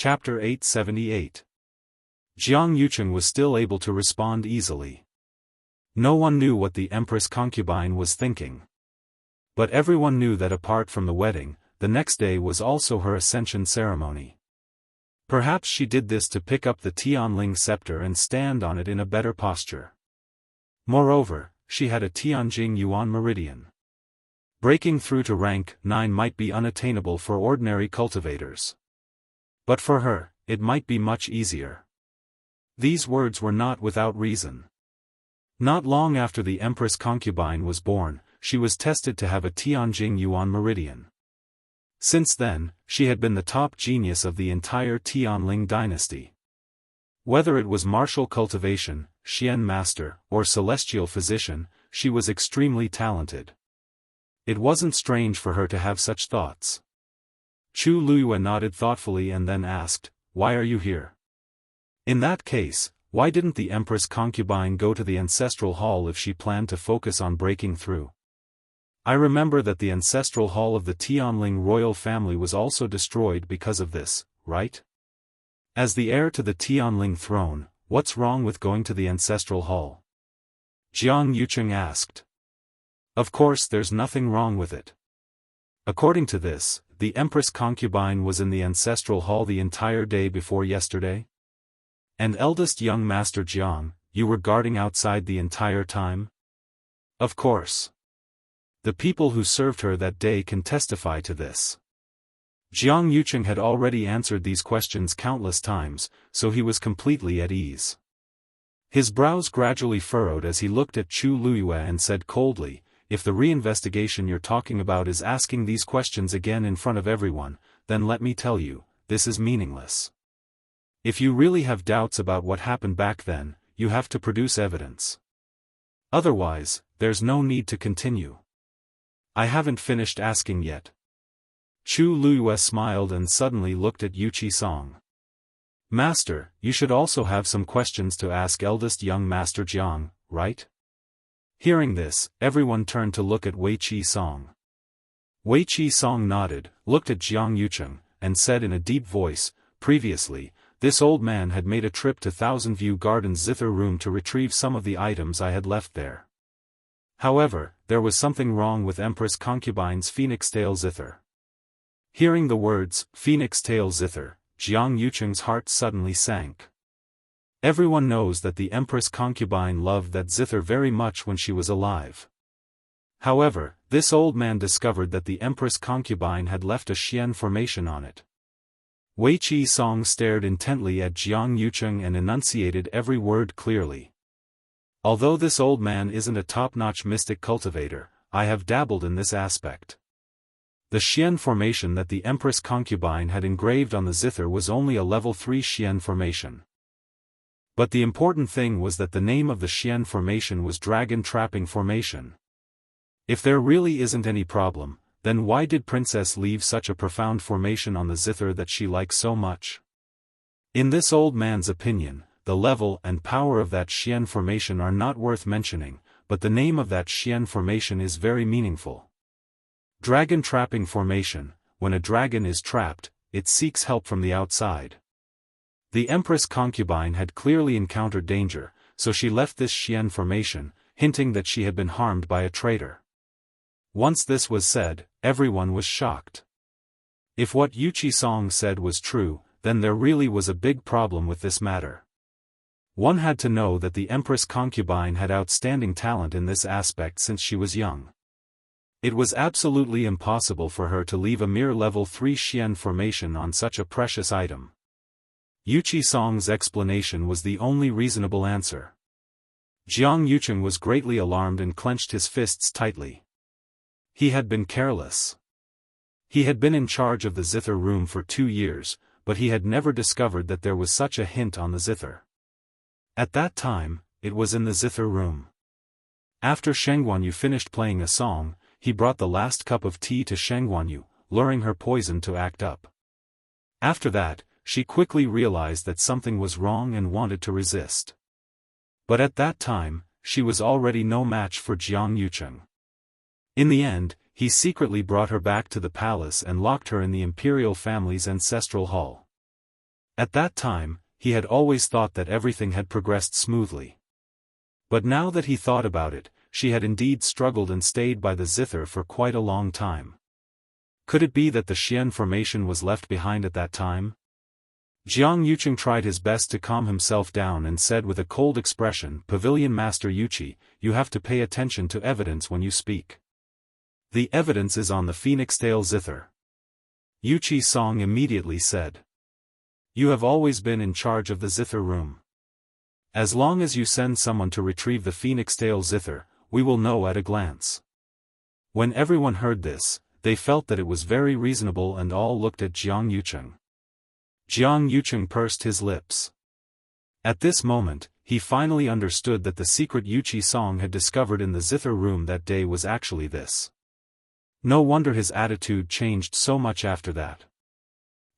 Chapter 878. Jiang Yucheng was still able to respond easily. No one knew what the Empress concubine was thinking. But everyone knew that apart from the wedding, the next day was also her ascension ceremony. Perhaps she did this to pick up the Tianling scepter and stand on it in a better posture. Moreover, she had a Tianjing Yuan meridian. Breaking through to rank 9 might be unattainable for ordinary cultivators. But for her, it might be much easier. These words were not without reason. Not long after the Empress concubine was born, she was tested to have a Tianjing Yuan meridian. Since then, she had been the top genius of the entire Tianling dynasty. Whether it was martial cultivation, Xian master, or celestial physician, she was extremely talented. It wasn't strange for her to have such thoughts. Chu Luiyue nodded thoughtfully and then asked, "Why are you here?" In that case, why didn't the Empress concubine go to the ancestral hall if she planned to focus on breaking through? I remember that the ancestral hall of the Tianling royal family was also destroyed because of this, right? As the heir to the Tianling throne, what's wrong with going to the ancestral hall? Jiang Yucheng asked. Of course there's nothing wrong with it. According to this, the Empress concubine was in the ancestral hall the entire day before yesterday? And eldest young Master Jiang, you were guarding outside the entire time? Of course. The people who served her that day can testify to this. Jiang Yucheng had already answered these questions countless times, so he was completely at ease. His brows gradually furrowed as he looked at Chu Luiyue and said coldly, "If the reinvestigation you're talking about is asking these questions again in front of everyone, then let me tell you, this is meaningless. If you really have doubts about what happened back then, you have to produce evidence. Otherwise, there's no need to continue." I haven't finished asking yet. Chu Luiyue smiled and suddenly looked at Yuqi Song. Master, you should also have some questions to ask eldest young Master Jiang, right? Hearing this, everyone turned to look at Wuxia Song. Wuxia Song nodded, looked at Jiang Yucheng, and said in a deep voice, "Previously, this old man had made a trip to Thousand View Gardens zither room to retrieve some of the items I had left there. However, there was something wrong with Empress concubine's phoenix tail zither." Hearing the words, phoenix tail zither, Jiang Yucheng's heart suddenly sank. Everyone knows that the Empress concubine loved that zither very much when she was alive. However, this old man discovered that the Empress concubine had left a Xian formation on it. Wuxia Song stared intently at Jiang Yucheng and enunciated every word clearly. Although this old man isn't a top-notch mystic cultivator, I have dabbled in this aspect. The Xian formation that the Empress concubine had engraved on the zither was only a level 3 Xian formation. But the important thing was that the name of the Xian formation was Dragon Trapping Formation. If there really isn't any problem, then why did Princess leave such a profound formation on the zither that she likes so much? In this old man's opinion, the level and power of that Xian formation are not worth mentioning, but the name of that Xian formation is very meaningful. Dragon Trapping Formation, when a dragon is trapped, it seeks help from the outside. The Empress concubine had clearly encountered danger, so she left this Xian formation, hinting that she had been harmed by a traitor. Once this was said, everyone was shocked. If what Yuqi Song said was true, then there really was a big problem with this matter. One had to know that the Empress concubine had outstanding talent in this aspect since she was young. It was absolutely impossible for her to leave a mere level 3 Xian formation on such a precious item. Yuqi Song's explanation was the only reasonable answer. Jiang Yucheng was greatly alarmed and clenched his fists tightly. He had been careless. He had been in charge of the zither room for 2 years, but he had never discovered that there was such a hint on the zither. At that time, it was in the zither room. After Shengguanyu finished playing a song, he brought the last cup of tea to Shengguanyu, luring her poison to act up. After that, she quickly realized that something was wrong and wanted to resist. But at that time, she was already no match for Jiang Yucheng. In the end, he secretly brought her back to the palace and locked her in the imperial family's ancestral hall. At that time, he had always thought that everything had progressed smoothly. But now that he thought about it, she had indeed struggled and stayed by the zither for quite a long time. Could it be that the Xian formation was left behind at that time? Jiang Yucheng tried his best to calm himself down and said with a cold expression, "Pavilion Master Yuchi, you have to pay attention to evidence when you speak. The evidence is on the phoenix tail zither." Yuchi Song immediately said. "You have always been in charge of the zither room. As long as you send someone to retrieve the phoenix tail zither, we will know at a glance." When everyone heard this, they felt that it was very reasonable and all looked at Jiang Yucheng. Jiang Yucheng pursed his lips. At this moment, he finally understood that the secret Yuchi Song had discovered in the zither room that day was actually this. No wonder his attitude changed so much after that.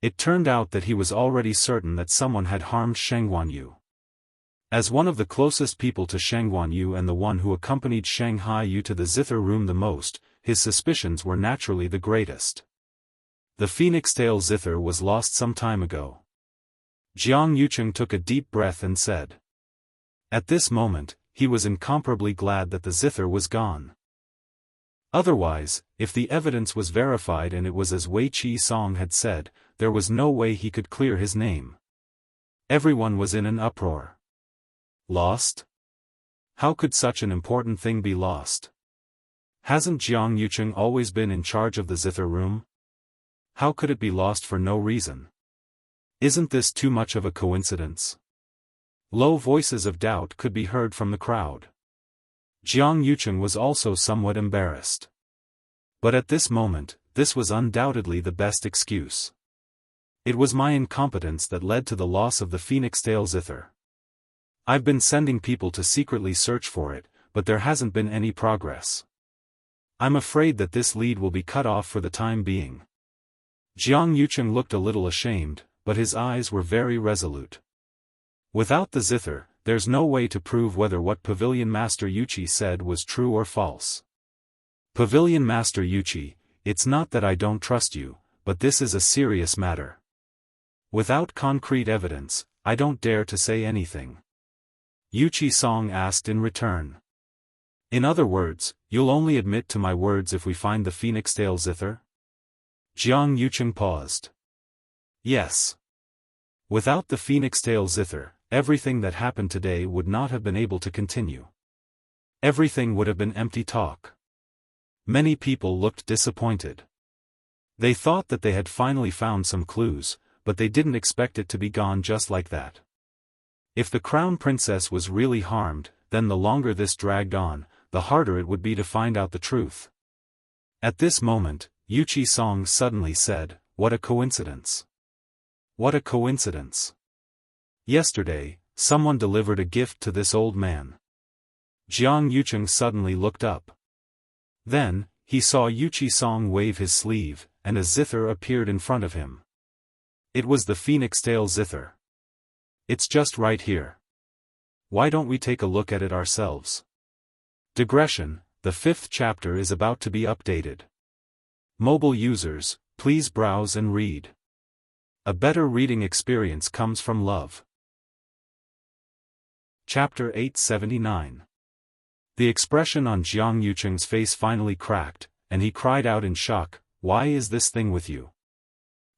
It turned out that he was already certain that someone had harmed Sheng Guanyu. As one of the closest people to Sheng Guanyu and the one who accompanied Sheng Haiyu to the zither room the most, his suspicions were naturally the greatest. The phoenix tail zither was lost some time ago. Jiang Yucheng took a deep breath and said. At this moment, he was incomparably glad that the zither was gone. Otherwise, if the evidence was verified and it was as Wei Qi Song had said, there was no way he could clear his name. Everyone was in an uproar. Lost? How could such an important thing be lost? Hasn't Jiang Yucheng always been in charge of the zither room? How could it be lost for no reason? Isn't this too much of a coincidence? Low voices of doubt could be heard from the crowd. Jiang Yucheng was also somewhat embarrassed. But at this moment, this was undoubtedly the best excuse. It was my incompetence that led to the loss of the phoenix tail zither. I've been sending people to secretly search for it, but there hasn't been any progress. I'm afraid that this lead will be cut off for the time being. Jiang Yucheng looked a little ashamed, but his eyes were very resolute. Without the zither, there's no way to prove whether what Pavilion Master Yuchi said was true or false. Pavilion Master Yuchi, it's not that I don't trust you, but this is a serious matter. Without concrete evidence, I don't dare to say anything. Yuchi Song asked in return. In other words, you'll only admit to my words if we find the phoenix tail zither? Jiang Yucheng paused. Yes. Without the phoenix tail zither, everything that happened today would not have been able to continue. Everything would have been empty talk. Many people looked disappointed. They thought that they had finally found some clues, but they didn't expect it to be gone just like that. If the crown princess was really harmed, then the longer this dragged on, the harder it would be to find out the truth. At this moment, Yuchi Song suddenly said, "What a coincidence. What a coincidence. Yesterday, someone delivered a gift to this old man." Jiang Yucheng suddenly looked up. Then, he saw Yuchi Song wave his sleeve, and a zither appeared in front of him. It was the phoenix tail zither. It's just right here. Why don't we take a look at it ourselves? Digression, the 5th chapter is about to be updated. Mobile users, please browse and read. A better reading experience comes from love. Chapter 879. The expression on Jiang Yucheng's face finally cracked, and he cried out in shock, "Why is this thing with you?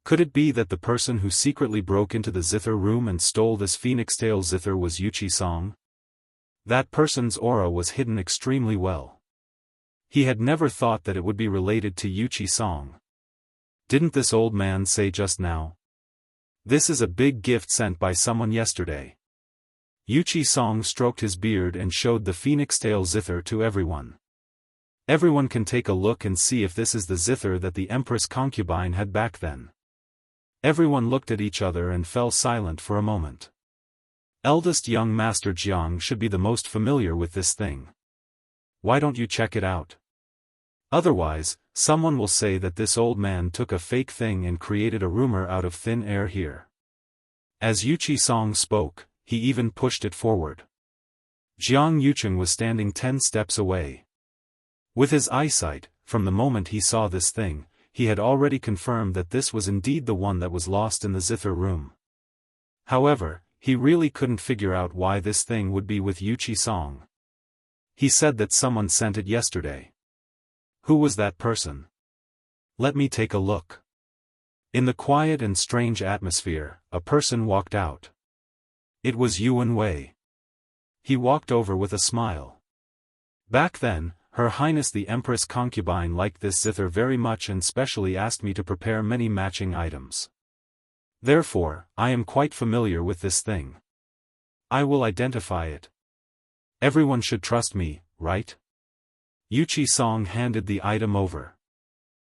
Could it be that the person who secretly broke into the zither room and stole this phoenix tail zither was Yuchi Song?" That person's aura was hidden extremely well. He had never thought that it would be related to Yuchi Song. Didn't this old man say just now? This is a big gift sent by someone yesterday. Yuchi Song stroked his beard and showed the phoenix tail zither to everyone. Everyone can take a look and see if this is the zither that the Empress concubine had back then. Everyone looked at each other and fell silent for a moment. Eldest young Master Jiang should be the most familiar with this thing. Why don't you check it out? Otherwise, someone will say that this old man took a fake thing and created a rumor out of thin air here. As Yuchi Song spoke, he even pushed it forward. Jiang Yucheng was standing 10 steps away. With his eyesight, from the moment he saw this thing, he had already confirmed that this was indeed the one that was lost in the zither room. However, he really couldn't figure out why this thing would be with Yuchi Song. He said that someone sent it yesterday. Who was that person? Let me take a look. In the quiet and strange atmosphere, a person walked out. It was Yuan Wei. He walked over with a smile. Back then, Her Highness the Empress concubine liked this zither very much and specially asked me to prepare many matching items. Therefore, I am quite familiar with this thing. I will identify it. Everyone should trust me, right? Yuchi Song handed the item over.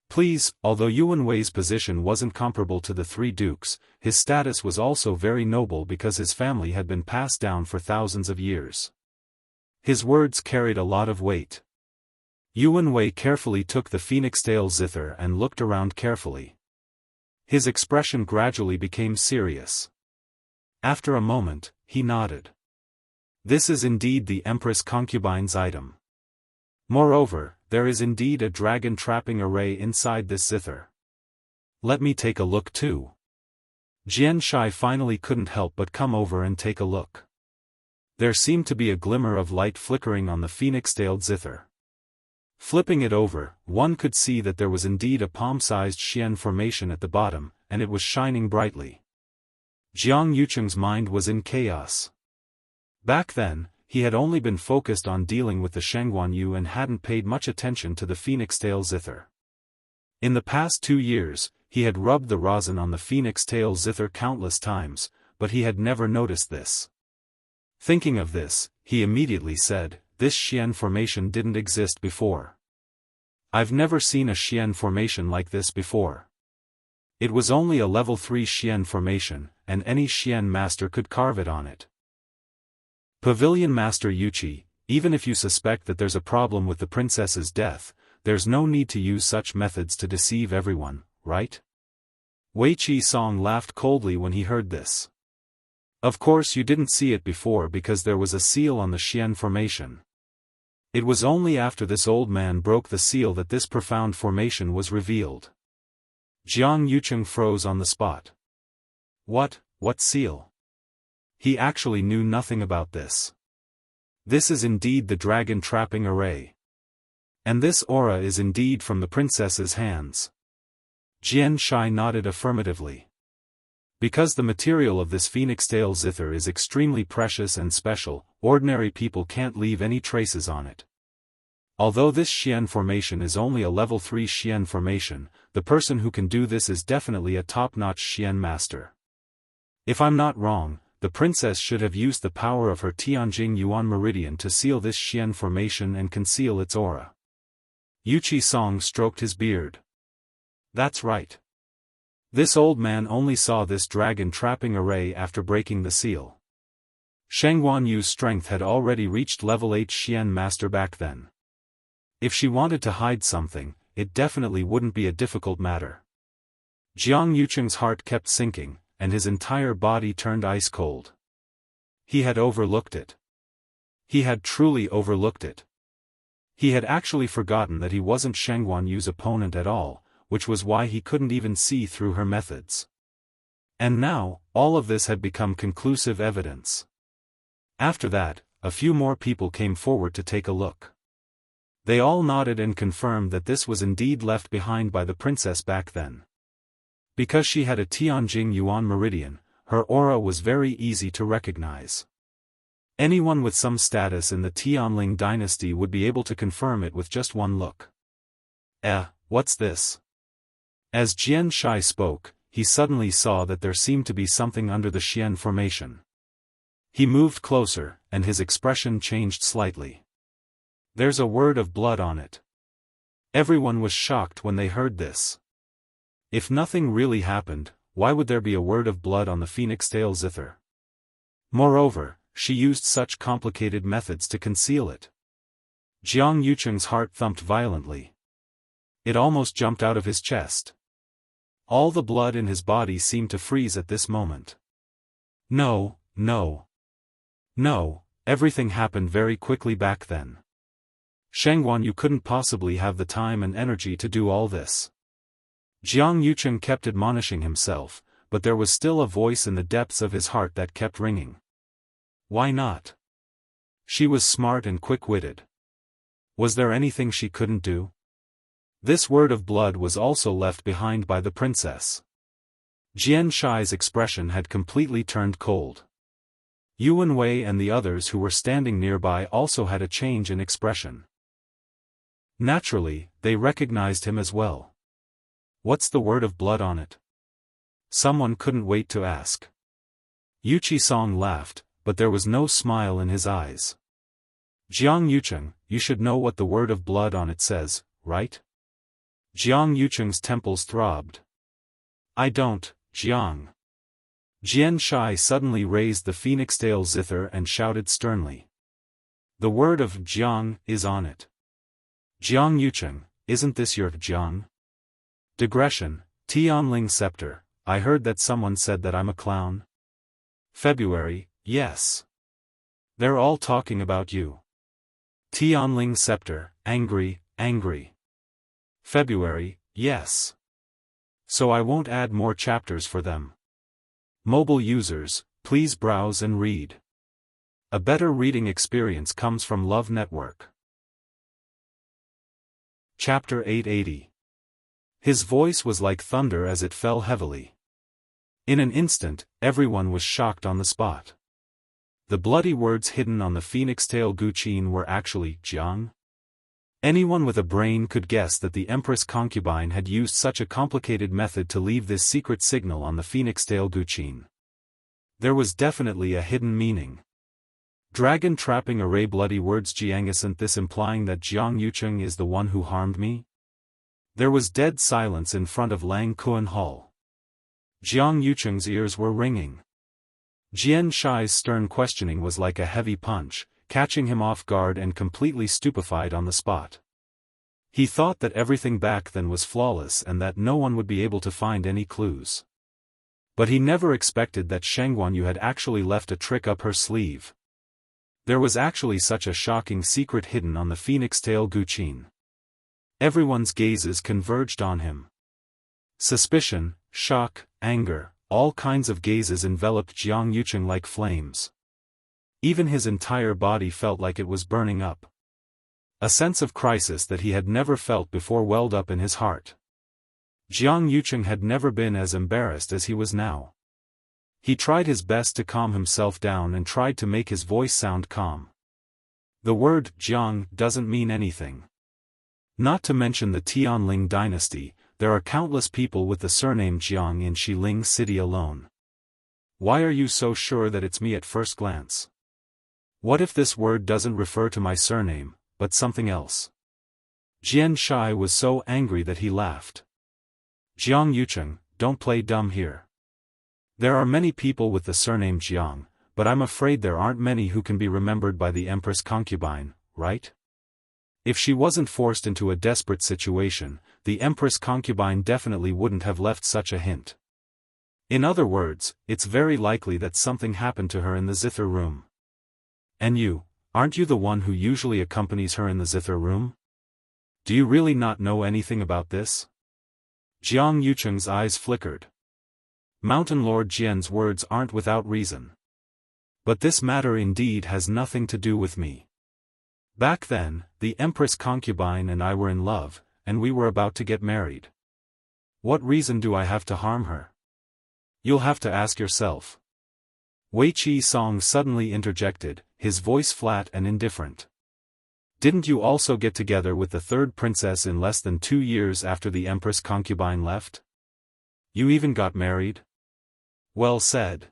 Please, although Yuan Wei's position wasn't comparable to the three dukes, his status was also very noble because his family had been passed down for thousands of years. His words carried a lot of weight. Yuan Wei carefully took the phoenix tail zither and looked around carefully. His expression gradually became serious. After a moment, he nodded. This is indeed the Empress concubine's item. Moreover, there is indeed a dragon trapping array inside this zither. Let me take a look too. Jian Shai finally couldn't help but come over and take a look. There seemed to be a glimmer of light flickering on the phoenix-tailed zither. Flipping it over, one could see that there was indeed a palm-sized Xian formation at the bottom, and it was shining brightly. Jiang Yucheng's mind was in chaos. Back then, he had only been focused on dealing with the Shengguan Yu and hadn't paid much attention to the phoenix tail zither. In the past 2 years, he had rubbed the rosin on the phoenix tail zither countless times, but he had never noticed this. Thinking of this, he immediately said, "This Xian formation didn't exist before. I've never seen a Xian formation like this before. It was only a level 3 Xian formation, and any Xian master could carve it on it." Pavilion Master Yuchi, even if you suspect that there's a problem with the princess's death, there's no need to use such methods to deceive everyone, right? Wei Qi Song laughed coldly when he heard this. Of course you didn't see it before because there was a seal on the Xian formation. It was only after this old man broke the seal that this profound formation was revealed. Jiang Yucheng froze on the spot. What seal? He actually knew nothing about this. This is indeed the dragon trapping array. And this aura is indeed from the princess's hands. Jian Shai nodded affirmatively. Because the material of this phoenix tail zither is extremely precious and special, ordinary people can't leave any traces on it. Although this Xian formation is only a level 3 Xian formation, the person who can do this is definitely a top-notch Xian master. If I'm not wrong, the princess should have used the power of her Tianjing Yuan meridian to seal this Xian formation and conceal its aura. Yuchi Song stroked his beard. That's right. This old man only saw this dragon trapping array after breaking the seal. Shengguan Yu's strength had already reached level 8 Xian master back then. If she wanted to hide something, it definitely wouldn't be a difficult matter. Jiang Yucheng's heart kept sinking, and his entire body turned ice cold. He had overlooked it. He had truly overlooked it. He had actually forgotten that he wasn't Shengguan Yu's opponent at all, which was why he couldn't even see through her methods. And now, all of this had become conclusive evidence. After that, a few more people came forward to take a look. They all nodded and confirmed that this was indeed left behind by the princess back then. Because she had a Tianjing Yuan meridian, her aura was very easy to recognize. Anyone with some status in the Tianling dynasty would be able to confirm it with just one look. What's this? As Jian Shai spoke, he suddenly saw that there seemed to be something under the Xian formation. He moved closer, and his expression changed slightly. There's a word of blood on it. Everyone was shocked when they heard this. If nothing really happened, why would there be a word of blood on the phoenix tail zither? Moreover, she used such complicated methods to conceal it. Jiang Yucheng's heart thumped violently. It almost jumped out of his chest. All the blood in his body seemed to freeze at this moment. No, everything happened very quickly back then. Shengguan Yu couldn't possibly have the time and energy to do all this. Jiang Yucheng kept admonishing himself, but there was still a voice in the depths of his heart that kept ringing. Why not? She was smart and quick-witted. Was there anything she couldn't do? This word of blood was also left behind by the princess. Jian Shai's expression had completely turned cold. Yuan Wei and the others who were standing nearby also had a change in expression. Naturally, they recognized him as well. What's the word of blood on it? Someone couldn't wait to ask. Yu Qisong laughed, but there was no smile in his eyes. Jiang Yucheng, you should know what the word of blood on it says, right? Jiang Yucheng's temples throbbed. I don't, Jiang. Jian Shai suddenly raised the phoenix-tail zither and shouted sternly. The word of Jiang is on it. Jiang Yucheng, isn't this your Jiang? Digression, Tianling scepter, I heard that someone said that I'm a clown. February, yes. They're all talking about you. Tianling scepter, angry, angry. February, yes. So I won't add more chapters for them. Mobile users, please browse and read. A better reading experience comes from Love Network. Chapter 880. His voice was like thunder as it fell heavily. In an instant, everyone was shocked on the spot. The bloody words hidden on the phoenix-tail guqin were actually Jiang. Anyone with a brain could guess that the Empress concubine had used such a complicated method to leave this secret signal on the phoenix-tail guqin. There was definitely a hidden meaning. Dragon trapping array bloody words Jiang, isn't this implying that Jiang Yucheng is the one who harmed me? There was dead silence in front of Lang Kuan Hall. Jiang Yucheng's ears were ringing. Jian Shai's stern questioning was like a heavy punch, catching him off guard and completely stupefied on the spot. He thought that everything back then was flawless and that no one would be able to find any clues. But he never expected that Sheng Guanyu had actually left a trick up her sleeve. There was actually such a shocking secret hidden on the phoenix-tail guqin. Everyone's gazes converged on him. Suspicion, shock, anger, all kinds of gazes enveloped Jiang Yucheng like flames. Even his entire body felt like it was burning up. A sense of crisis that he had never felt before welled up in his heart. Jiang Yucheng had never been as embarrassed as he was now. He tried his best to calm himself down and tried to make his voice sound calm. The word Jiang doesn't mean anything. Not to mention the Tianling dynasty, there are countless people with the surname Jiang in Xiling City alone. Why are you so sure that it's me at first glance? What if this word doesn't refer to my surname, but something else? Jian Shai was so angry that he laughed. Jiang Yucheng, don't play dumb here. There are many people with the surname Jiang, but I'm afraid there aren't many who can be remembered by the Empress concubine, right? If she wasn't forced into a desperate situation, the Empress concubine definitely wouldn't have left such a hint. In other words, it's very likely that something happened to her in the zither room. And you, aren't you the one who usually accompanies her in the zither room? Do you really not know anything about this? Jiang Yucheng's eyes flickered. Mountain Lord Jian's words aren't without reason. But this matter indeed has nothing to do with me. Back then, the Empress concubine and I were in love, and we were about to get married. What reason do I have to harm her? You'll have to ask yourself. Wei Qisong suddenly interjected, his voice flat and indifferent. Didn't you also get together with the third princess in less than 2 years after the Empress concubine left? You even got married? Well said.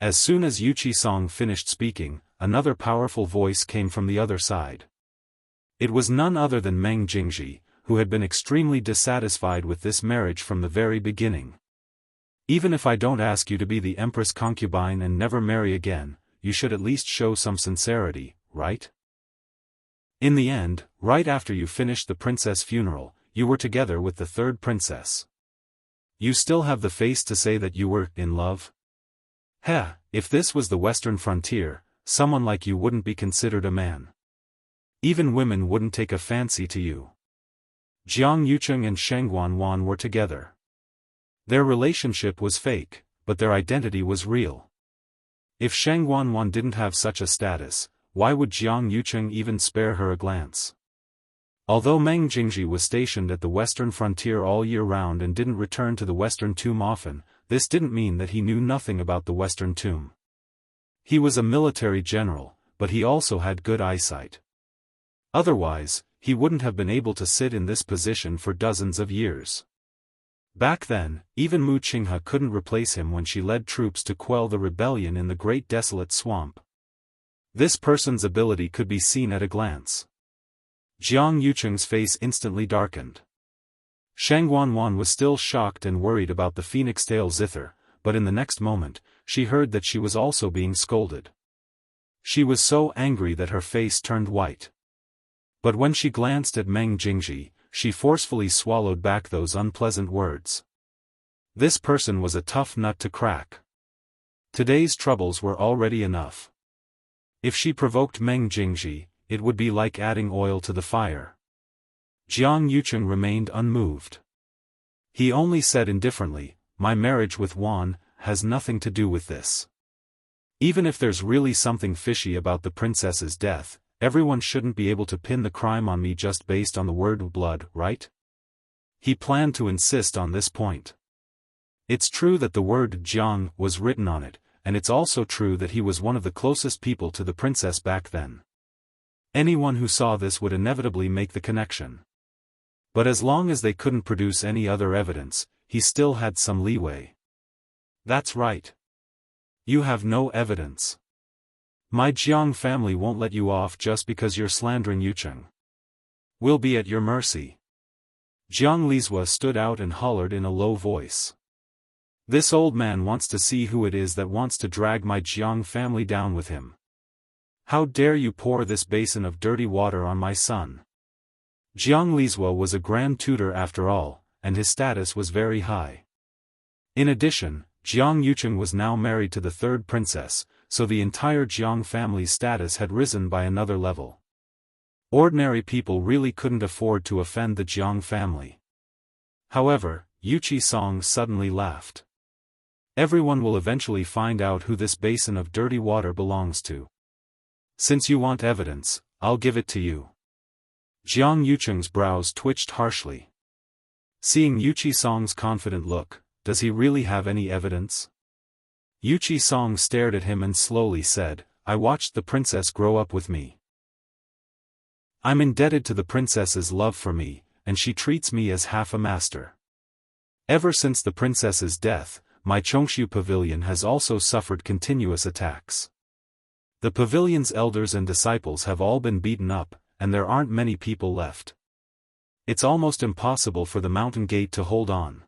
As soon as Yu Qisong finished speaking, another powerful voice came from the other side. It was none other than Meng Jingji, who had been extremely dissatisfied with this marriage from the very beginning. Even if I don't ask you to be the Empress concubine and never marry again, you should at least show some sincerity, right? In the end, right after you finished the princess funeral, you were together with the third princess. You still have the face to say that you were in love? Heh, if this was the Western frontier, someone like you wouldn't be considered a man. Even women wouldn't take a fancy to you. Jiang Yucheng and Sheng Guanwan were together. Their relationship was fake, but their identity was real. If Sheng Wanwan didn't have such a status, why would Jiang Yucheng even spare her a glance? Although Meng Jingji was stationed at the western frontier all year round and didn't return to the western tomb often, this didn't mean that he knew nothing about the western tomb. He was a military general, but he also had good eyesight. Otherwise, he wouldn't have been able to sit in this position for dozens of years. Back then, even Mu Qinghe couldn't replace him when she led troops to quell the rebellion in the Great Desolate Swamp. This person's ability could be seen at a glance. Jiang Yucheng's face instantly darkened. Sheng Wanwan was still shocked and worried about the phoenix tail zither, but in the next moment, she heard that she was also being scolded. She was so angry that her face turned white. But when she glanced at Meng Jingji, she forcefully swallowed back those unpleasant words. This person was a tough nut to crack. Today's troubles were already enough. If she provoked Meng Jingji, it would be like adding oil to the fire. Jiang Yucheng remained unmoved. He only said indifferently, "My marriage with Wan has nothing to do with this. Even if there's really something fishy about the princess's death, everyone shouldn't be able to pin the crime on me just based on the word blood, right?" He planned to insist on this point. It's true that the word Jiang was written on it, and it's also true that he was one of the closest people to the princess back then. Anyone who saw this would inevitably make the connection. But as long as they couldn't produce any other evidence, he still had some leeway. "That's right. You have no evidence. My Jiang family won't let you off just because you're slandering Yucheng. We'll be at your mercy." Jiang Lizhua stood out and hollered in a low voice. "This old man wants to see who it is that wants to drag my Jiang family down with him. How dare you pour this basin of dirty water on my son?" Jiang Lizhua was a grand tutor after all, and his status was very high. In addition, Jiang Yucheng was now married to the third princess, so the entire Jiang family's status had risen by another level. Ordinary people really couldn't afford to offend the Jiang family. However, Yu Qisong suddenly laughed. "Everyone will eventually find out who this basin of dirty water belongs to. Since you want evidence, I'll give it to you." Jiang Yucheng's brows twitched harshly. Seeing Yu Qisong's confident look, does he really have any evidence? Yu Qisong stared at him and slowly said, "I watched the princess grow up with me. I'm indebted to the princess's love for me, and she treats me as half a master. Ever since the princess's death, my Chongshu pavilion has also suffered continuous attacks. The pavilion's elders and disciples have all been beaten up, and there aren't many people left. It's almost impossible for the mountain gate to hold on.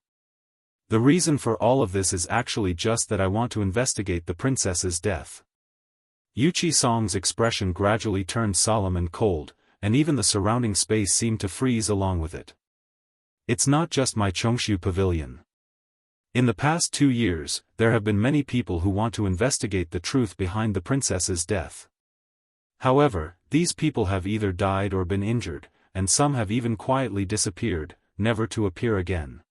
The reason for all of this is actually just that I want to investigate the princess's death." Yu Qisong's expression gradually turned solemn and cold, and even the surrounding space seemed to freeze along with it. "It's not just my Chongshu pavilion. In the past 2 years, there have been many people who want to investigate the truth behind the princess's death. However, these people have either died or been injured, and some have even quietly disappeared, never to appear again.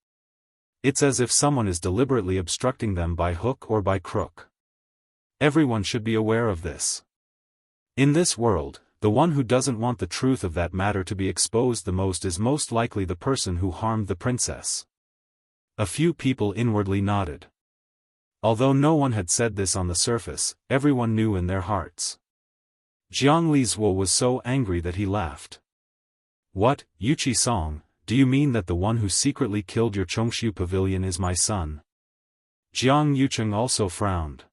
It's as if someone is deliberately obstructing them by hook or by crook. Everyone should be aware of this. In this world, the one who doesn't want the truth of that matter to be exposed the most is most likely the person who harmed the princess." A few people inwardly nodded. Although no one had said this on the surface, everyone knew in their hearts. Jiang Lizhua was so angry that he laughed. "What, Yu Qisong, do you mean that the one who secretly killed your Chongshu pavilion is my son?" Jiang Yucheng also frowned.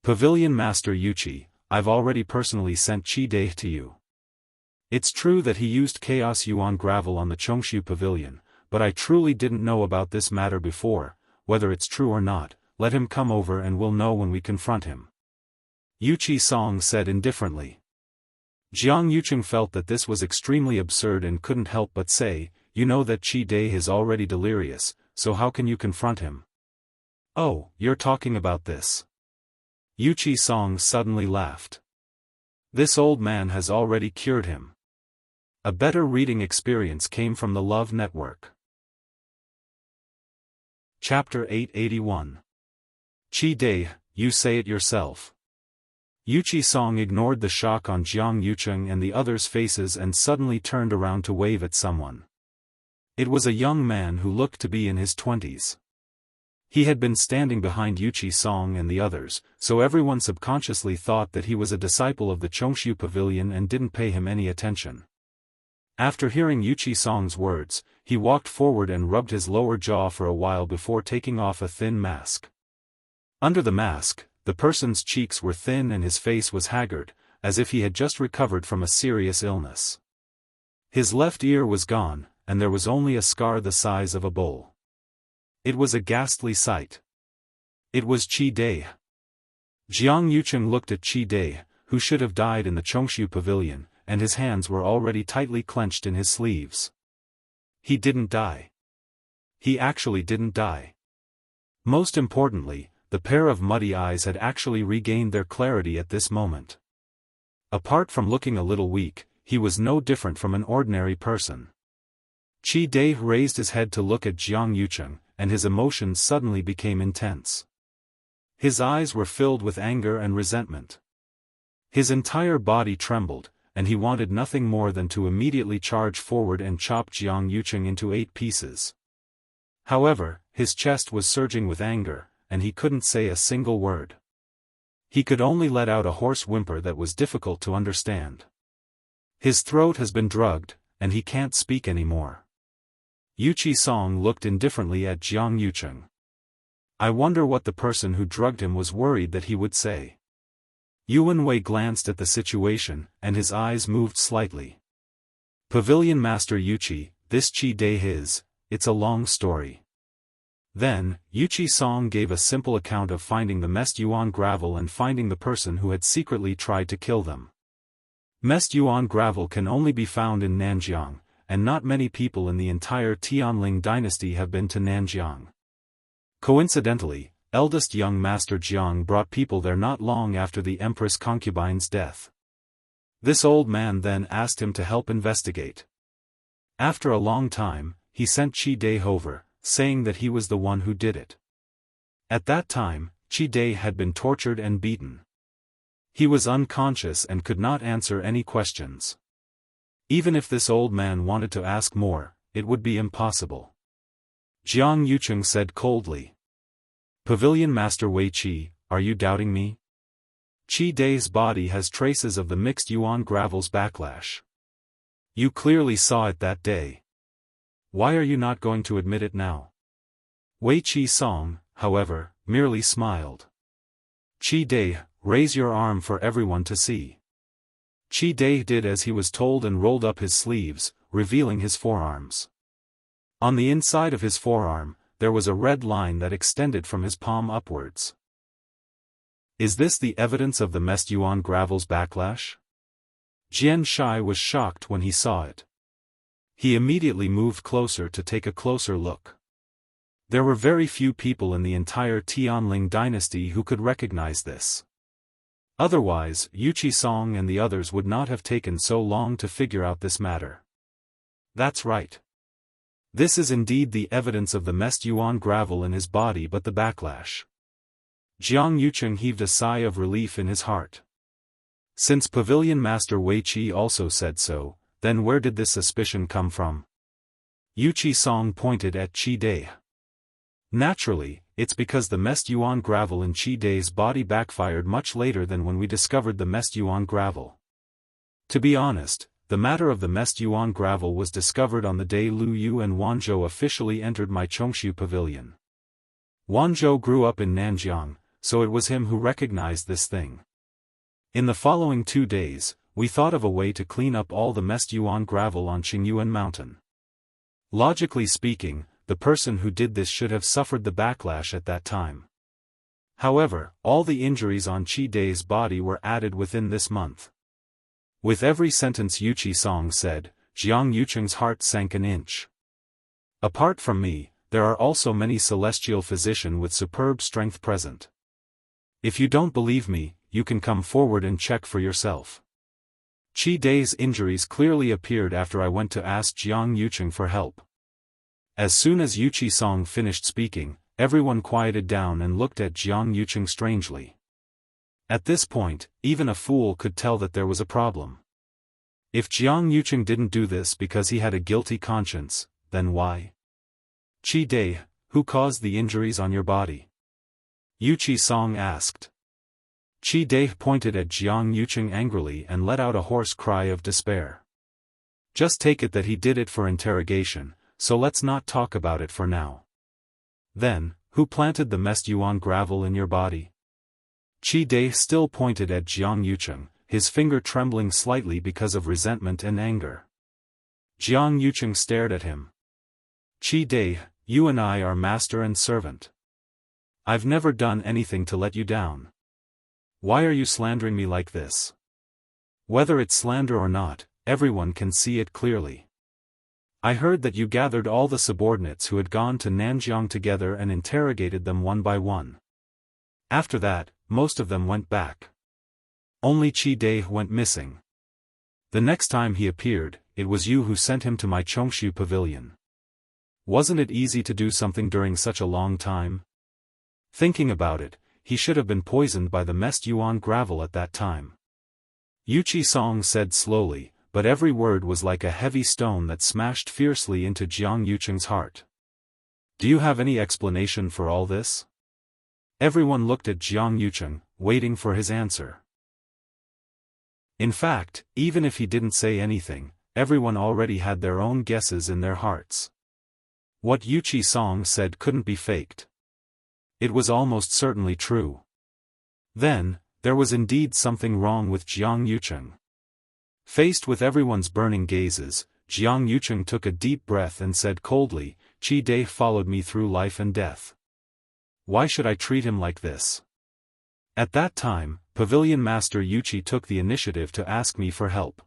"Pavilion Master Yuqi, I've already personally sent Qi Dai to you. It's true that he used Chaos Yuan gravel on the Chongshu pavilion, but I truly didn't know about this matter before. Whether it's true or not, let him come over and we'll know when we confront him," Yu Qisong said indifferently. Jiang Yucheng felt that this was extremely absurd and couldn't help but say, "You know that Qi Dai is already delirious, so how can you confront him?" "Oh, you're talking about this." Yu Qisong suddenly laughed. "This old man has already cured him." A better reading experience came from the Love Network. Chapter 881. Qi Dai, you say it yourself. Yuqi Song ignored the shock on Jiang Yucheng and the others' faces and suddenly turned around to wave at someone. It was a young man who looked to be in his 20s. He had been standing behind Yuqi Song and the others, so everyone subconsciously thought that he was a disciple of the Chongshu Pavilion and didn't pay him any attention. After hearing Yuqi Song's words, he walked forward and rubbed his lower jaw for a while before taking off a thin mask. Under the mask, the person's cheeks were thin and his face was haggard, as if he had just recovered from a serious illness. His left ear was gone, and there was only a scar the size of a bowl. It was a ghastly sight. It was Qi Dai. Jiang Yucheng looked at Qi Dai, who should have died in the Chongshu Pavilion, and his hands were already tightly clenched in his sleeves. He didn't die. He actually didn't die. Most importantly, the pair of muddy eyes had actually regained their clarity at this moment. Apart from looking a little weak, he was no different from an ordinary person. Qi Dai raised his head to look at Jiang Yucheng, and his emotions suddenly became intense. His eyes were filled with anger and resentment. His entire body trembled, and he wanted nothing more than to immediately charge forward and chop Jiang Yucheng into 8 pieces. However, his chest was surging with anger, and he couldn't say a single word. He could only let out a hoarse whimper that was difficult to understand. His throat has been drugged, and he can't speak anymore. Yuqi Song looked indifferently at Jiang Yucheng. I wonder what the person who drugged him was worried that he would say. Yuan Wei glanced at the situation, and his eyes moved slightly. Pavilion Master Yuqi, this Qi Dai it's a long story. Then, Yuqi Song gave a simple account of finding the Mest Yuan gravel and finding the person who had secretly tried to kill them. Mest Yuan gravel can only be found in Nanjiang, and not many people in the entire Tianling dynasty have been to Nanjiang. Coincidentally, eldest young Master Jiang brought people there not long after the Empress concubine's death. This old man then asked him to help investigate. After a long time, he sent Qi Dai over, saying that he was the one who did it. At that time, Qi Dai had been tortured and beaten. He was unconscious and could not answer any questions. Even if this old man wanted to ask more, it would be impossible. Jiang Yucheng said coldly. Pavilion Master Wei Qi, are you doubting me? Qi Dai's body has traces of the mixed yuan gravel's backlash. You clearly saw it that day. Why are you not going to admit it now? Wei Qi Song, however, merely smiled. Qi Dai, raise your arm for everyone to see. Qi Dai did as he was told and rolled up his sleeves, revealing his forearms. On the inside of his forearm, there was a red line that extended from his palm upwards. Is this the evidence of the Mest Yuan gravel's backlash? Jian Shai was shocked when he saw it. He immediately moved closer to take a closer look. There were very few people in the entire Tianling dynasty who could recognize this. Otherwise, Yuqi Song and the others would not have taken so long to figure out this matter. That's right. This is indeed the evidence of the Mest Yuan gravel in his body, but the backlash. Jiang Yucheng heaved a sigh of relief in his heart. Since Pavilion Master Wei Qi also said so, then where did this suspicion come from? Yuqi Song pointed at Qi Dai. Naturally, it's because the Mest Yuan gravel in Qi Dai's body backfired much later than when we discovered the Mest Yuan gravel. To be honest, the matter of the Mest Yuan gravel was discovered on the day Lu Yu and Wanzhou officially entered my Chongshu Pavilion. Wanzhou grew up in Nanjiang, so it was him who recognized this thing. In the following 2 days, we thought of a way to clean up all the Mest Yuan gravel on Qingyuan Mountain. Logically speaking, the person who did this should have suffered the backlash at that time. However, all the injuries on Qi Dai's body were added within this month. With every sentence Yuqi Song said, Jiang Yucheng's heart sank an inch. Apart from me, there are also many celestial physicians with superb strength present. If you don't believe me, you can come forward and check for yourself. Qi Dai's injuries clearly appeared after I went to ask Jiang Yucheng for help. As soon as Yuqi Song finished speaking, everyone quieted down and looked at Jiang Yucheng strangely. At this point, even a fool could tell that there was a problem. If Jiang Yucheng didn't do this because he had a guilty conscience, then why? Qi Dai, who caused the injuries on your body? Yuqi Song asked. Qi Dai pointed at Jiang Yucheng angrily and let out a hoarse cry of despair. Just take it that he did it for interrogation, so let's not talk about it for now. Then, who planted the messed yuan gravel in your body? Qi Dai still pointed at Jiang Yucheng, his finger trembling slightly because of resentment and anger. Jiang Yucheng stared at him. Qi Dai, you and I are master and servant. I've never done anything to let you down. Why are you slandering me like this? Whether it's slander or not, everyone can see it clearly. I heard that you gathered all the subordinates who had gone to Nanjiang together and interrogated them one by one. After that, most of them went back. Only Qi Dai went missing. The next time he appeared, it was you who sent him to my Chongshu pavilion. Wasn't it easy to do something during such a long time? Thinking about it, he should have been poisoned by the messed yuan gravel at that time. Yuqi Song said slowly, but every word was like a heavy stone that smashed fiercely into Jiang Yucheng's heart. Do you have any explanation for all this? Everyone looked at Jiang Yucheng, waiting for his answer. In fact, even if he didn't say anything, everyone already had their own guesses in their hearts. What Yuqi Song said couldn't be faked. It was almost certainly true. Then, there was indeed something wrong with Jiang Yucheng. Faced with everyone's burning gazes, Jiang Yucheng took a deep breath and said coldly, Qi Dai followed me through life and death. Why should I treat him like this? At that time, Pavilion Master Yuqi took the initiative to ask me for help.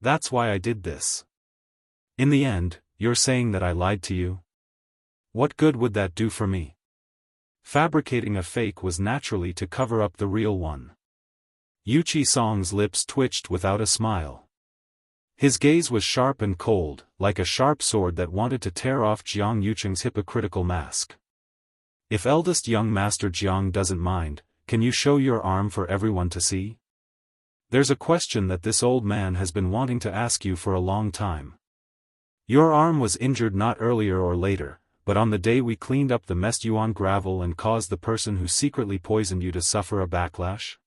That's why I did this. In the end, you're saying that I lied to you? What good would that do for me? Fabricating a fake was naturally to cover up the real one. Yuqi Song's lips twitched without a smile. His gaze was sharp and cold, like a sharp sword that wanted to tear off Jiang Yucheng's hypocritical mask. If eldest young Master Jiang doesn't mind, can you show your arm for everyone to see? There's a question that this old man has been wanting to ask you for a long time. Your arm was injured not earlier or later, but on the day we cleaned up the messed yuan gravel and caused the person who secretly poisoned you to suffer a backlash?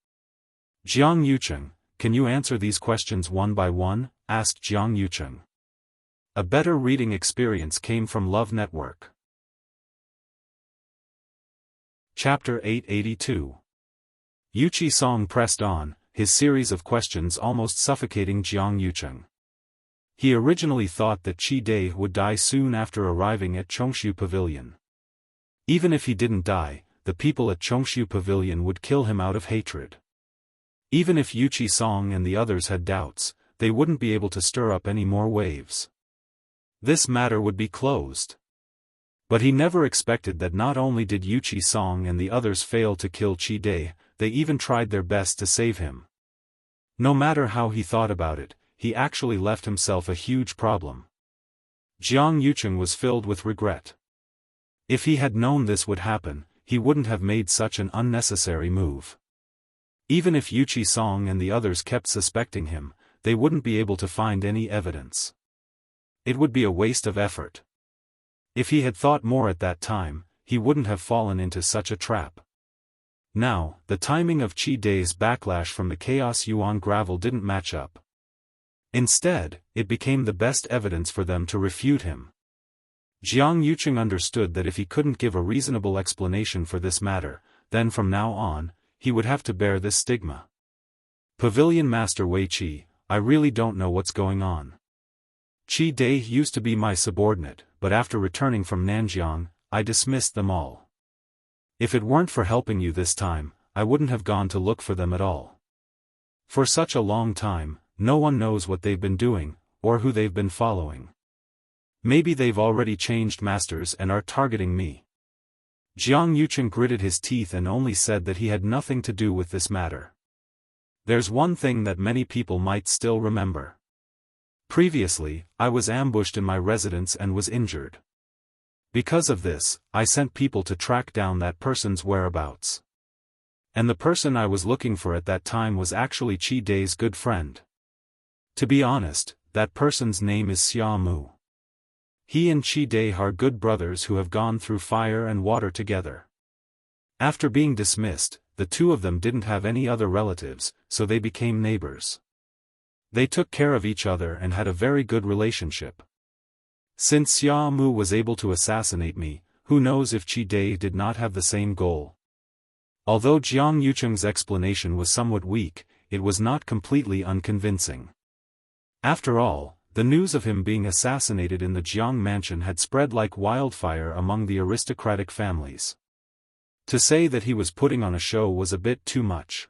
Jiang Yucheng, can you answer these questions one by one? Asked Jiang Yucheng. A better reading experience came from Love Network. Chapter 882. Yuqi Song pressed on, his series of questions almost suffocating Jiang Yucheng. He originally thought that Qi Dai would die soon after arriving at Chongshu Pavilion. Even if he didn't die, the people at Chongshu Pavilion would kill him out of hatred. Even if Yuqi Song and the others had doubts, they wouldn't be able to stir up any more waves. This matter would be closed. But he never expected that not only did Yuqi Song and the others fail to kill Qi Dai, they even tried their best to save him. No matter how he thought about it, he actually left himself a huge problem. Jiang Yucheng was filled with regret. If he had known this would happen, he wouldn't have made such an unnecessary move. Even if Yuqi Song and the others kept suspecting him, they wouldn't be able to find any evidence. It would be a waste of effort. If he had thought more at that time, he wouldn't have fallen into such a trap. Now, the timing of Qi Dai's backlash from the Chaos Yuan gravel didn't match up. Instead, it became the best evidence for them to refute him. Jiang Yucheng understood that if he couldn't give a reasonable explanation for this matter, then from now on, he would have to bear this stigma. Pavilion Master Wei Qi, I really don't know what's going on. Qi Dai used to be my subordinate, but after returning from Nanjiang, I dismissed them all. If it weren't for helping you this time, I wouldn't have gone to look for them at all. For such a long time, no one knows what they've been doing, or who they've been following. Maybe they've already changed masters and are targeting me. Jiang Yucheng gritted his teeth and only said that he had nothing to do with this matter. There's one thing that many people might still remember. Previously, I was ambushed in my residence and was injured. Because of this, I sent people to track down that person's whereabouts. And the person I was looking for at that time was actually Qi Dai's good friend. To be honest, that person's name is Xiaomu. He and Qi Dai are good brothers who have gone through fire and water together. After being dismissed, the two of them didn't have any other relatives, so they became neighbors. They took care of each other and had a very good relationship. Since Xiaomu was able to assassinate me, who knows if Qi Dai did not have the same goal. Although Jiang Yucheng's explanation was somewhat weak, it was not completely unconvincing. After all, the news of him being assassinated in the Jiang mansion had spread like wildfire among the aristocratic families. To say that he was putting on a show was a bit too much.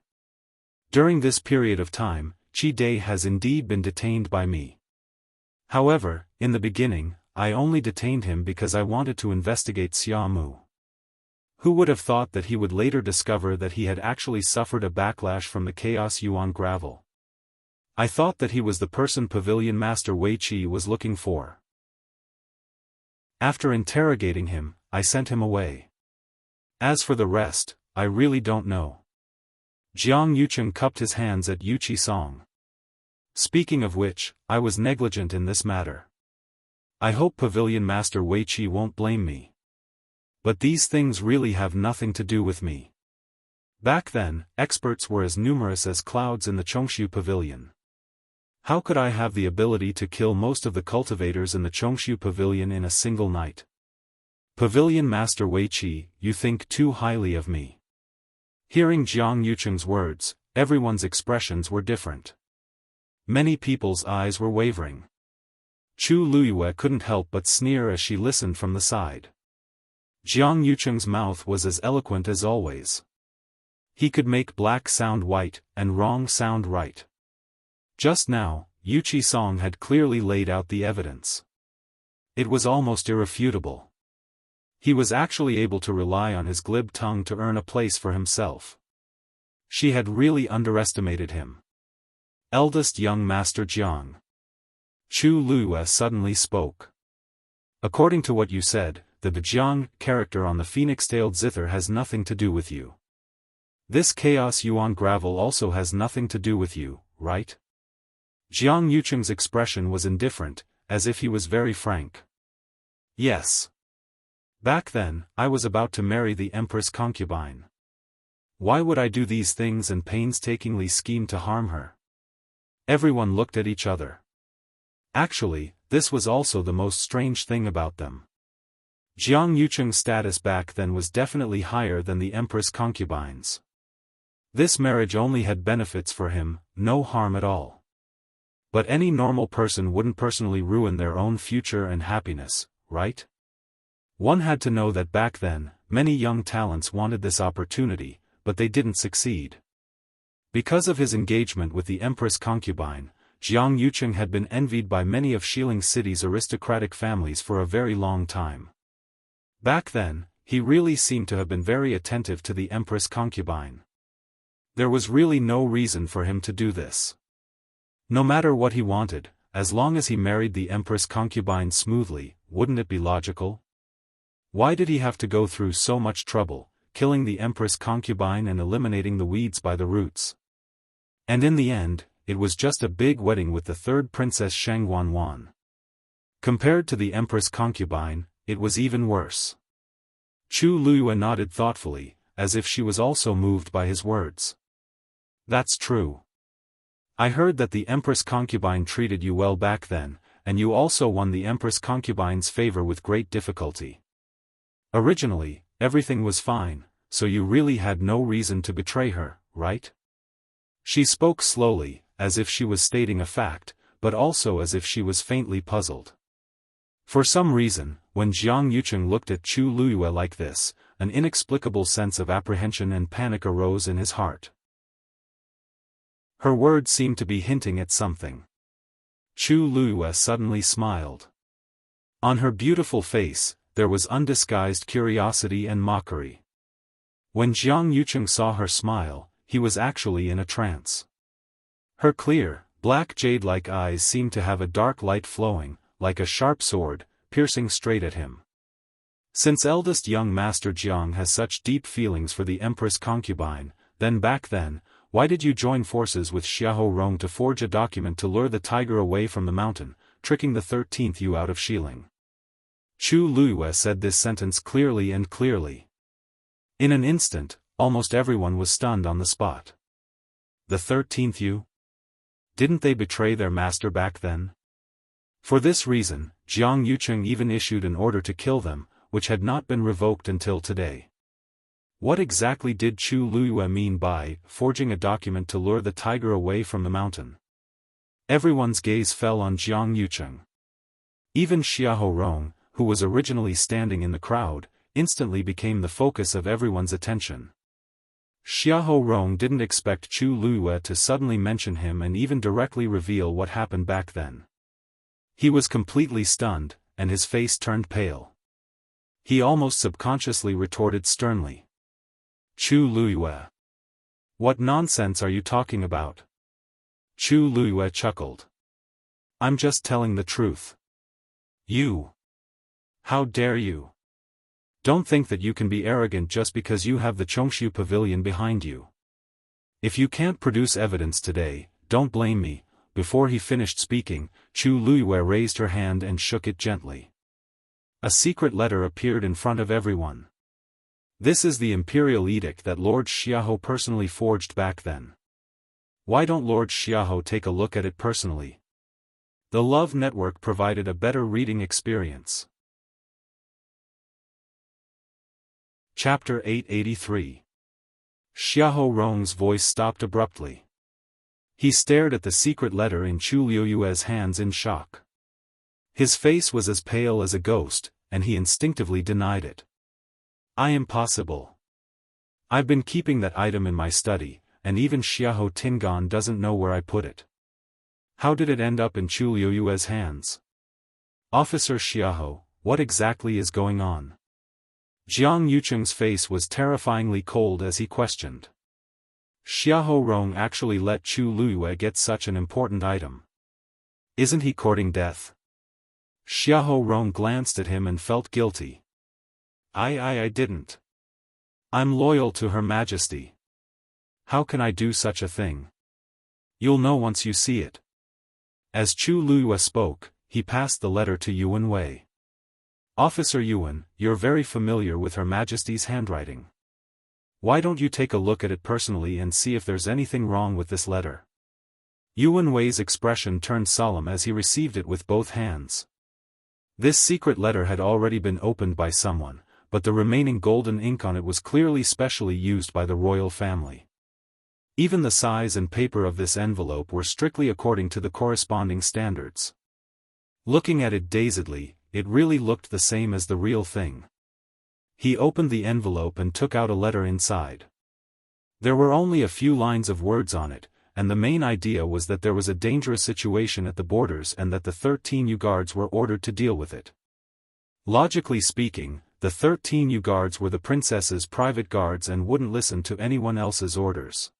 During this period of time, Qi Dai has indeed been detained by me. However, in the beginning, I only detained him because I wanted to investigate Xiaomu. Who would have thought that he would later discover that he had actually suffered a backlash from the Chaos Yuan gravel? I thought that he was the person Pavilion Master Wei Qi was looking for. After interrogating him, I sent him away. As for the rest, I really don't know. Jiang Yucheng cupped his hands at Yu Qi-song. Speaking of which, I was negligent in this matter. I hope Pavilion Master Wei Qi won't blame me. But these things really have nothing to do with me. Back then, experts were as numerous as clouds in the Chongshu Pavilion. How could I have the ability to kill most of the cultivators in the Chongshu Pavilion in a single night? Pavilion Master Wei Qi, you think too highly of me. Hearing Jiang Yucheng's words, everyone's expressions were different. Many people's eyes were wavering. Chu Luyue couldn't help but sneer as she listened from the side. Jiang Yucheng's mouth was as eloquent as always. He could make black sound white, and wrong sound right. Just now, Yu Qi-song had clearly laid out the evidence. It was almost irrefutable. He was actually able to rely on his glib tongue to earn a place for himself. She had really underestimated him. Eldest young Master Jiang. Chu Luyue suddenly spoke. According to what you said, the Jiang character on the phoenix-tailed zither has nothing to do with you. This Chaos Yuan gravel also has nothing to do with you, right? Jiang Yucheng's expression was indifferent, as if he was very frank. Yes. Back then, I was about to marry the Empress concubine. Why would I do these things and painstakingly scheme to harm her? Everyone looked at each other. Actually, this was also the most strange thing about them. Jiang Yucheng's status back then was definitely higher than the Empress concubine's. This marriage only had benefits for him, no harm at all. But any normal person wouldn't personally ruin their own future and happiness, right? One had to know that back then, many young talents wanted this opportunity, but they didn't succeed. Because of his engagement with the Empress concubine, Jiang Yucheng had been envied by many of Xiling City's aristocratic families for a very long time. Back then, he really seemed to have been very attentive to the Empress concubine. There was really no reason for him to do this. No matter what he wanted, as long as he married the Empress concubine smoothly, wouldn't it be logical? Why did he have to go through so much trouble, killing the Empress concubine and eliminating the weeds by the roots? And in the end, it was just a big wedding with the third princess Shangwanwan. Compared to the Empress concubine, it was even worse. Chu Luyue nodded thoughtfully, as if she was also moved by his words. That's true. I heard that the Empress concubine treated you well back then, and you also won the Empress concubine's favor with great difficulty. Originally, everything was fine, so you really had no reason to betray her, right? She spoke slowly, as if she was stating a fact, but also as if she was faintly puzzled. For some reason, when Jiang Yucheng looked at Chu Luyue like this, an inexplicable sense of apprehension and panic arose in his heart. Her words seemed to be hinting at something. Chu Luyue suddenly smiled. On her beautiful face, there was undisguised curiosity and mockery. When Jiang Yucheng saw her smile, he was actually in a trance. Her clear, black jade-like eyes seemed to have a dark light flowing, like a sharp sword, piercing straight at him. Since eldest young Master Jiang has such deep feelings for the Empress concubine, then back then, why did you join forces with Xiahou Rong to forge a document to lure the tiger away from the mountain, tricking the 13th Yu out of Xiling? Chu Luiyue said this sentence clearly and clearly. In an instant, almost everyone was stunned on the spot. The 13th Yu? Didn't they betray their master back then? For this reason, Jiang Yucheng even issued an order to kill them, which had not been revoked until today. What exactly did Chu Luiyue mean by forging a document to lure the tiger away from the mountain? Everyone's gaze fell on Jiang Yucheng. Even Xiahou Rong, who was originally standing in the crowd, instantly became the focus of everyone's attention. Xiahou Rong didn't expect Chu Luiyue to suddenly mention him and even directly reveal what happened back then. He was completely stunned, and his face turned pale. He almost subconsciously retorted sternly. Chu Luiyue. What nonsense are you talking about? Chu Luiyue chuckled. I'm just telling the truth. You. How dare you? Don't think that you can be arrogant just because you have the Chongshu Pavilion behind you. If you can't produce evidence today, don't blame me. Before he finished speaking, Chu Luiyue raised her hand and shook it gently. A secret letter appeared in front of everyone. This is the imperial edict that Lord Xiahou personally forged back then. Why don't Lord Xiahou take a look at it personally? The Love Network provided a better reading experience. Chapter 883. Xiahou Rong's voice stopped abruptly. He stared at the secret letter in Chu Luiyue's hands in shock. His face was as pale as a ghost, and he instinctively denied it. Impossible. I've been keeping that item in my study, and even Xiahou Tingan doesn't know where I put it. How did it end up in Chu Luiyue's hands? Officer Xiahou, what exactly is going on? Jiang Yucheng's face was terrifyingly cold as he questioned. Xiahou Rong actually let Chu Luiyue get such an important item. Isn't he courting death? Xiahou Rong glanced at him and felt guilty. I didn't. I'm loyal to Her Majesty. How can I do such a thing? You'll know once you see it. As Chu Luiyue spoke, he passed the letter to Yuan Wei. Officer Yuan, you're very familiar with Her Majesty's handwriting. Why don't you take a look at it personally and see if there's anything wrong with this letter? Yuan Wei's expression turned solemn as he received it with both hands. This secret letter had already been opened by someone, but the remaining golden ink on it was clearly specially used by the royal family. Even the size and paper of this envelope were strictly according to the corresponding standards. Looking at it dazedly, it really looked the same as the real thing. He opened the envelope and took out a letter inside. There were only a few lines of words on it, and the main idea was that there was a dangerous situation at the borders and that the 13 Yu guards were ordered to deal with it. Logically speaking, the 13 Yu guards were the princess's private guards and wouldn't listen to anyone else's orders.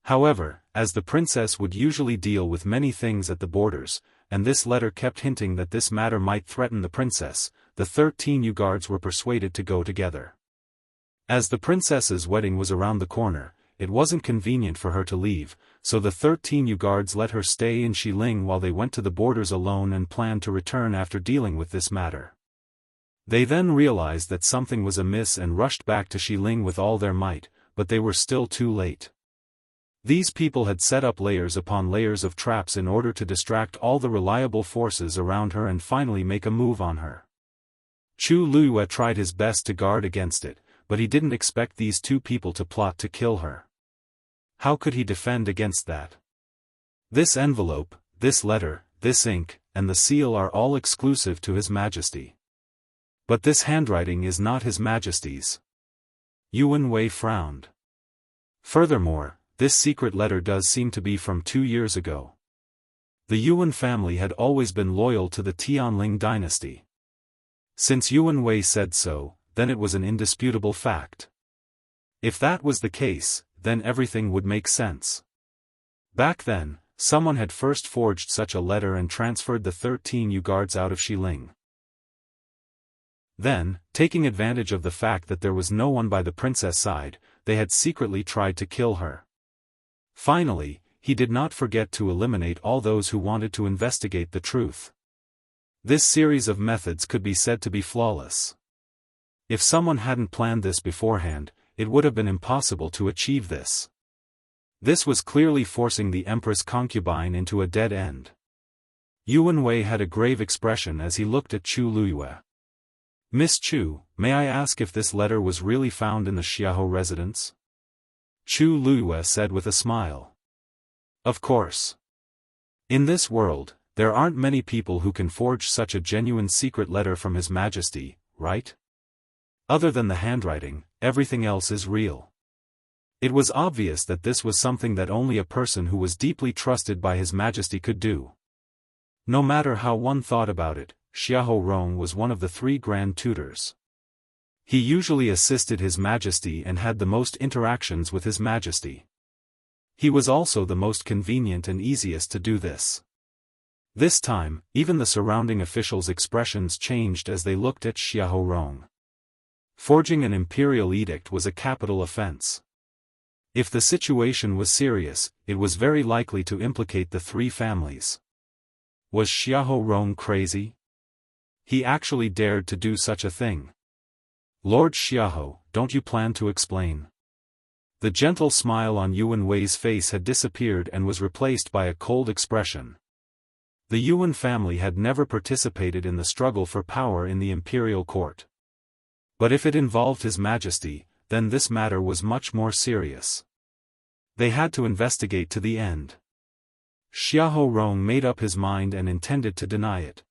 However, as the princess would usually deal with many things at the borders, and this letter kept hinting that this matter might threaten the princess, the 13 Yu guards were persuaded to go together. As the princess's wedding was around the corner, it wasn't convenient for her to leave, so the 13 Yu guards let her stay in Xiling while they went to the borders alone and planned to return after dealing with this matter. They then realized that something was amiss and rushed back to Xiling with all their might, but they were still too late. These people had set up layers upon layers of traps in order to distract all the reliable forces around her and finally make a move on her. Chu Luiyue tried his best to guard against it, but he didn't expect these two people to plot to kill her. How could he defend against that? This envelope, this letter, this ink, and the seal are all exclusive to His Majesty. But this handwriting is not His Majesty's. Yuan Wei frowned. Furthermore, this secret letter does seem to be from 2 years ago. The Yuan family had always been loyal to the Tianling dynasty. Since Yuan Wei said so, then it was an indisputable fact. If that was the case, then everything would make sense. Back then, someone had first forged such a letter and transferred the 13 Yu guards out of Xiling. Then, taking advantage of the fact that there was no one by the princess' side, they had secretly tried to kill her. Finally, he did not forget to eliminate all those who wanted to investigate the truth. This series of methods could be said to be flawless. If someone hadn't planned this beforehand, it would have been impossible to achieve this. This was clearly forcing the Empress concubine into a dead end. Yuan Wei had a grave expression as he looked at Chu Luyue. "Miss Chu, may I ask if this letter was really found in the Xiahou residence?" Chu Luyue said with a smile. "Of course. In this world, there aren't many people who can forge such a genuine secret letter from His Majesty, right? Other than the handwriting, everything else is real." It was obvious that this was something that only a person who was deeply trusted by His Majesty could do. No matter how one thought about it, Xiahou Rong was one of the 3 grand tutors. He usually assisted His Majesty and had the most interactions with His Majesty. He was also the most convenient and easiest to do this. This time, even the surrounding officials' expressions changed as they looked at Xiahou Rong. Forging an imperial edict was a capital offense. If the situation was serious, it was very likely to implicate the 3 families. Was Xiahou Rong crazy? He actually dared to do such a thing. "Lord Xiahou, don't you plan to explain?" The gentle smile on Yuan Wei's face had disappeared and was replaced by a cold expression. The Yuan family had never participated in the struggle for power in the imperial court. But if it involved His Majesty, then this matter was much more serious. They had to investigate to the end. Xiahou Rong made up his mind and intended to deny it.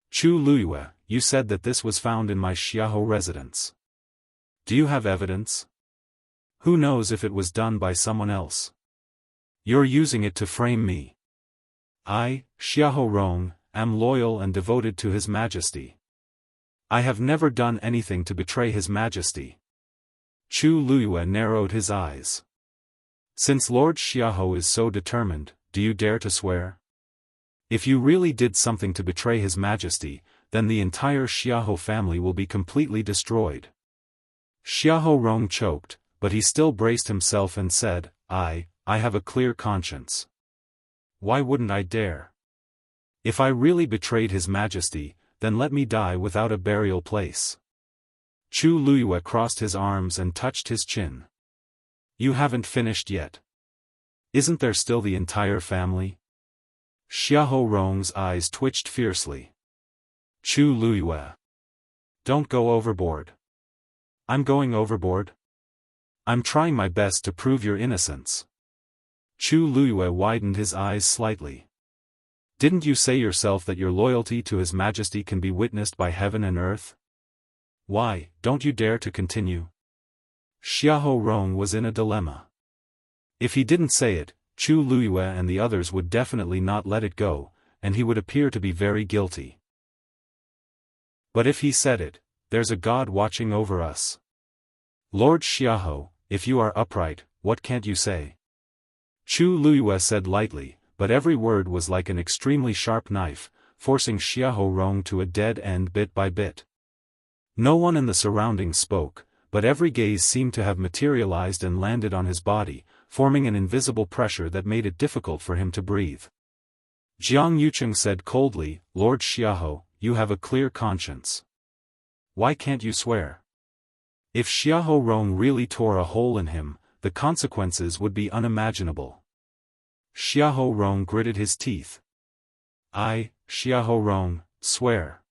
"Chu Luyue, you said that this was found in my Xiahou residence. Do you have evidence? Who knows if it was done by someone else? You're using it to frame me. I, Xiahou Rong, am loyal and devoted to His Majesty. I have never done anything to betray His Majesty." Chu Luyue narrowed his eyes. "Since Lord Xiahou is so determined, do you dare to swear? If you really did something to betray His Majesty, then the entire Xiahou family will be completely destroyed." Xiahou Rong choked, but he still braced himself and said, I have a clear conscience. Why wouldn't I dare? If I really betrayed His Majesty, then let me die without a burial place." Chu Luyue crossed his arms and touched his chin. "You haven't finished yet. Isn't there still the entire family?" Xiahou Rong's eyes twitched fiercely. "Chu Luyue. Don't go overboard." "I'm going overboard? I'm trying my best to prove your innocence." Chu Luyue widened his eyes slightly. "Didn't you say yourself that your loyalty to His Majesty can be witnessed by heaven and earth? Why, don't you dare to continue?" Xiahou Rong was in a dilemma. If he didn't say it, Chu Luyue and the others would definitely not let it go, and he would appear to be very guilty. But if he said it, there's a God watching over us. "Lord Xiahou, if you are upright, what can't you say?" Chu Luyue said lightly, but every word was like an extremely sharp knife, forcing Xiahou Rong to a dead end bit by bit. No one in the surroundings spoke, but every gaze seemed to have materialized and landed on his body, forming an invisible pressure that made it difficult for him to breathe. Jiang Yucheng said coldly, "Lord Xiahou, you have a clear conscience. Why can't you swear?" If Xiahou Rong really tore a hole in him, the consequences would be unimaginable. Xiahou Rong gritted his teeth. "I, Xiahou Rong, swear.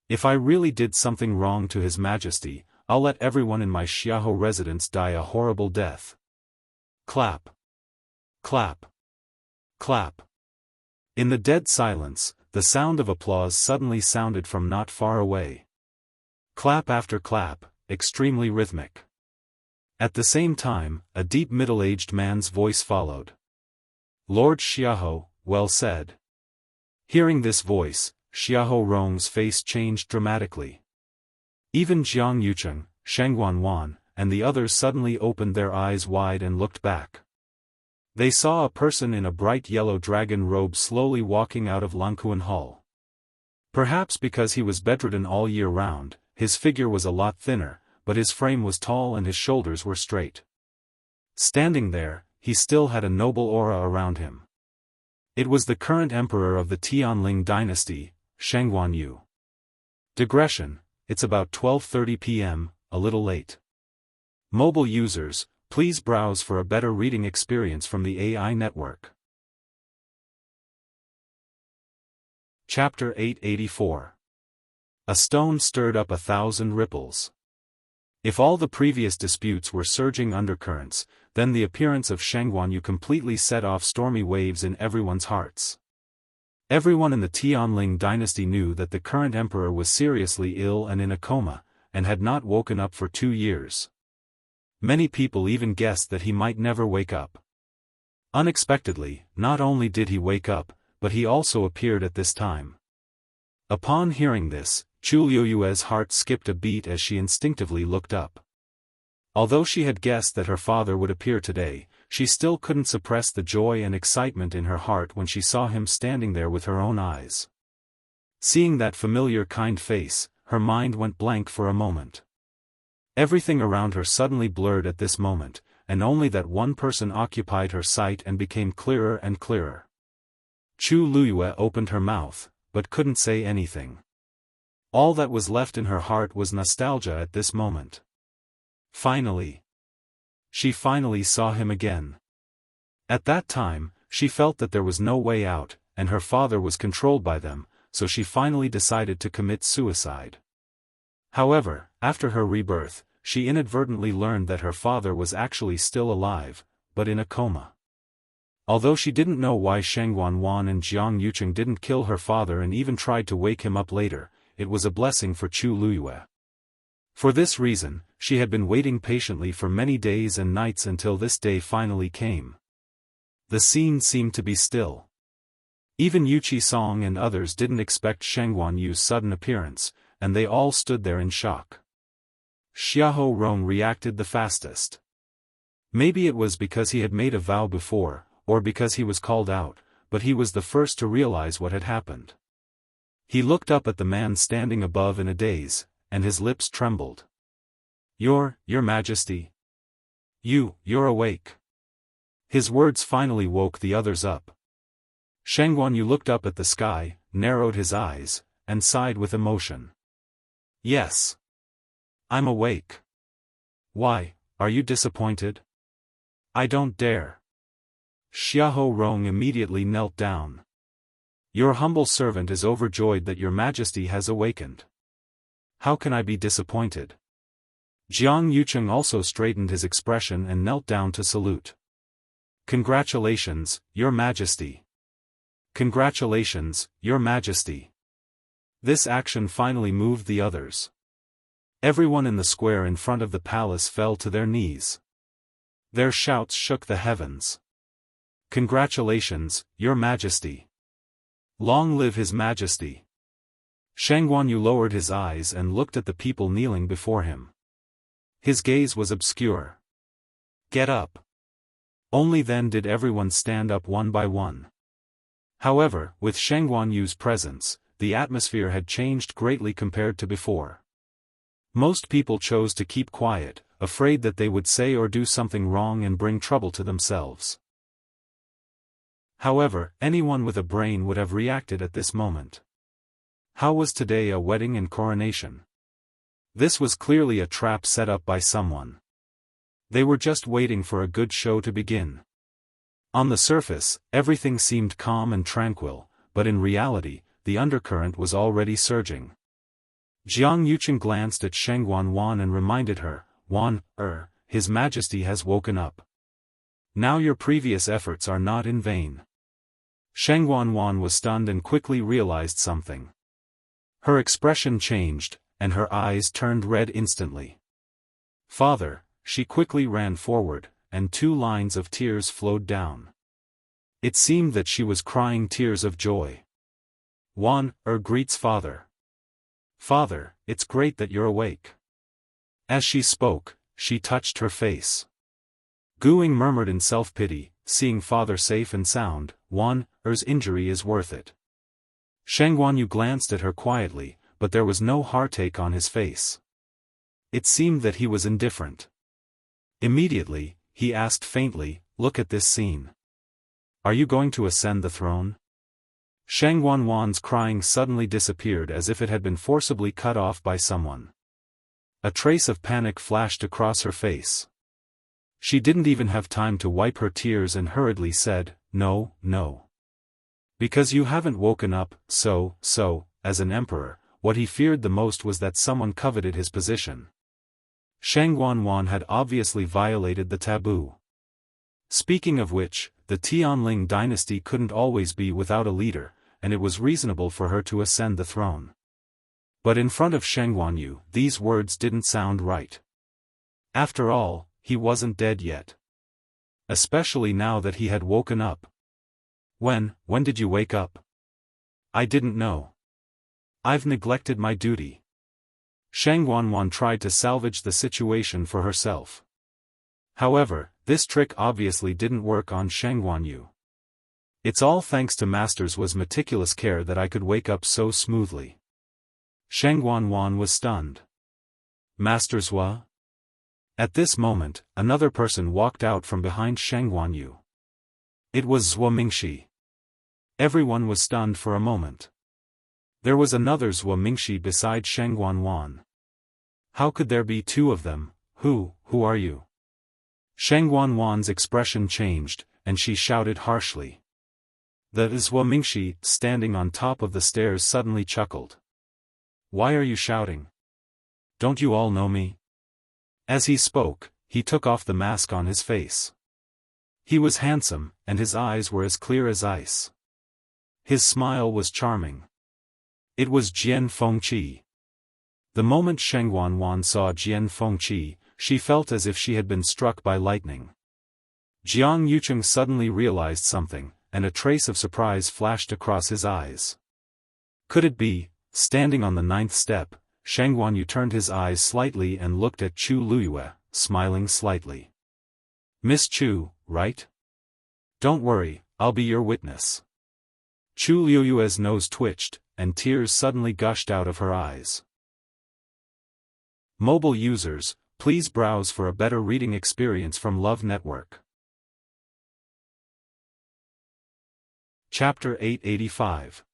If I really did something wrong to His Majesty, I'll let everyone in my Xiahou residence die a horrible death." Clap. Clap. Clap. In the dead silence, the sound of applause suddenly sounded from not far away. Clap after clap, extremely rhythmic. At the same time, a deep middle-aged man's voice followed. "Lord Xiahou, well said." Hearing this voice, Xiahou Rong's face changed dramatically. Even Jiang Yucheng, Sheng Wanwan, and the others suddenly opened their eyes wide and looked back. They saw a person in a bright yellow dragon robe slowly walking out of Langkuan Hall. Perhaps because he was bedridden all year round, his figure was a lot thinner, but his frame was tall and his shoulders were straight. Standing there, he still had a noble aura around him. It was the current emperor of the Tianling dynasty, Shangguan. Digression, it's about 12:30 p.m., a little late. Mobile users, please browse for a better reading experience from the AI network. Chapter 884. A stone stirred up 1,000 ripples. If all the previous disputes were surging undercurrents, then the appearance of Shangguan completely set off stormy waves in everyone's hearts. Everyone in the Tianling dynasty knew that the current emperor was seriously ill and in a coma, and had not woken up for 2 years. Many people even guessed that he might never wake up. Unexpectedly, not only did he wake up, but he also appeared at this time. Upon hearing this, Chu Liuyue's heart skipped a beat as she instinctively looked up. Although she had guessed that her father would appear today, she still couldn't suppress the joy and excitement in her heart when she saw him standing there with her own eyes. Seeing that familiar kind face, her mind went blank for a moment. Everything around her suddenly blurred at this moment, and only that one person occupied her sight and became clearer and clearer. Chu Liyue opened her mouth, but couldn't say anything. All that was left in her heart was nostalgia at this moment. Finally. She finally saw him again. At that time, she felt that there was no way out, and her father was controlled by them, so she finally decided to commit suicide. However, after her rebirth, she inadvertently learned that her father was actually still alive, but in a coma. Although she didn't know why Shangguan and Jiang Yucheng didn't kill her father and even tried to wake him up later, it was a blessing for Chu Liyue. For this reason, she had been waiting patiently for many days and nights until this day finally came. The scene seemed to be still. Even Yu Qisong and others didn't expect Shangguan sudden appearance, and they all stood there in shock. Xiahou Rong reacted the fastest. Maybe it was because he had made a vow before, or because he was called out, but he was the first to realize what had happened. He looked up at the man standing above in a daze, and his lips trembled. Your Majesty. You're awake. His words finally woke the others up. Shangguan looked up at the sky, narrowed his eyes, and sighed with emotion. Yes. I'm awake. Why, are you disappointed? I don't dare. Xiahou Rong immediately knelt down. Your humble servant is overjoyed that your Majesty has awakened. How can I be disappointed? Jiang Yucheng also straightened his expression and knelt down to salute. Congratulations, Your Majesty. Congratulations, Your Majesty. This action finally moved the others. Everyone in the square in front of the palace fell to their knees. Their shouts shook the heavens. Congratulations, Your Majesty. Long live His Majesty. Shangguan lowered his eyes and looked at the people kneeling before him. His gaze was obscure. Get up. Only then did everyone stand up one by one. However, with Shangguan presence, the atmosphere had changed greatly compared to before. Most people chose to keep quiet, afraid that they would say or do something wrong and bring trouble to themselves. However, anyone with a brain would have reacted at this moment. How was today a wedding and coronation? This was clearly a trap set up by someone. They were just waiting for a good show to begin. On the surface, everything seemed calm and tranquil, but in reality, the undercurrent was already surging. Jiang Yucheng glanced at Shangguan and reminded her, His Majesty has woken up. Now your previous efforts are not in vain. Shangguan was stunned and quickly realized something. Her expression changed, and her eyes turned red instantly. Father, she quickly ran forward, and 2 lines of tears flowed down. It seemed that she was crying tears of joy. Greets father. Father, it's great that you're awake. As she spoke, she touched her face. Guing murmured in self-pity, seeing father safe and sound, Er's injury is worth it. Sheng Guanyu glanced at her quietly, but there was no heartache on his face. It seemed that he was indifferent. Immediately, he asked faintly, "Look at this scene. Are you going to ascend the throne?" Sheng Guanwan's crying suddenly disappeared as if it had been forcibly cut off by someone. A trace of panic flashed across her face. She didn't even have time to wipe her tears and hurriedly said, "No, no. Because you haven't woken up, so, as an emperor, what he feared the most was that someone coveted his position." Sheng Guanwan had obviously violated the taboo. Speaking of which, the Tianling dynasty couldn't always be without a leader, and it was reasonable for her to ascend the throne. But in front of Sheng Guanyu, these words didn't sound right. After all, he wasn't dead yet. Especially now that he had woken up. When did you wake up?" "I didn't know. I've neglected my duty." Sheng Guanwan tried to salvage the situation for herself. However, this trick obviously didn't work on Sheng Guanyu. "It's all thanks to Master's meticulous care that I could wake up so smoothly." Sheng Guanwan was stunned. "Master's what?" At this moment, another person walked out from behind Sheng Guanyu. It was Zhuo Mingxi. Everyone was stunned for a moment. There was another Zhuo Mingxi beside Sheng Guanwan. How could there be two of them? Who are you?" Sheng Guanwan's expression changed, and she shouted harshly. The Zhuo Mingxi, standing on top of the stairs, suddenly chuckled. "Why are you shouting? Don't you all know me?" As he spoke, he took off the mask on his face. He was handsome, and his eyes were as clear as ice. His smile was charming. It was Jian Fengqi. The moment Sheng Guanwan saw Jian Fengqi, she felt as if she had been struck by lightning. Jiang Yucheng suddenly realized something, and a trace of surprise flashed across his eyes. Could it be? Standing on the 9th step, Sheng Guanyu turned his eyes slightly and looked at Chu Luyue, smiling slightly. "Miss Chu, right? Don't worry, I'll be your witness." Chu Luyue's nose twitched, and tears suddenly gushed out of her eyes. Mobile users, please browse for a better reading experience from Love Network. Chapter 885.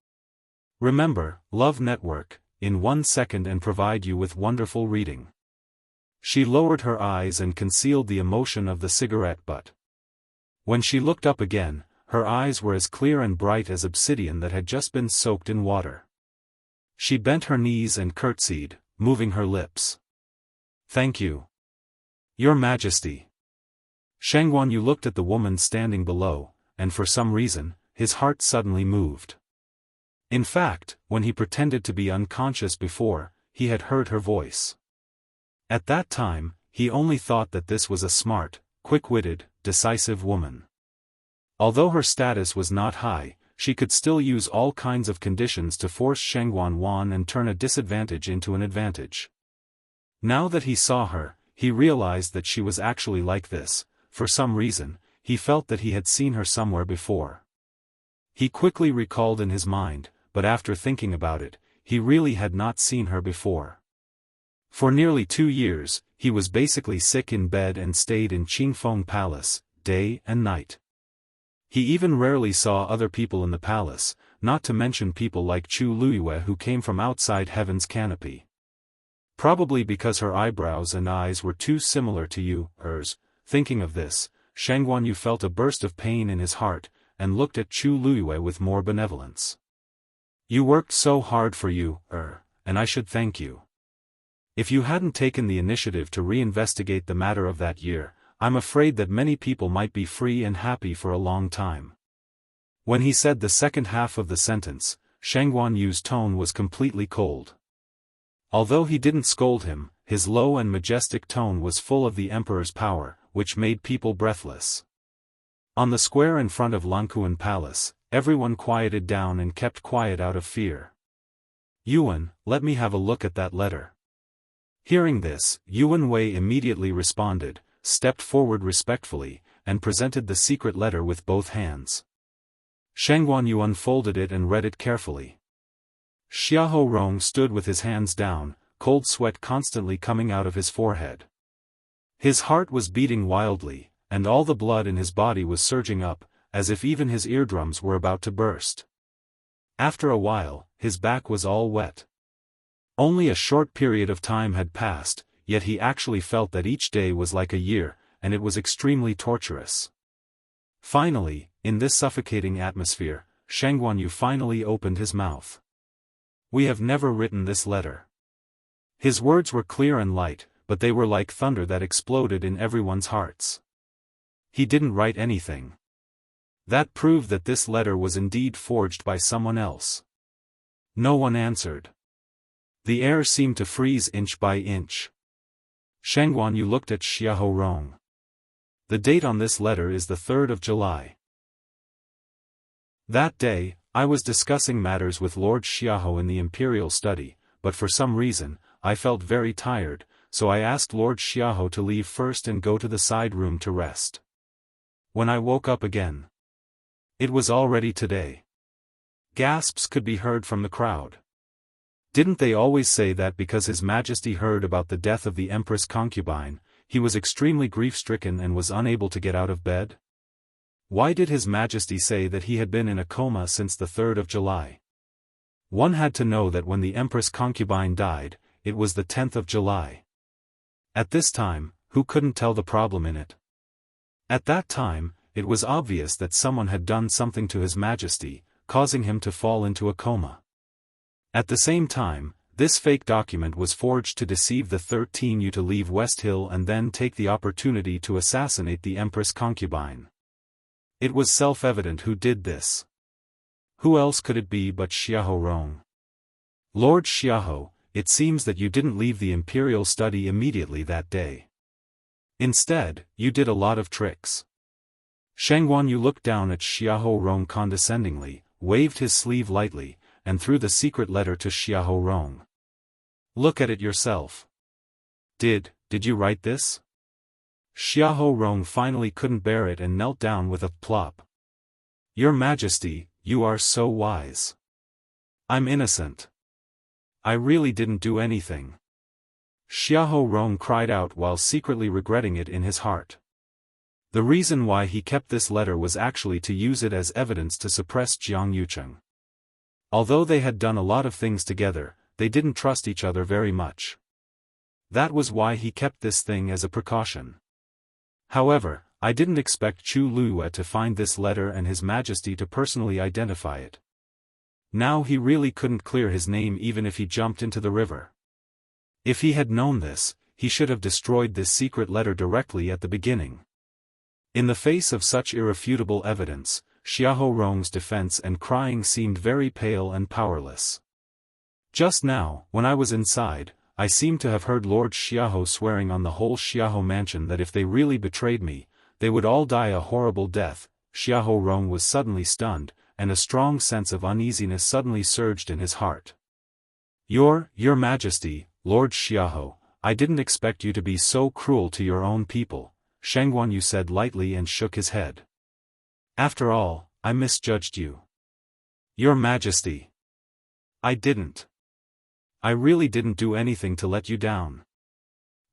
Remember, Love Network, in 1 second and provide you with wonderful reading. She lowered her eyes and concealed the emotion of the cigarette butt. When she looked up again, her eyes were as clear and bright as obsidian that had just been soaked in water. She bent her knees and curtsied, moving her lips. "Thank you, Your Majesty." Sheng Guanyu looked at the woman standing below, and for some reason, his heart suddenly moved. In fact, when he pretended to be unconscious before, he had heard her voice. At that time, he only thought that this was a smart, quick-witted, decisive woman. Although her status was not high, she could still use all kinds of conditions to force Sheng Guanwan and turn a disadvantage into an advantage. Now that he saw her, he realized that she was actually like this. For some reason, he felt that he had seen her somewhere before. He quickly recalled in his mind, but after thinking about it, he really had not seen her before. For nearly 2 years, he was basically sick in bed and stayed in Qingfeng Palace, day and night. He even rarely saw other people in the palace, not to mention people like Chu Luyue who came from outside heaven's canopy. Probably because her eyebrows and eyes were too similar to hers. Thinking of this, Sheng Guanyu felt a burst of pain in his heart, and looked at Chu Luyue with more benevolence. "You worked so hard for and I should thank you. If you hadn't taken the initiative to reinvestigate the matter of that year, I'm afraid that many people might be free and happy for a long time." When he said the second half of the sentence, Sheng Guanyu's tone was completely cold. Although he didn't scold him, his low and majestic tone was full of the emperor's power, which made people breathless. On the square in front of Lankuan Palace, everyone quieted down and kept quiet out of fear. "Yuan, let me have a look at that letter." Hearing this, Yuan Wei immediately responded, stepped forward respectfully, and presented the secret letter with both hands. Sheng Guanyu unfolded it and read it carefully. Xiahou Rong stood with his hands down, cold sweat constantly coming out of his forehead. His heart was beating wildly, and all the blood in his body was surging up, as if even his eardrums were about to burst. After a while, his back was all wet. Only a short period of time had passed, yet he actually felt that each day was like a year, and it was extremely torturous. Finally, in this suffocating atmosphere, Sheng Guanyu finally opened his mouth. "We have never written this letter." His words were clear and light, but they were like thunder that exploded in everyone's hearts. He didn't write anything. That proved that this letter was indeed forged by someone else. No one answered. The air seemed to freeze inch by inch. Sheng Guanyu looked at Xiahou Rong. "The date on this letter is the 3rd of July. That day, I was discussing matters with Lord Xiahou in the imperial study, but for some reason, I felt very tired, so I asked Lord Xiahou to leave first and go to the side room to rest. When I woke up again, it was already today." Gasps could be heard from the crowd. Didn't they always say that because His Majesty heard about the death of the Empress concubine, he was extremely grief-stricken and was unable to get out of bed? Why did His Majesty say that he had been in a coma since the 3rd of July? One had to know that when the Empress concubine died, it was the 10th of July. At this time, who couldn't tell the problem in it? At that time, it was obvious that someone had done something to His Majesty, causing him to fall into a coma. At the same time, this fake document was forged to deceive the 13U to leave West Hill and then take the opportunity to assassinate the Empress concubine. It was self-evident who did this. Who else could it be but Xiahou Rong? "Lord Xiahou, it seems that you didn't leave the imperial study immediately that day. Instead, you did a lot of tricks." Sheng Guanyu looked down at Xiahou Rong condescendingly, waved his sleeve lightly, and threw the secret letter to Xiahou Rong. "Look at it yourself. Did you write this?" Xiahou Rong finally couldn't bear it and knelt down with a plop. "Your Majesty, you are so wise. I'm innocent. I really didn't do anything." Xiahou Rong cried out while secretly regretting it in his heart. The reason why he kept this letter was actually to use it as evidence to suppress Jiang Yucheng. Although they had done a lot of things together, they didn't trust each other very much. That was why he kept this thing as a precaution. However, I didn't expect Chu Luyue to find this letter and His Majesty to personally identify it. Now he really couldn't clear his name even if he jumped into the river. If he had known this, he should have destroyed this secret letter directly at the beginning. In the face of such irrefutable evidence, Xiahou Rong's defense and crying seemed very pale and powerless. "Just now, when I was inside, I seemed to have heard Lord Xiahou swearing on the whole Xiahou mansion that if they really betrayed me, they would all die a horrible death." Xiahou Rong was suddenly stunned, and a strong sense of uneasiness suddenly surged in his heart. Your Majesty, Lord Xiahou, I didn't expect you to be so cruel to your own people," Sheng Guanyu said lightly and shook his head. "After all, I misjudged you." "Your Majesty, I didn't. I really didn't do anything to let you down.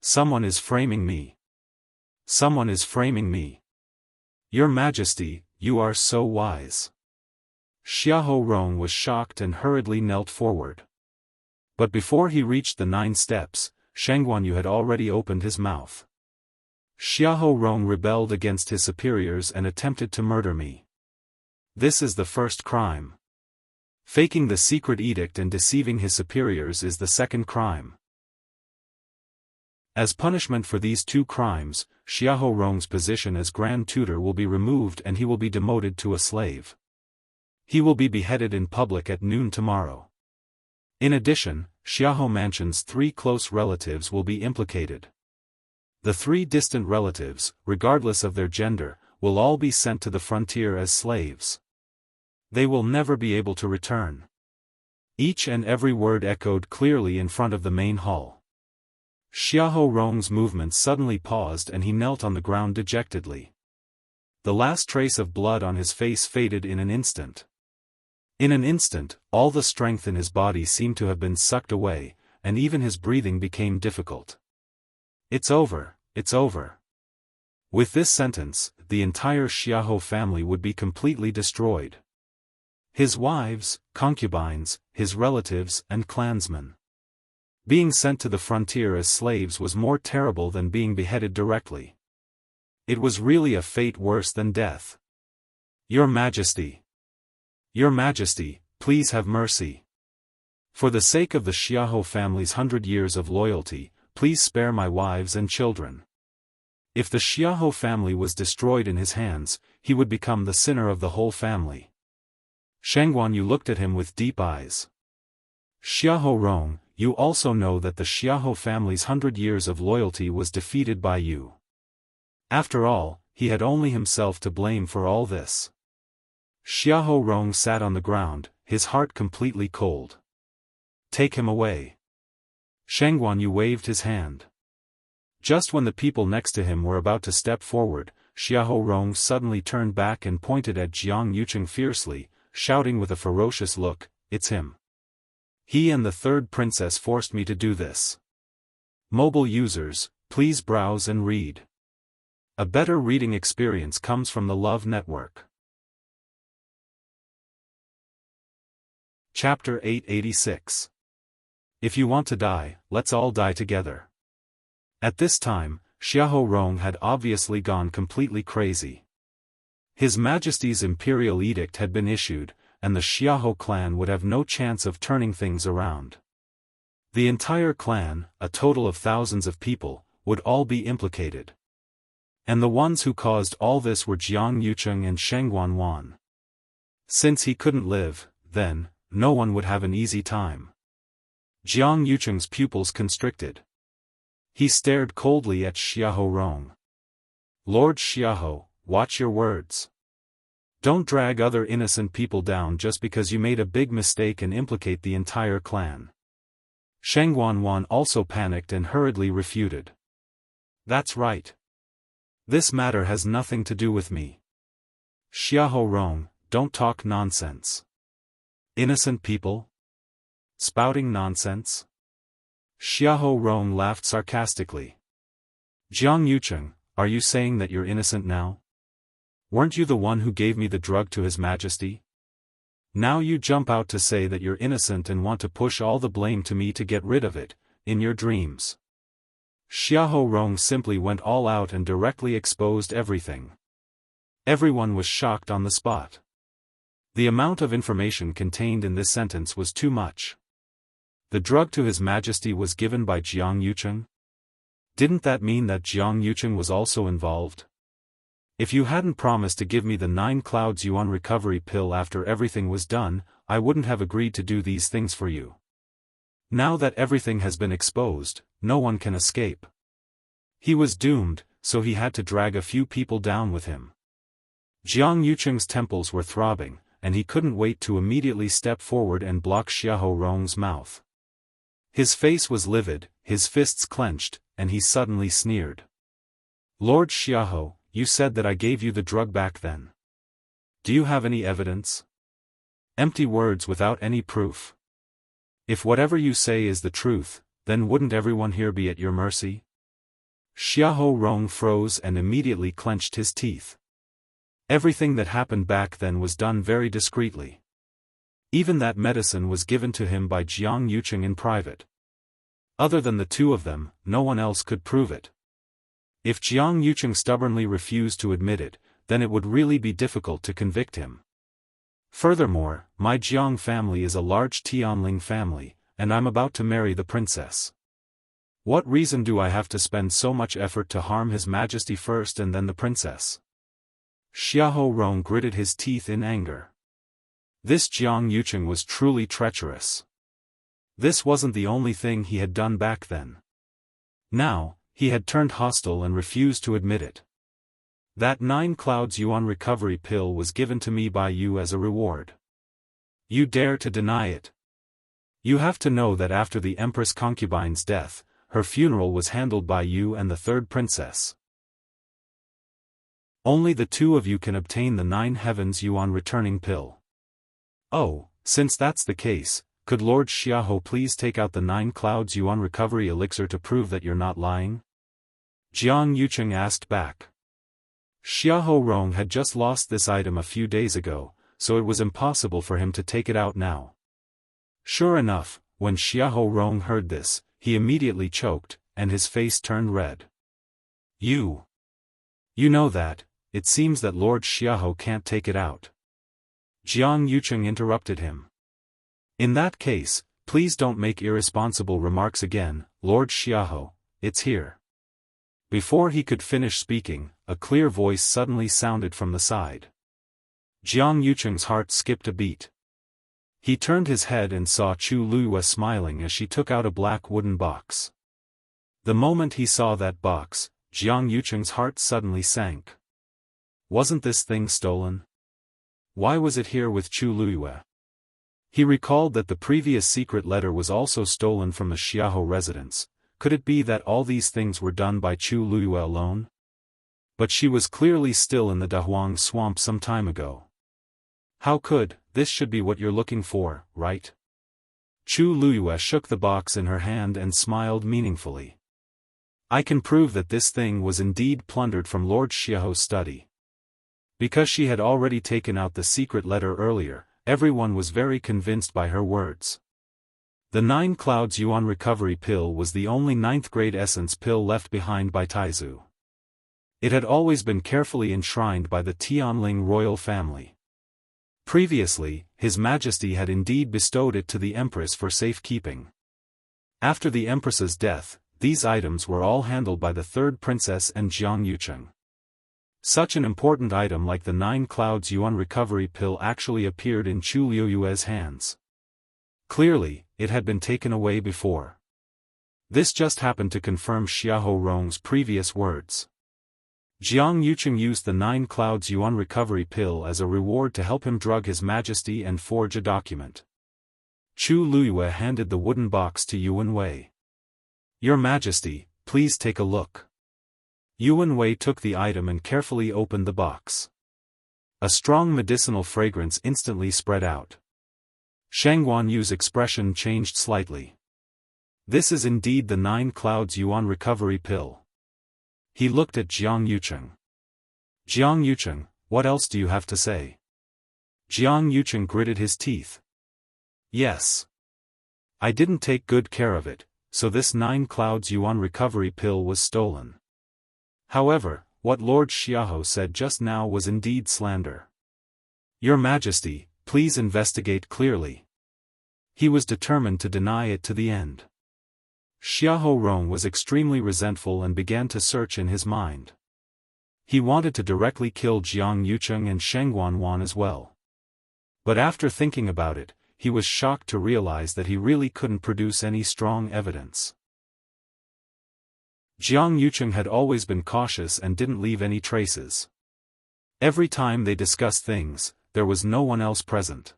Someone is framing me. Someone is framing me. Your Majesty, you are so wise." Xiahou Rong was shocked and hurriedly knelt forward. But before he reached the 9 steps, Sheng Guanyu had already opened his mouth. "Xiahou Rong rebelled against his superiors and attempted to murder me. This is the first crime. Faking the secret edict and deceiving his superiors is the second crime. As punishment for these 2 crimes, Xiahou Rong's position as Grand Tutor will be removed and he will be demoted to a slave. He will be beheaded in public at noon tomorrow. In addition, Xiahou Mansion's 3 close relatives will be implicated. The 3 distant relatives, regardless of their gender, will all be sent to the frontier as slaves. They will never be able to return." Each and every word echoed clearly in front of the main hall. Xiahou Rong's movements suddenly paused and he knelt on the ground dejectedly. The last trace of blood on his face faded in an instant. In an instant, all the strength in his body seemed to have been sucked away, and even his breathing became difficult. It's over, it's over. With this sentence, the entire Xiahou family would be completely destroyed. His wives, concubines, his relatives and clansmen. Being sent to the frontier as slaves was more terrible than being beheaded directly. It was really a fate worse than death. Your Majesty. Your Majesty, please have mercy. For the sake of the Xiahou family's 100 years of loyalty, please spare my wives and children. If the Xiahou family was destroyed in his hands, he would become the sinner of the whole family. Shangguanyu looked at him with deep eyes. Xiahou Rong, you also know that the Xiahou family's 100 years of loyalty was defeated by you. After all, he had only himself to blame for all this. Xiahou Rong sat on the ground, his heart completely cold. Take him away. Shangguanyu waved his hand. Just when the people next to him were about to step forward, Xiahou Rong suddenly turned back and pointed at Jiang Yucheng fiercely, shouting with a ferocious look, "It's him. He and the third princess forced me to do this." Mobile users, please browse and read. A better reading experience comes from the Love Network. Chapter 886. If you want to die, let's all die together. At this time, Xiahou Rong had obviously gone completely crazy. His Majesty's imperial edict had been issued, and the Xiahou clan would have no chance of turning things around. The entire clan, a total of thousands of people, would all be implicated. And the ones who caused all this were Jiang Yucheng and Shangguan Wan. Since he couldn't live, then, no one would have an easy time. Jiang Yucheng's pupils constricted. He stared coldly at Xiahou Rong. Lord Xiahou, watch your words. Don't drag other innocent people down just because you made a big mistake and implicate the entire clan. Shangguan Wan also panicked and hurriedly refuted. That's right. This matter has nothing to do with me. Xiahou Rong, don't talk nonsense. Innocent people? Spouting nonsense? Xiahou Rong laughed sarcastically. Jiang Yucheng, are you saying that you're innocent now? Weren't you the one who gave me the drug to His Majesty? Now you jump out to say that you're innocent and want to push all the blame to me to get rid of it, in your dreams. Xiahou Rong simply went all out and directly exposed everything. Everyone was shocked on the spot. The amount of information contained in this sentence was too much. The drug to His Majesty was given by Jiang Yucheng? Didn't that mean that Jiang Yucheng was also involved? If you hadn't promised to give me the 9 clouds yuan recovery pill after everything was done, I wouldn't have agreed to do these things for you. Now that everything has been exposed, no one can escape. He was doomed, so he had to drag a few people down with him. Jiang Yucheng's temples were throbbing, and he couldn't wait to immediately step forward and block Xiahou Rong's mouth. His face was livid, his fists clenched, and he suddenly sneered. Lord Xiahou, you said that I gave you the drug back then. Do you have any evidence? Empty words without any proof. If whatever you say is the truth, then wouldn't everyone here be at your mercy? Xiahou Rong froze and immediately clenched his teeth. Everything that happened back then was done very discreetly. Even that medicine was given to him by Jiang Yucheng in private. Other than the two of them, no one else could prove it. If Jiang Yucheng stubbornly refused to admit it, then it would really be difficult to convict him. Furthermore, my Jiang family is a large Tianling family, and I'm about to marry the princess. What reason do I have to spend so much effort to harm His Majesty first and then the princess? Xiahou Rong gritted his teeth in anger. This Jiang Yucheng was truly treacherous. This wasn't the only thing he had done back then. Now, he had turned hostile and refused to admit it. That 9 clouds yuan recovery pill was given to me by you as a reward. You dare to deny it? You have to know that after the Empress concubine's death, her funeral was handled by you and the third princess. Only the two of you can obtain the 9 heavens yuan returning pill. Oh, since that's the case, could Lord Xiaoho please take out the 9 Clouds Yuan recovery elixir to prove that you're not lying? Jiang Yucheng asked back. Xiaoho Rong had just lost this item a few days ago, so it was impossible for him to take it out now. Sure enough, when Xiaoho Rong heard this, he immediately choked, and his face turned red. You know that, it seems that Lord Xiaoho can't take it out. Jiang Yucheng interrupted him. In that case, please don't make irresponsible remarks again, Lord Xiaoho, it's here. Before he could finish speaking, a clear voice suddenly sounded from the side. Jiang Yucheng's heart skipped a beat. He turned his head and saw Chu Luiyue smiling as she took out a black wooden box. The moment he saw that box, Jiang Yucheng's heart suddenly sank. Wasn't this thing stolen? Why was it here with Chu Luiyue? He recalled that the previous secret letter was also stolen from the Xiaoho residence. Could it be that all these things were done by Chu Luiyue alone? But she was clearly still in the Dahuang swamp some time ago. How could, this should be what you're looking for, right? Chu Luiyue shook the box in her hand and smiled meaningfully. I can prove that this thing was indeed plundered from Lord Xiaoho's study. Because she had already taken out the secret letter earlier, everyone was very convinced by her words. The 9 Clouds Yuan recovery pill was the only 9th grade essence pill left behind by Taizu. It had always been carefully enshrined by the Tianling royal family. Previously, His Majesty had indeed bestowed it to the Empress for safekeeping. After the Empress's death, these items were all handled by the 3rd Princess and Jiang Yucheng. Such an important item like the 9 Clouds Yuan recovery pill actually appeared in Chu Luiyue's hands. Clearly, it had been taken away before. This just happened to confirm Xiaoho Rong's previous words. Jiang Yucheng used the 9 Clouds Yuan recovery pill as a reward to help him drug His Majesty and forge a document. Chu Luiyue handed the wooden box to Yuan Wei. Your Majesty, please take a look. Yuan Wei took the item and carefully opened the box. A strong medicinal fragrance instantly spread out. Shang Guanyu's expression changed slightly. This is indeed the 9 Clouds Yuan recovery pill. He looked at Jiang Yucheng. Jiang Yucheng, what else do you have to say? Jiang Yucheng gritted his teeth. Yes. I didn't take good care of it, so this 9 Clouds Yuan recovery pill was stolen. However, what Lord Xiaoho said just now was indeed slander. Your Majesty, please investigate clearly. He was determined to deny it to the end. Xiaoho Rong was extremely resentful and began to search in his mind. He wanted to directly kill Jiang Yucheng and Sheng Guanwan as well. But after thinking about it, he was shocked to realize that he really couldn't produce any strong evidence. Jiang Yucheng had always been cautious and didn't leave any traces. Every time they discussed things, there was no one else present.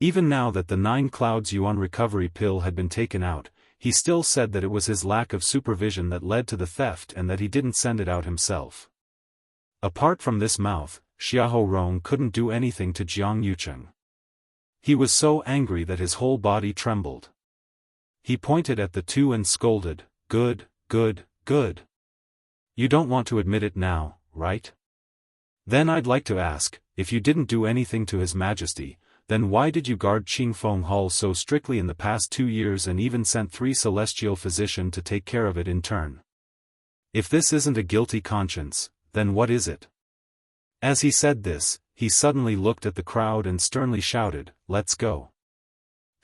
Even now that the 9 Clouds Yuan recovery pill had been taken out, he still said that it was his lack of supervision that led to the theft and that he didn't send it out himself. Apart from this mouth, Xiaoho Rong couldn't do anything to Jiang Yucheng. He was so angry that his whole body trembled. He pointed at the two and scolded, Good. You don't want to admit it now, right? Then I'd like to ask, if you didn't do anything to His Majesty, then why did you guard Qingfeng Hall so strictly in the past 2 years and even sent 3 celestial physicians to take care of it in turn? If this isn't a guilty conscience, then what is it? As he said this, he suddenly looked at the crowd and sternly shouted, Let's go.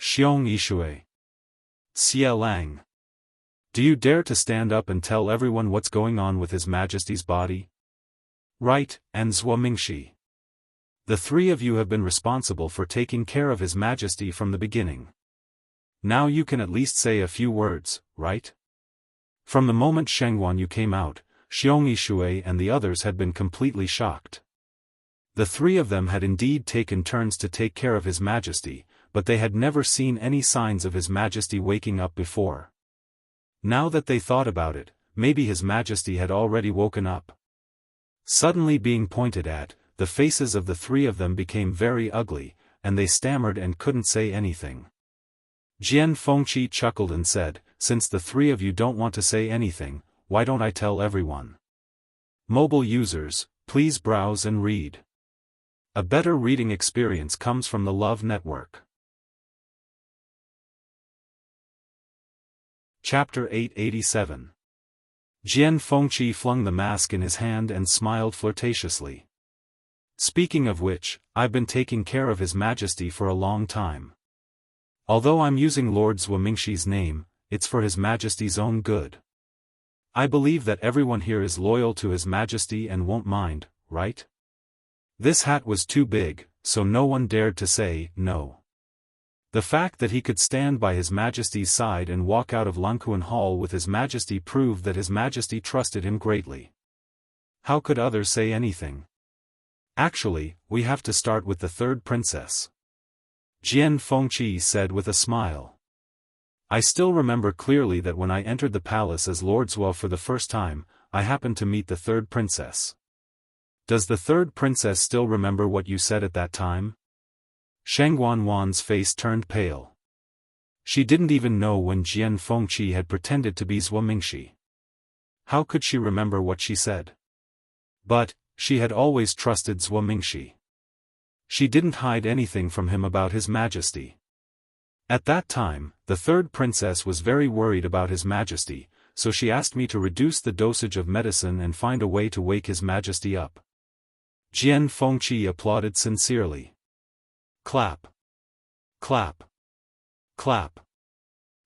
Xiong Yishui. Xie Lang. Do you dare to stand up and tell everyone what's going on with His Majesty's body? Right, and Zhuo Mingxi. The 3 of you have been responsible for taking care of His Majesty from the beginning. Now you can at least say a few words, right? From the moment Sheng Guanyu came out, Xiong Yishui and the others had been completely shocked. The 3 of them had indeed taken turns to take care of His Majesty, but they had never seen any signs of His Majesty waking up before. Now that they thought about it, maybe His Majesty had already woken up. Suddenly being pointed at, the faces of the 3 of them became very ugly, and they stammered and couldn't say anything. Jian Fengqi chuckled and said, "Since the three of you don't want to say anything, why don't I tell everyone?" Mobile users, please browse and read. A better reading experience comes from the Love Network. Chapter 887. Jian Fengqi flung the mask in his hand and smiled flirtatiously. "Speaking of which, I've been taking care of His Majesty for a long time. Although I'm using Lord Zuomingxi's name, it's for His Majesty's own good. I believe that everyone here is loyal to His Majesty and won't mind, right?" This hat was too big, so no one dared to say no. The fact that he could stand by His Majesty's side and walk out of Lanquan Hall with His Majesty proved that His Majesty trusted him greatly. How could others say anything? "Actually, we have to start with the third princess," Jian Fengqi said with a smile. "I still remember clearly that when I entered the palace as Lord Zuo for the first time, I happened to meet the third princess. Does the third princess still remember what you said at that time?" Shang Wanwan's face turned pale. She didn't even know when Jian Fengqi had pretended to be Zuomingxi. How could she remember what she said? But she had always trusted Zuomingxi. She didn't hide anything from him about His Majesty. At that time, the third princess was very worried about His Majesty, so she asked me to reduce the dosage of medicine and find a way to wake His Majesty up. Jian Fengqi applauded sincerely. Clap. Clap. Clap.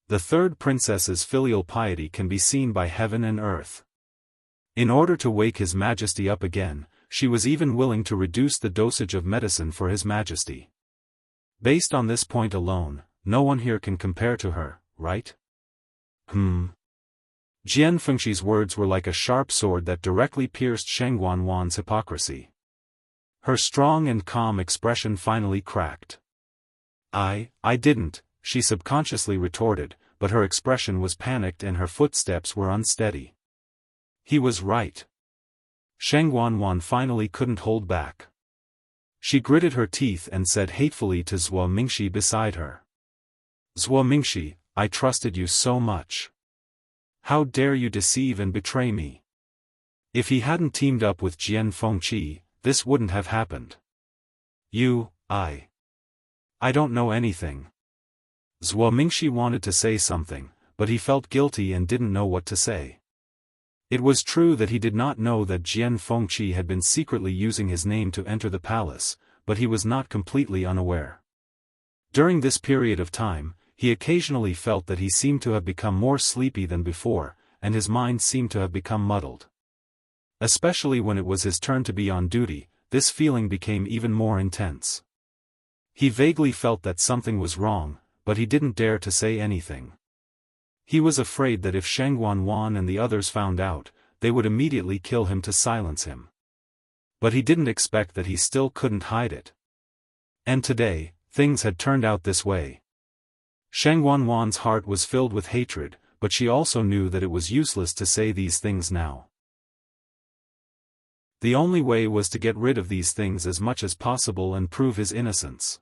The third princess's filial piety can be seen by heaven and earth. In order to wake His Majesty up again, she was even willing to reduce the dosage of medicine for His Majesty. Based on this point alone, no one here can compare to her, right? Jian Fengqi's words were like a sharp sword that directly pierced Shang Wanwan's hypocrisy. Her strong and calm expression finally cracked. I didn't," she subconsciously retorted, but her expression was panicked and her footsteps were unsteady. He was right. Shang Wanwan finally couldn't hold back. She gritted her teeth and said hatefully to Zuomingxi beside her. "Zuomingxi, I trusted you so much. How dare you deceive and betray me?" If he hadn't teamed up with Jian Fengqi, this wouldn't have happened. I don't know anything." Zuomingxi wanted to say something, but he felt guilty and didn't know what to say. It was true that he did not know that Jian Fengqi had been secretly using his name to enter the palace, but he was not completely unaware. During this period of time, he occasionally felt that he seemed to have become more sleepy than before, and his mind seemed to have become muddled. Especially when it was his turn to be on duty, this feeling became even more intense. He vaguely felt that something was wrong, but he didn't dare to say anything. He was afraid that if Shang Wanwan and the others found out, they would immediately kill him to silence him. But he didn't expect that he still couldn't hide it. And today, things had turned out this way. Shang Wanwan's heart was filled with hatred, but she also knew that it was useless to say these things now. The only way was to get rid of these things as much as possible and prove his innocence.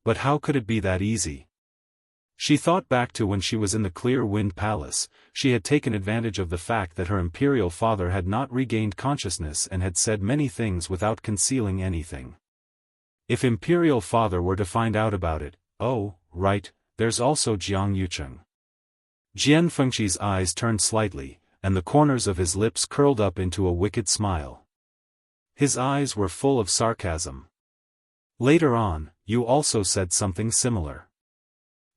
But how could it be that easy? She thought back to when she was in the Clear Wind Palace. She had taken advantage of the fact that her imperial father had not regained consciousness and had said many things without concealing anything. If imperial father were to find out about it, oh, right, there's also Jiang Yucheng. Jian Fengqi's eyes turned slightly, and the corners of his lips curled up into a wicked smile. His eyes were full of sarcasm. "Later on, you also said something similar.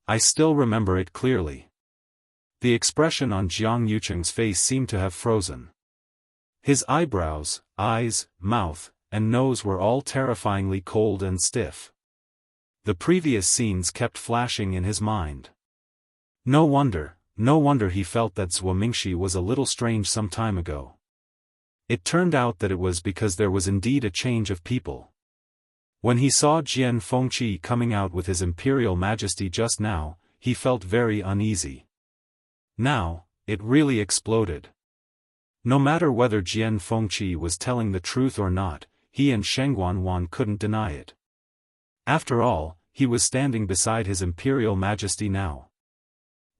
I still remember it clearly." The expression on Jiang Yucheng's face seemed to have frozen. His eyebrows, eyes, mouth, and nose were all terrifyingly cold and stiff. The previous scenes kept flashing in his mind. No wonder he felt that Zuomingxi was a little strange some time ago. It turned out that it was because there was indeed a change of people. When he saw Jian Fengqi coming out with His Imperial Majesty just now, he felt very uneasy. Now, it really exploded. No matter whether Jian Fengqi was telling the truth or not, he and Shang Wanwan couldn't deny it. After all, he was standing beside His Imperial Majesty now.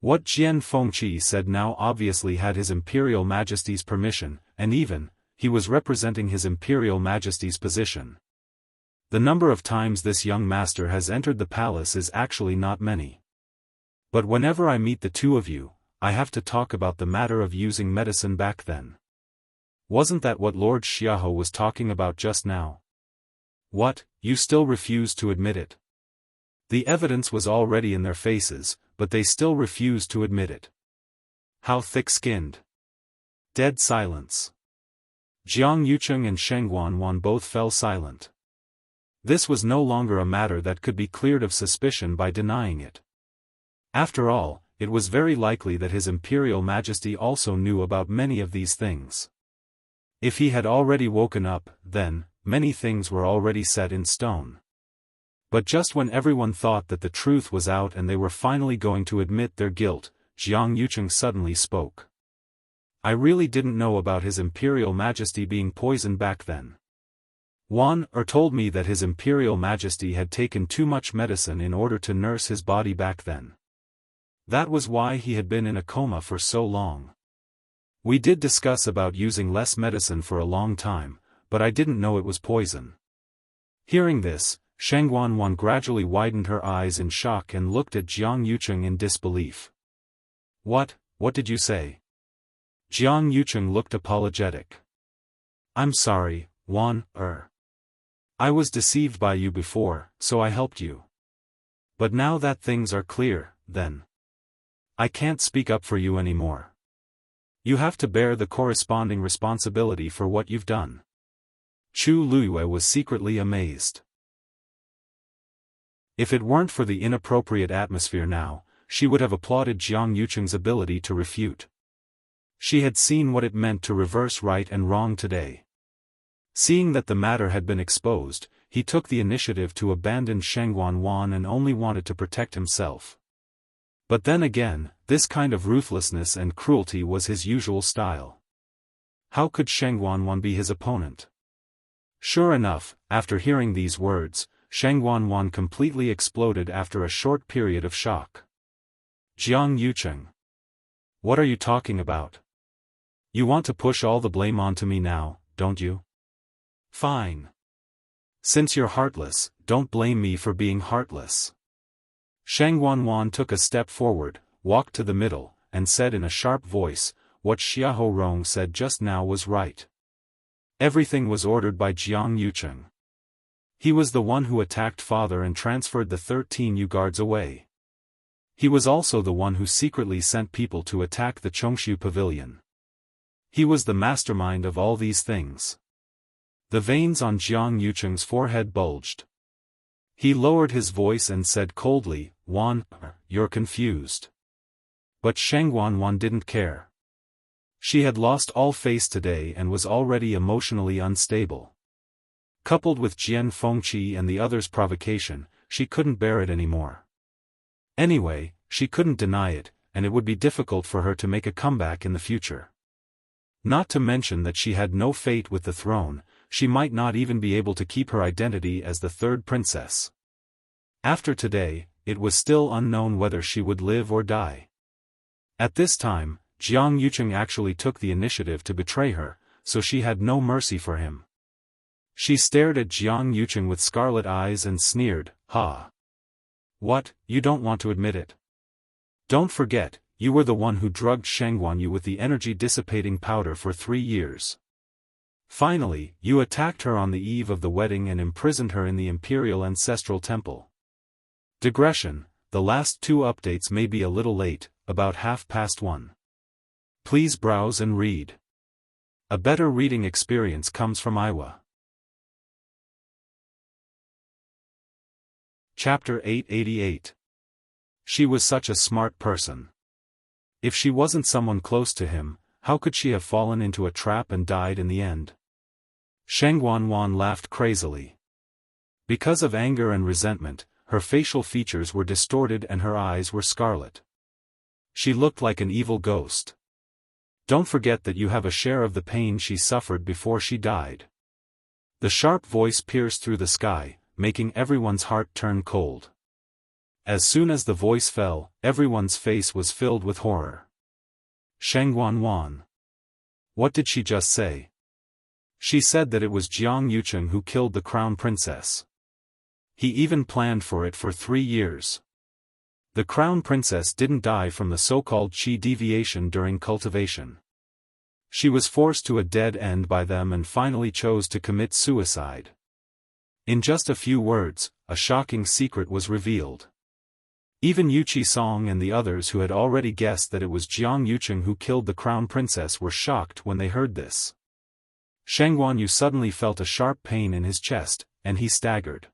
What Jian Fengqi said now obviously had His Imperial Majesty's permission, and even, he was representing His Imperial Majesty's position. The number of times this young master has entered the palace is actually not many. But whenever I meet the two of you, I have to talk about the matter of using medicine back then. Wasn't that what Lord Xiaofan was talking about just now? What, you still refuse to admit it? The evidence was already in their faces, but they still refused to admit it. How thick-skinned. Dead silence. Jiang Yucheng and Sheng Guanwan both fell silent. This was no longer a matter that could be cleared of suspicion by denying it. After all, it was very likely that His Imperial Majesty also knew about many of these things. If he had already woken up, then, many things were already set in stone. But just when everyone thought that the truth was out and they were finally going to admit their guilt, Jiang Yucheng suddenly spoke. I really didn't know about His Imperial Majesty being poisoned back then. Wan told me that His Imperial Majesty had taken too much medicine in order to nurse his body back then. That was why he had been in a coma for so long. We did discuss about using less medicine for a long time, but I didn't know it was poison. Hearing this, Sheng Guanwan gradually widened her eyes in shock and looked at Jiang Yucheng in disbelief. What did you say? Jiang Yucheng looked apologetic. I'm sorry, Wan. I was deceived by you before, so I helped you. But now that things are clear, then I can't speak up for you anymore. You have to bear the corresponding responsibility for what you've done. Chu Luiyue was secretly amazed. If it weren't for the inappropriate atmosphere now, she would have applauded Jiang Yucheng's ability to refute. She had seen what it meant to reverse right and wrong today. Seeing that the matter had been exposed, he took the initiative to abandon Sheng Guanwan and only wanted to protect himself. But then again, this kind of ruthlessness and cruelty was his usual style. How could Sheng Guanwan be his opponent? Sure enough, after hearing these words, Sheng Guanwan completely exploded after a short period of shock. Jiang Yucheng. What are you talking about? You want to push all the blame onto me now, don't you? Fine. Since you're heartless, don't blame me for being heartless. Sheng Guanwan took a step forward, walked to the middle, and said in a sharp voice, what Xiahou Rong said just now was right. Everything was ordered by Jiang Yucheng. He was the one who attacked father and transferred the 13 U-guards away. He was also the one who secretly sent people to attack the Chongshu Pavilion. He was the mastermind of all these things. The veins on Jiang Yucheng's forehead bulged. He lowered his voice and said coldly, Wan, you're confused. But Sheng Guanwan didn't care. She had lost all face today and was already emotionally unstable. Coupled with Jian Fengqi and the others' provocation, she couldn't bear it anymore. Anyway, she couldn't deny it, and it would be difficult for her to make a comeback in the future. Not to mention that she had no fate with the throne, she might not even be able to keep her identity as the third princess. After today, it was still unknown whether she would live or die. At this time, Jiang Yucheng actually took the initiative to betray her, so she had no mercy for him. She stared at Jiang Yucheng with scarlet eyes and sneered, Ha! What, you don't want to admit it? Don't forget, you were the one who drugged Sheng Guanyu with the energy-dissipating powder for 3 years. Finally, you attacked her on the eve of the wedding and imprisoned her in the Imperial Ancestral Temple. Digression, the last 2 updates may be a little late, about 1:30. Please browse and read. A better reading experience comes from Iwa. Chapter 888. She was such a smart person. If she wasn't someone close to him, how could she have fallen into a trap and died in the end? Sheng Guanwan laughed crazily. Because of anger and resentment, her facial features were distorted and her eyes were scarlet. She looked like an evil ghost. Don't forget that you have a share of the pain she suffered before she died. The sharp voice pierced through the sky, making everyone's heart turn cold. As soon as the voice fell, everyone's face was filled with horror. Shangguan. What did she just say? She said that it was Jiang Yucheng who killed the crown princess. He even planned for it for 3 years. The crown princess didn't die from the so-called qi deviation during cultivation. She was forced to a dead end by them and finally chose to commit suicide. In just a few words, a shocking secret was revealed. Even Yu Qisong and the others who had already guessed that it was Jiang Yucheng who killed the crown princess were shocked when they heard this. Shangguan suddenly felt a sharp pain in his chest, and he staggered.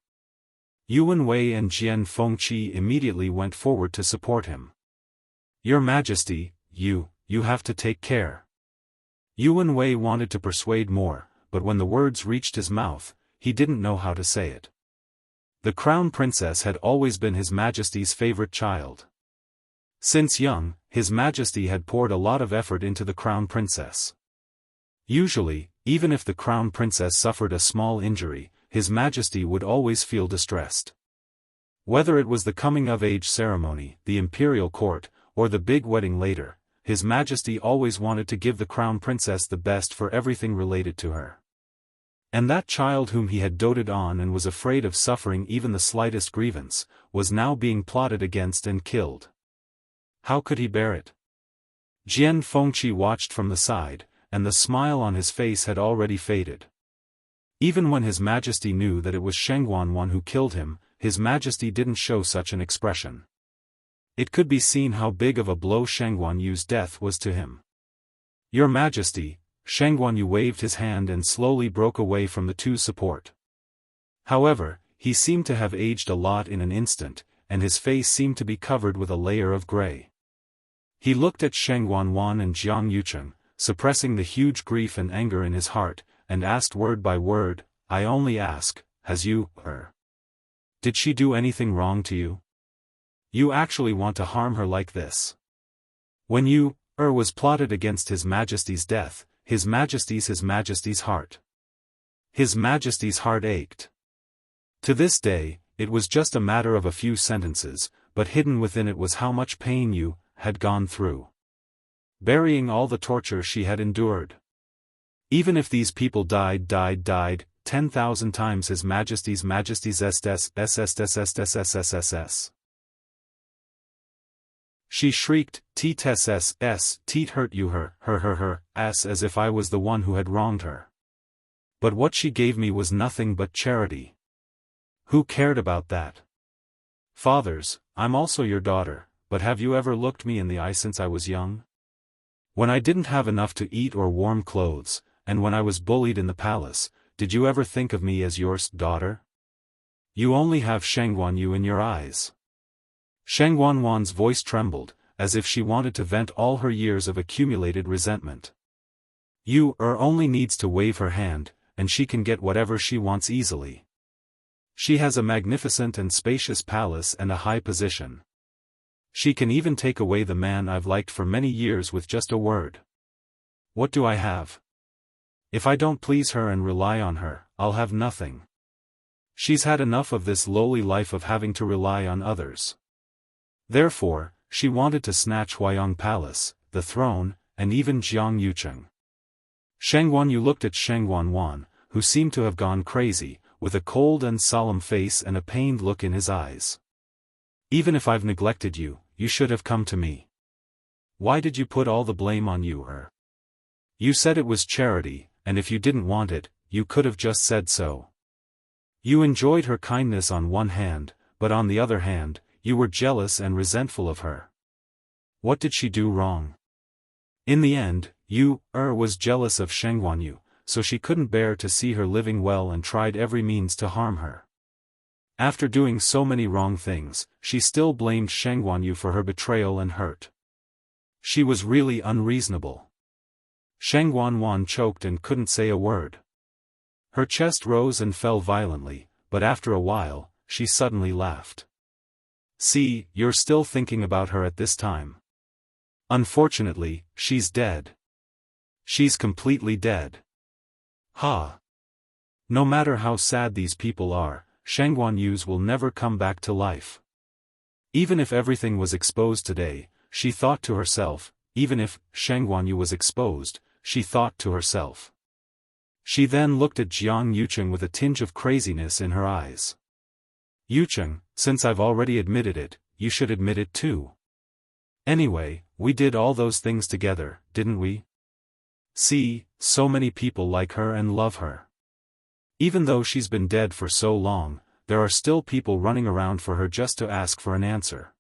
Yuan Wei and Jian Fengqi immediately went forward to support him. Your Majesty, you have to take care. Yuan Wei wanted to persuade more, but when the words reached his mouth, he didn't know how to say it. The crown princess had always been His Majesty's favorite child. Since young, His Majesty had poured a lot of effort into the crown princess. Usually, even if the crown princess suffered a small injury, His Majesty would always feel distressed. Whether it was the coming-of-age ceremony, the imperial court, or the big wedding later, His Majesty always wanted to give the crown princess the best for everything related to her. And that child whom he had doted on and was afraid of suffering even the slightest grievance, was now being plotted against and killed. How could he bear it? Jian Fengqi watched from the side, and the smile on his face had already faded. Even when His Majesty knew that it was Shangguan who killed him, His Majesty didn't show such an expression. It could be seen how big of a blow Shangguan death was to him. Your Majesty, Shangguan waved his hand and slowly broke away from the two support. However, he seemed to have aged a lot in an instant, and his face seemed to be covered with a layer of gray. He looked at Shangguan and Jiang Yucheng, suppressing the huge grief and anger in his heart, and asked word by word, I only ask, has did she do anything wrong to you? You actually want to harm her like this? When was plotted against His Majesty's death, His Majesty's heart. His Majesty's heart ached. To this day, it was just a matter of a few sentences, but hidden within it was how much pain you had gone through. Burying all the torture she had endured. Even if these people died 10,000 times His Majesty's SSSSSSSSSSSS. She shrieked, Teet hurt you her, as if I was the one who had wronged her. But what she gave me was nothing but charity. Who cared about that? Fathers, I'm also your daughter, but have you ever looked me in the eye since I was young? When I didn't have enough to eat or warm clothes, and when I was bullied in the palace, did you ever think of me as your daughter? You only have Shangguan in your eyes. Shangguan's voice trembled, as if she wanted to vent all her years of accumulated resentment. Only needs to wave her hand, and she can get whatever she wants easily. She has a magnificent and spacious palace and a high position. She can even take away the man I've liked for many years with just a word. What do I have? If I don't please her and rely on her, I'll have nothing. She's had enough of this lowly life of having to rely on others. Therefore, she wanted to snatch Huayong Palace, the throne, and even Jiang Yucheng. Shangguan looked at Shangguan, who seemed to have gone crazy, with a cold and solemn face and a pained look in his eyes. Even if I've neglected you, you should have come to me. Why did you put all the blame on her? You said it was charity, and if you didn't want it, you could have just said so. You enjoyed her kindness on one hand, but on the other hand, you were jealous and resentful of her. What did she do wrong? In the end, was jealous of Shangguan, so she couldn't bear to see her living well and tried every means to harm her. After doing so many wrong things, she still blamed Shangguan for her betrayal and hurt. She was really unreasonable. Shangguan choked and couldn't say a word. Her chest rose and fell violently, but after a while, she suddenly laughed. See, you're still thinking about her at this time. Unfortunately, she's dead. She's completely dead. Ha! No matter how sad these people are, Shangguanyu's will never come back to life. Even if everything was exposed today, she thought to herself, even if Shangguanyu was exposed, she thought to herself. She then looked at Jiang Yucheng with a tinge of craziness in her eyes. Yucheng, since I've already admitted it, you should admit it too. Anyway, we did all those things together, didn't we? See, so many people like her and love her. Even though she's been dead for so long, there are still people running around for her just to ask for an answer.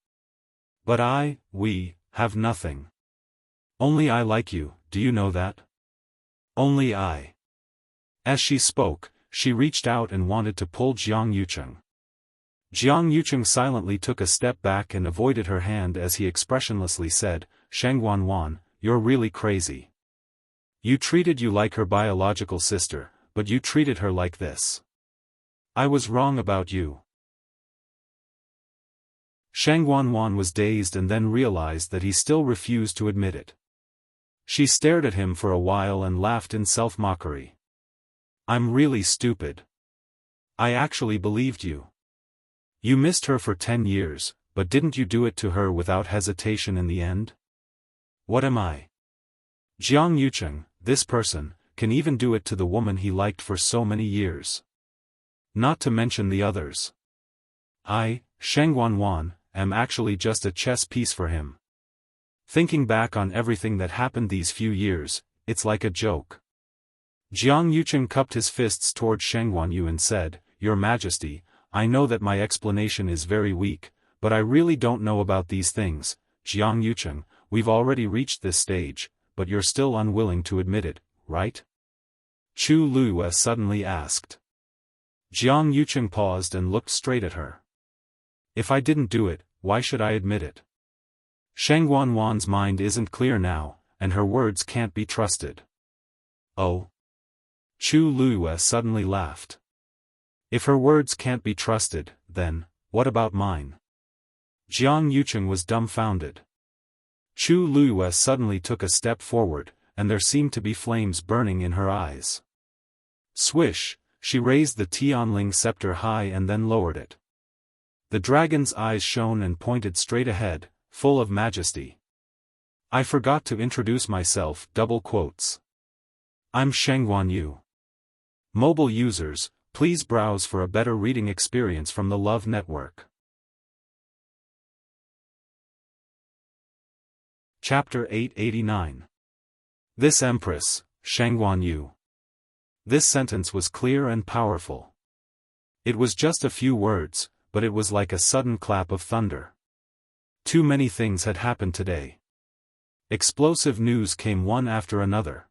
But we, have nothing. Only I like you, do you know that? Only I. As she spoke, she reached out and wanted to pull Jiang Yucheng. Jiang Yucheng silently took a step back and avoided her hand as he expressionlessly said, Shangguan, you're really crazy. You treated you like her biological sister, but you treated her like this. I was wrong about you. Shangguan was dazed and then realized that he still refused to admit it. She stared at him for a while and laughed in self-mockery. I'm really stupid. I actually believed you. You missed her for 10 years, but didn't you do it to her without hesitation in the end? What am I? Jiang Yucheng, this person, can even do it to the woman he liked for so many years. Not to mention the others. I, Shangguan, am actually just a chess piece for him. Thinking back on everything that happened these few years, it's like a joke. Jiang Yucheng cupped his fists toward Shangguanyu and said, Your Majesty, I know that my explanation is very weak, but I really don't know about these things. Jiang Yucheng, we've already reached this stage, but you're still unwilling to admit it, right? Chu Luiyue suddenly asked. Jiang Yucheng paused and looked straight at her. If I didn't do it, why should I admit it? Shangguan's mind isn't clear now, and her words can't be trusted. Oh? Chu Luiyue suddenly laughed. If her words can't be trusted, then, what about mine? Jiang Yucheng was dumbfounded. Chu Luiyue suddenly took a step forward, and there seemed to be flames burning in her eyes. Swish, she raised the Tianling scepter high and then lowered it. The dragon's eyes shone and pointed straight ahead, full of majesty. I forgot to introduce myself, double quotes. I'm Shangguanyu. Mobile users, please browse for a better reading experience from the Love Network. Chapter 889. This Empress, Shangguanyu. This sentence was clear and powerful. It was just a few words, but it was like a sudden clap of thunder. Too many things had happened today. Explosive news came one after another.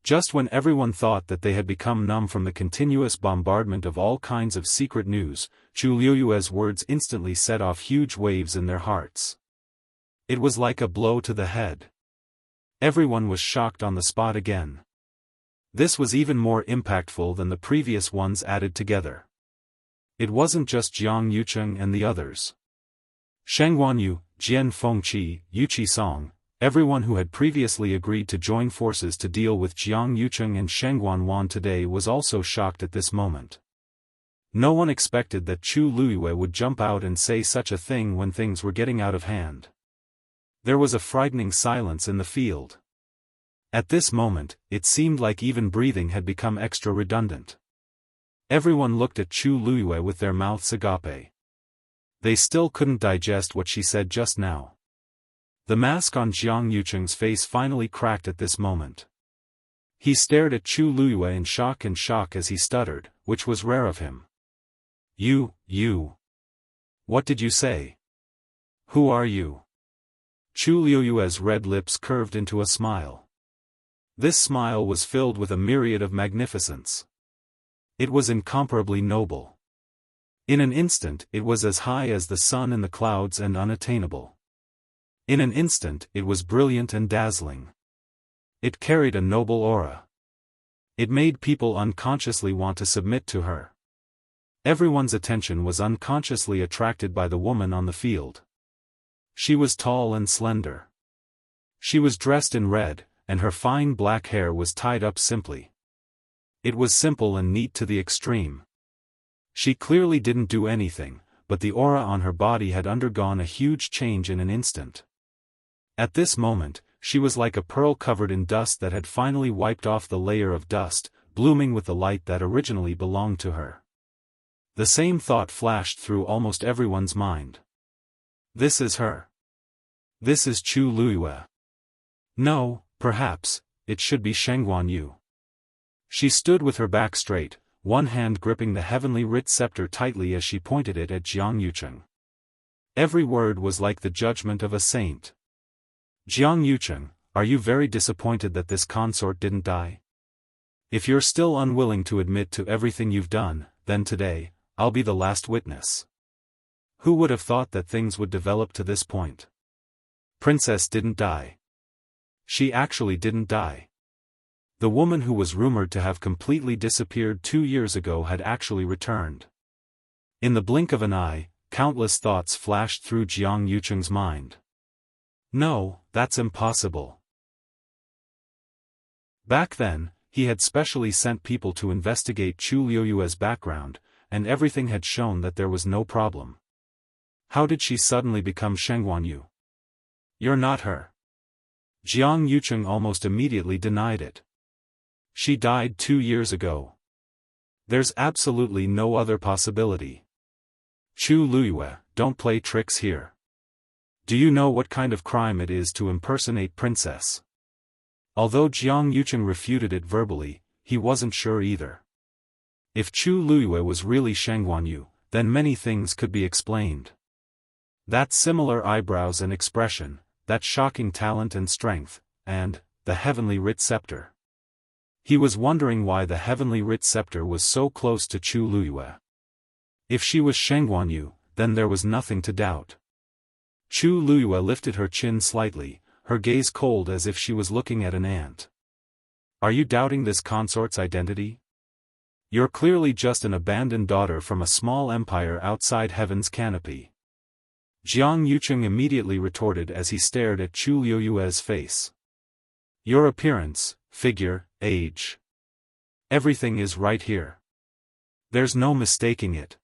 Just when everyone thought that they had become numb from the continuous bombardment of all kinds of secret news, Chu Luiyue's words instantly set off huge waves in their hearts. It was like a blow to the head. Everyone was shocked on the spot again. This was even more impactful than the previous ones added together. It wasn't just Jiang Yucheng and the others. Shangguanyu, Jian Fengqi, Yuqi Song, everyone who had previously agreed to join forces to deal with Jiang Yucheng and Shangguan today was also shocked at this moment. No one expected that Chu Luiyue would jump out and say such a thing when things were getting out of hand. There was a frightening silence in the field. At this moment, it seemed like even breathing had become extra redundant. Everyone looked at Chu Luiyue with their mouths agape. They still couldn't digest what she said just now. The mask on Jiang Yucheng's face finally cracked at this moment. He stared at Chu Luiyue in shock as he stuttered, which was rare of him. You. What did you say? Who are you? Chu Luiyue's red lips curved into a smile. This smile was filled with a myriad of magnificence. It was incomparably noble. In an instant it was as high as the sun in the clouds and unattainable. In an instant it was brilliant and dazzling. It carried a noble aura. It made people unconsciously want to submit to her. Everyone's attention was unconsciously attracted by the woman on the field. She was tall and slender. She was dressed in red, and her fine black hair was tied up simply. It was simple and neat to the extreme. She clearly didn't do anything, but the aura on her body had undergone a huge change in an instant. At this moment, she was like a pearl covered in dust that had finally wiped off the layer of dust, blooming with the light that originally belonged to her. The same thought flashed through almost everyone's mind. This is her. This is Chu Luiyue. No, perhaps, it should be Shengguan Yu. She stood with her back straight, one hand gripping the heavenly writ scepter tightly as she pointed it at Jiang Yucheng. Every word was like the judgment of a saint. Jiang Yucheng, are you very disappointed that this consort didn't die? If you're still unwilling to admit to everything you've done, then today, I'll be the last witness. Who would have thought that things would develop to this point? Princess didn't die. She actually didn't die. The woman who was rumored to have completely disappeared 2 years ago had actually returned. In the blink of an eye, countless thoughts flashed through Jiang Yucheng's mind. No, that's impossible. Back then, he had specially sent people to investigate Chu Luiyue's background, and everything had shown that there was no problem. How did she suddenly become Shengguan Yu? You're not her. Jiang Yucheng almost immediately denied it. She died 2 years ago. There's absolutely no other possibility. Chu Luiyue, don't play tricks here. Do you know what kind of crime it is to impersonate princess? Although Jiang Yucheng refuted it verbally, he wasn't sure either. If Chu Luiyue was really Shengguan Yu, then many things could be explained. That similar eyebrows and expression, that shocking talent and strength, and the heavenly writ scepter. He was wondering why the heavenly writ scepter was so close to Chu Luiyue. If she was Shengguan Yu, then there was nothing to doubt. Chu Luiyue lifted her chin slightly, her gaze cold as if she was looking at an ant. Are you doubting this consort's identity? You're clearly just an abandoned daughter from a small empire outside heaven's canopy. Jiang Yucheng immediately retorted as he stared at Chu Luiyue's face. Your appearance, figure, age. Everything is right here. There's no mistaking it.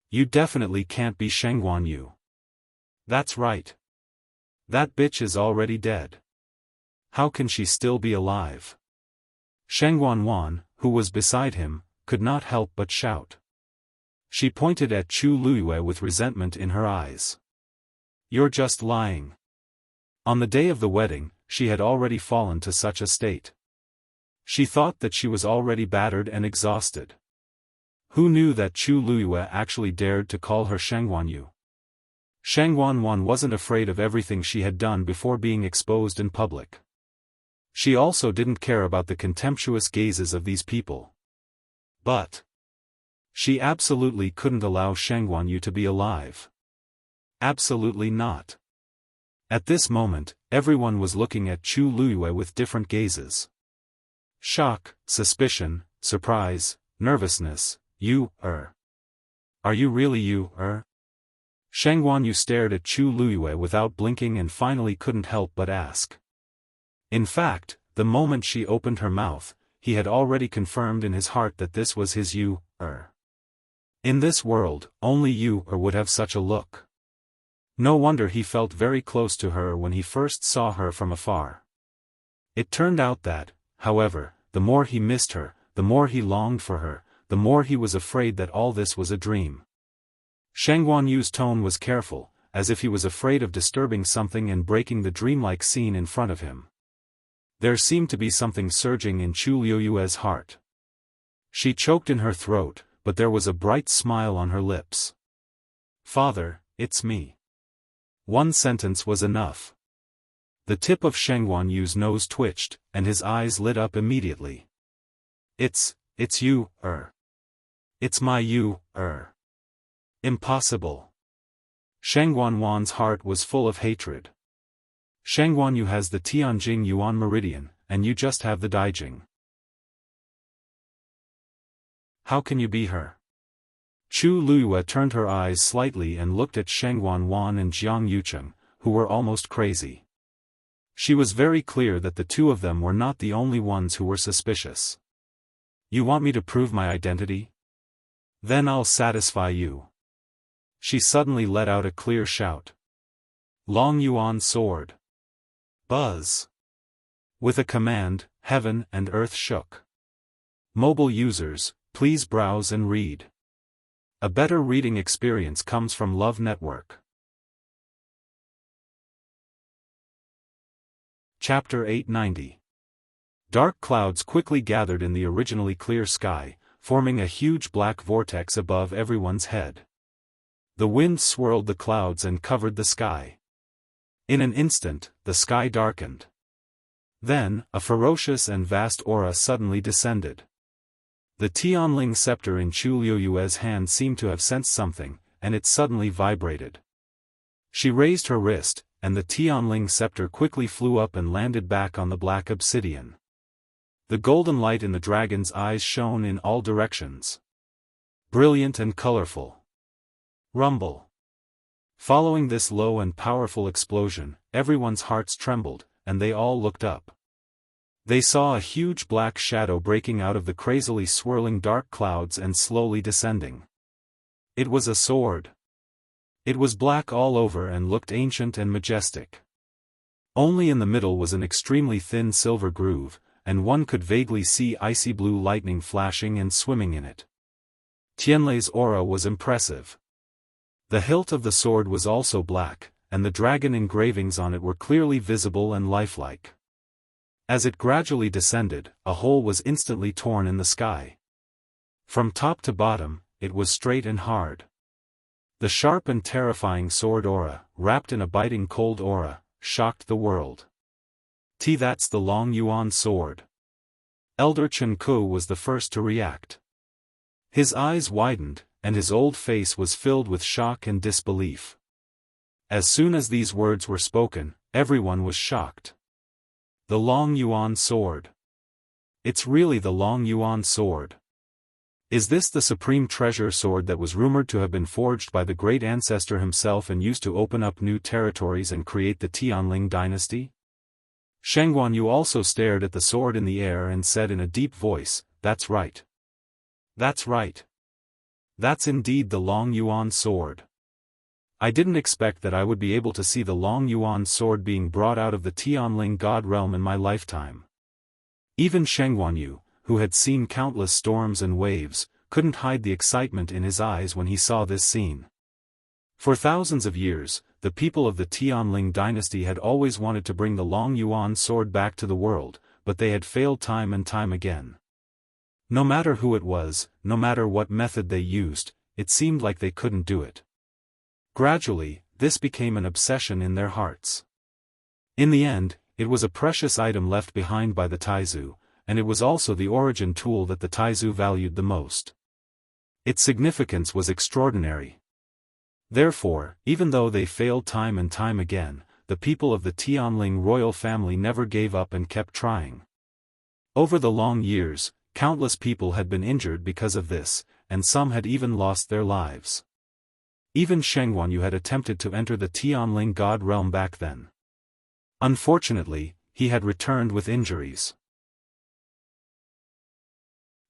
You definitely can't be Shengguan Yu. That's right. That bitch is already dead. How can she still be alive? Shengguan Wan, who was beside him, could not help but shout. She pointed at Chu Luiyue with resentment in her eyes. You're just lying. On the day of the wedding, she had already fallen to such a state. She thought that she was already battered and exhausted. Who knew that Chu Luiyue actually dared to call her Shengguan Yu? Shengguan Wan wasn't afraid of everything she had done before being exposed in public. She also didn't care about the contemptuous gazes of these people. But she absolutely couldn't allow Shengguan Yu to be alive. Absolutely not. At this moment, everyone was looking at Chu Luiyue with different gazes. Shock, suspicion, surprise, nervousness. Are you really you? Shengguan Yu stared at Chu Luiyue without blinking and finally couldn't help but ask. In fact, the moment she opened her mouth, he had already confirmed in his heart that this was his you. In this world, only you would have such a look. No wonder he felt very close to her when he first saw her from afar. It turned out that, however, the more he missed her, the more he longed for her, the more he was afraid that all this was a dream. Shengguan Yu's tone was careful, as if he was afraid of disturbing something and breaking the dreamlike scene in front of him. There seemed to be something surging in Chu Luiyue's heart. She choked in her throat, but there was a bright smile on her lips. Father, it's me. One sentence was enough. The tip of Shengguan Yu's nose twitched, and his eyes lit up immediately. It's you, It's my you, Impossible. Shengguan Wan's heart was full of hatred. Shengguan Yu has the Tianjing Yuan meridian, and you just have the Daijing. How can you be her? Chu Luiyue turned her eyes slightly and looked at Shengguan Wan and Jiang Yucheng, who were almost crazy. She was very clear that the two of them were not the only ones who were suspicious. You want me to prove my identity? Then I'll satisfy you. She suddenly let out a clear shout. Long Yuan sword. Buzz. With a command, heaven and earth shook. Mobile users, please browse and read. A better reading experience comes from Love Network. Chapter 890. Dark clouds quickly gathered in the originally clear sky, forming a huge black vortex above everyone's head. The wind swirled the clouds and covered the sky. In an instant, the sky darkened. Then, a ferocious and vast aura suddenly descended. The Tianling scepter in Chu Liuyue's hand seemed to have sensed something, and it suddenly vibrated. She raised her wrist, and the Tianling scepter quickly flew up and landed back on the black obsidian. The golden light in the dragon's eyes shone in all directions. Brilliant and colorful. Rumble. Following this low and powerful explosion, everyone's hearts trembled, and they all looked up. They saw a huge black shadow breaking out of the crazily swirling dark clouds and slowly descending. It was a sword. It was black all over and looked ancient and majestic. Only in the middle was an extremely thin silver groove, and one could vaguely see icy blue lightning flashing and swimming in it. Tianlei's aura was impressive. The hilt of the sword was also black, and the dragon engravings on it were clearly visible and lifelike. As it gradually descended, a hole was instantly torn in the sky. From top to bottom, it was straight and hard. The sharp and terrifying sword aura, wrapped in a biting cold aura, shocked the world. That's the Long Yuan sword. Elder Chen Ku was the first to react. His eyes widened, and his old face was filled with shock and disbelief. As soon as these words were spoken, everyone was shocked. The Long Yuan sword. It's really the Long Yuan sword. Is this the supreme treasure sword that was rumored to have been forged by the great ancestor himself and used to open up new territories and create the Tianling dynasty? Sheng Guanyu also stared at the sword in the air and said in a deep voice, "That's right. That's right. That's indeed the Long Yuan sword. I didn't expect that I would be able to see the Long Yuan sword being brought out of the Tianling god realm in my lifetime." Even Sheng Guanyu, who had seen countless storms and waves, couldn't hide the excitement in his eyes when he saw this scene. For thousands of years, the people of the Tianling dynasty had always wanted to bring the Long Yuan sword back to the world, but they had failed time and time again. No matter who it was, no matter what method they used, it seemed like they couldn't do it. Gradually, this became an obsession in their hearts. In the end, it was a precious item left behind by the Taizu, and it was also the origin tool that the Taizu valued the most. Its significance was extraordinary. Therefore, even though they failed time and time again, the people of the Tianling royal family never gave up and kept trying. Over the long years, countless people had been injured because of this, and some had even lost their lives. Even Sheng Guanyu had attempted to enter the Tianling god realm back then. Unfortunately, he had returned with injuries.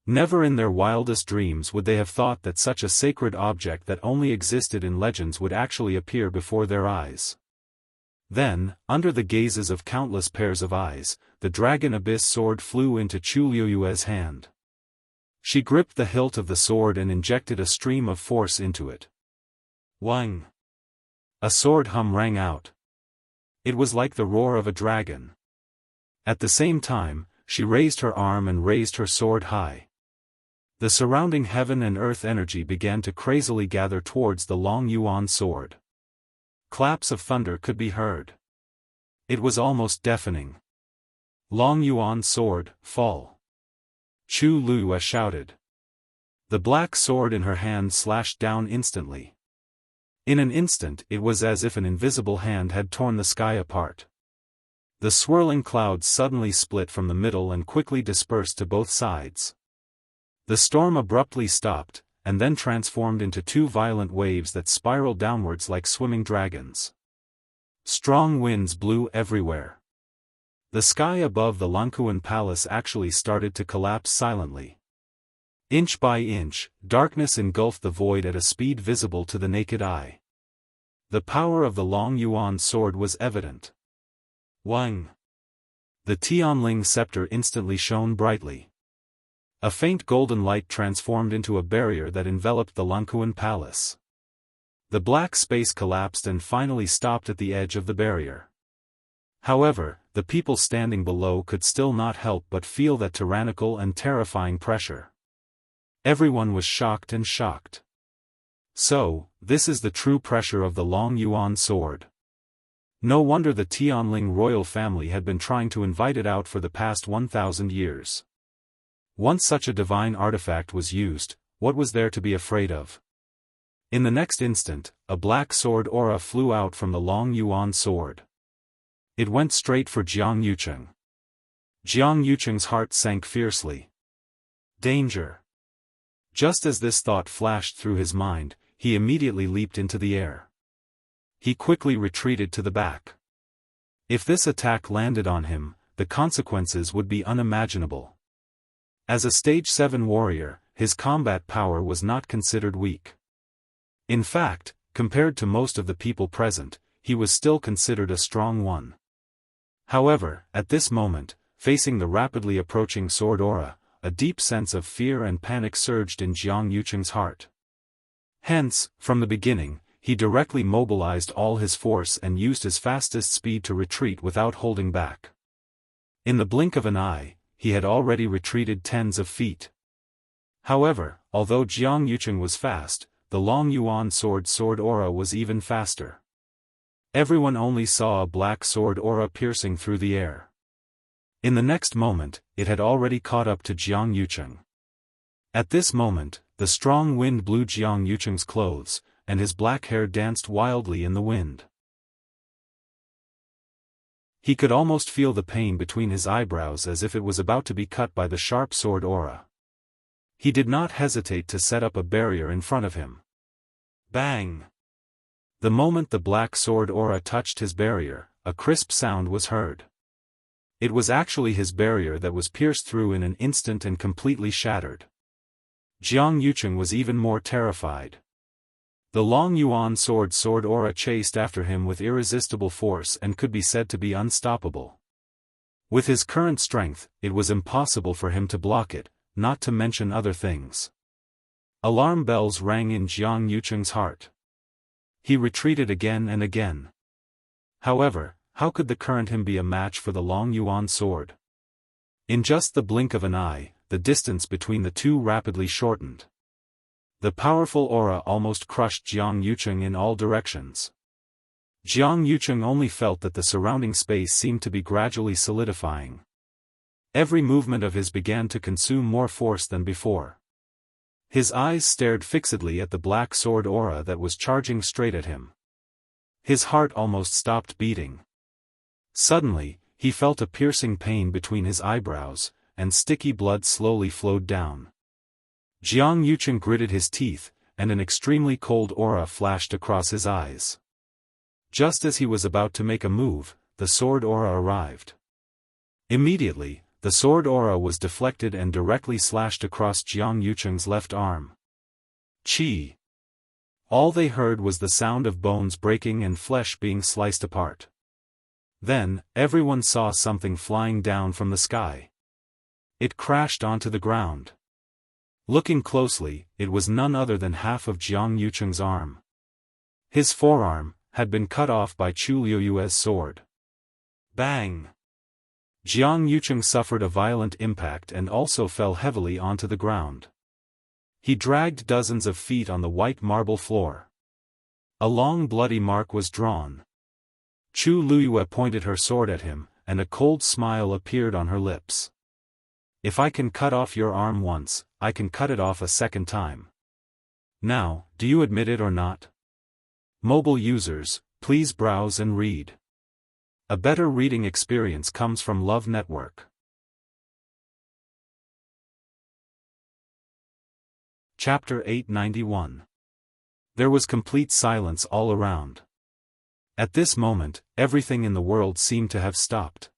Never in their wildest dreams would they have thought that such a sacred object that only existed in legends would actually appear before their eyes. Then, under the gazes of countless pairs of eyes, the dragon abyss sword flew into Chu Liuyue's hand. She gripped the hilt of the sword and injected a stream of force into it. Wang! A sword hum rang out. It was like the roar of a dragon. At the same time, she raised her arm and raised her sword high. The surrounding heaven and earth energy began to crazily gather towards the Long Yuan sword. Claps of thunder could be heard. It was almost deafening. Long Yuan sword, fall! Chu Liyue shouted. The black sword in her hand slashed down instantly. In an instant it was as if an invisible hand had torn the sky apart. The swirling clouds suddenly split from the middle and quickly dispersed to both sides. The storm abruptly stopped, and then transformed into two violent waves that spiraled downwards like swimming dragons. Strong winds blew everywhere. The sky above the Lankuan palace actually started to collapse silently. Inch by inch, darkness engulfed the void at a speed visible to the naked eye. The power of the Long Yuan sword was evident. Wang! The Tianling scepter instantly shone brightly. A faint golden light transformed into a barrier that enveloped the Lankuan palace. The black space collapsed and finally stopped at the edge of the barrier. However, the people standing below could still not help but feel that tyrannical and terrifying pressure. Everyone was shocked and shocked. So, this is the true pressure of the Long Yuan sword. No wonder the Tianling royal family had been trying to invite it out for the past 1,000 years. Once such a divine artifact was used, what was there to be afraid of? In the next instant, a black sword aura flew out from the Long Yuan sword. It went straight for Jiang Yucheng. Jiang Yucheng's heart sank fiercely. Danger! Just as this thought flashed through his mind, he immediately leaped into the air. He quickly retreated to the back. If this attack landed on him, the consequences would be unimaginable. As a Stage 7 warrior, his combat power was not considered weak. In fact, compared to most of the people present, he was still considered a strong one. However, at this moment, facing the rapidly approaching sword aura, a deep sense of fear and panic surged in Jiang Yucheng's heart. Hence, from the beginning, he directly mobilized all his force and used his fastest speed to retreat without holding back. In the blink of an eye, he had already retreated tens of feet. However, although Jiang Yucheng was fast, the Long Yuan sword aura was even faster. Everyone only saw a black sword aura piercing through the air. In the next moment, it had already caught up to Jiang Yucheng. At this moment, the strong wind blew Jiang Yucheng's clothes, and his black hair danced wildly in the wind. He could almost feel the pain between his eyebrows as if it was about to be cut by the sharp sword aura. He did not hesitate to set up a barrier in front of him. Bang! The moment the black sword aura touched his barrier, a crisp sound was heard. It was actually his barrier that was pierced through in an instant and completely shattered. Jiang Yucheng was even more terrified. The Long Yuan sword aura chased after him with irresistible force and could be said to be unstoppable. With his current strength, it was impossible for him to block it, not to mention other things. Alarm bells rang in Jiang Yucheng's heart. He retreated again and again. However, how could the current him be a match for the Long Yuan sword? In just the blink of an eye, the distance between the two rapidly shortened. The powerful aura almost crushed Jiang Yucheng in all directions. Jiang Yucheng only felt that the surrounding space seemed to be gradually solidifying. Every movement of his began to consume more force than before. His eyes stared fixedly at the black sword aura that was charging straight at him. His heart almost stopped beating. Suddenly, he felt a piercing pain between his eyebrows, and sticky blood slowly flowed down. Jiang Yucheng gritted his teeth, and an extremely cold aura flashed across his eyes. Just as he was about to make a move, the sword aura arrived. Immediately, the sword aura was deflected and directly slashed across Jiang Yucheng's left arm. Chi! All they heard was the sound of bones breaking and flesh being sliced apart. Then, everyone saw something flying down from the sky. It crashed onto the ground. Looking closely, it was none other than half of Jiang Yucheng's arm. His forearm had been cut off by Chu Liuyue's sword. Bang! Jiang Yucheng suffered a violent impact and also fell heavily onto the ground. He dragged dozens of feet on the white marble floor. A long bloody mark was drawn. Chu Liyue pointed her sword at him, and a cold smile appeared on her lips. If I can cut off your arm once, I can cut it off a second time. Now, do you admit it or not? Mobile users, please browse and read. A better reading experience comes from Love Network. Chapter 891. There was complete silence all around. At this moment, everything in the world seemed to have stopped.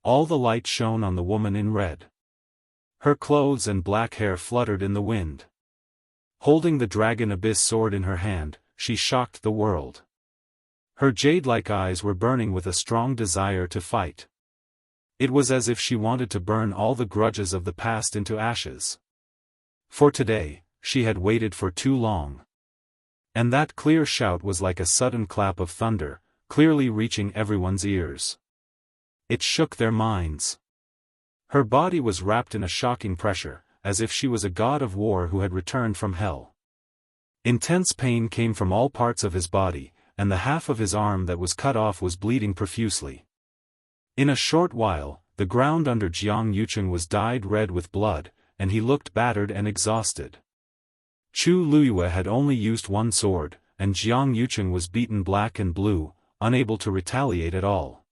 All the light shone on the woman in red. Her clothes and black hair fluttered in the wind. Holding the dragon abyss sword in her hand, she shocked the world. Her jade-like eyes were burning with a strong desire to fight. It was as if she wanted to burn all the grudges of the past into ashes. For today, she had waited for too long. And that clear shout was like a sudden clap of thunder, clearly reaching everyone's ears. It shook their minds. Her body was wrapped in a shocking pressure, as if she was a god of war who had returned from hell. Intense pain came from all parts of his body, and the half of his arm that was cut off was bleeding profusely. In a short while, the ground under Jiang Yucheng was dyed red with blood, and he looked battered and exhausted. Chu Luyue had only used one sword, and Jiang Yucheng was beaten black and blue, unable to retaliate at all.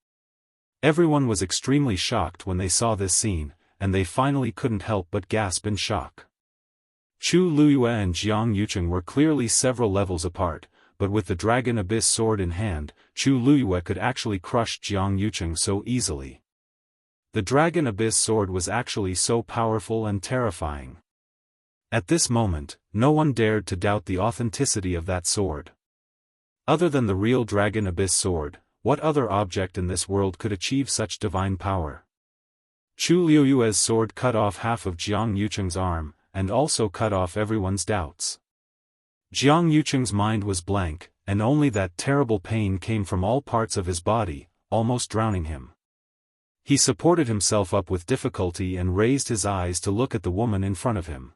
Everyone was extremely shocked when they saw this scene, and they finally couldn't help but gasp in shock. Chu Luyue and Jiang Yucheng were clearly several levels apart, but with the Dragon Abyss sword in hand, Chu Luyue could actually crush Jiang Yucheng so easily. The Dragon Abyss sword was actually so powerful and terrifying. At this moment, no one dared to doubt the authenticity of that sword. Other than the real Dragon Abyss sword, what other object in this world could achieve such divine power? Chu Luyue's sword cut off half of Jiang Yucheng's arm, and also cut off everyone's doubts. Jiang Yucheng's mind was blank, and only that terrible pain came from all parts of his body, almost drowning him. He supported himself up with difficulty and raised his eyes to look at the woman in front of him.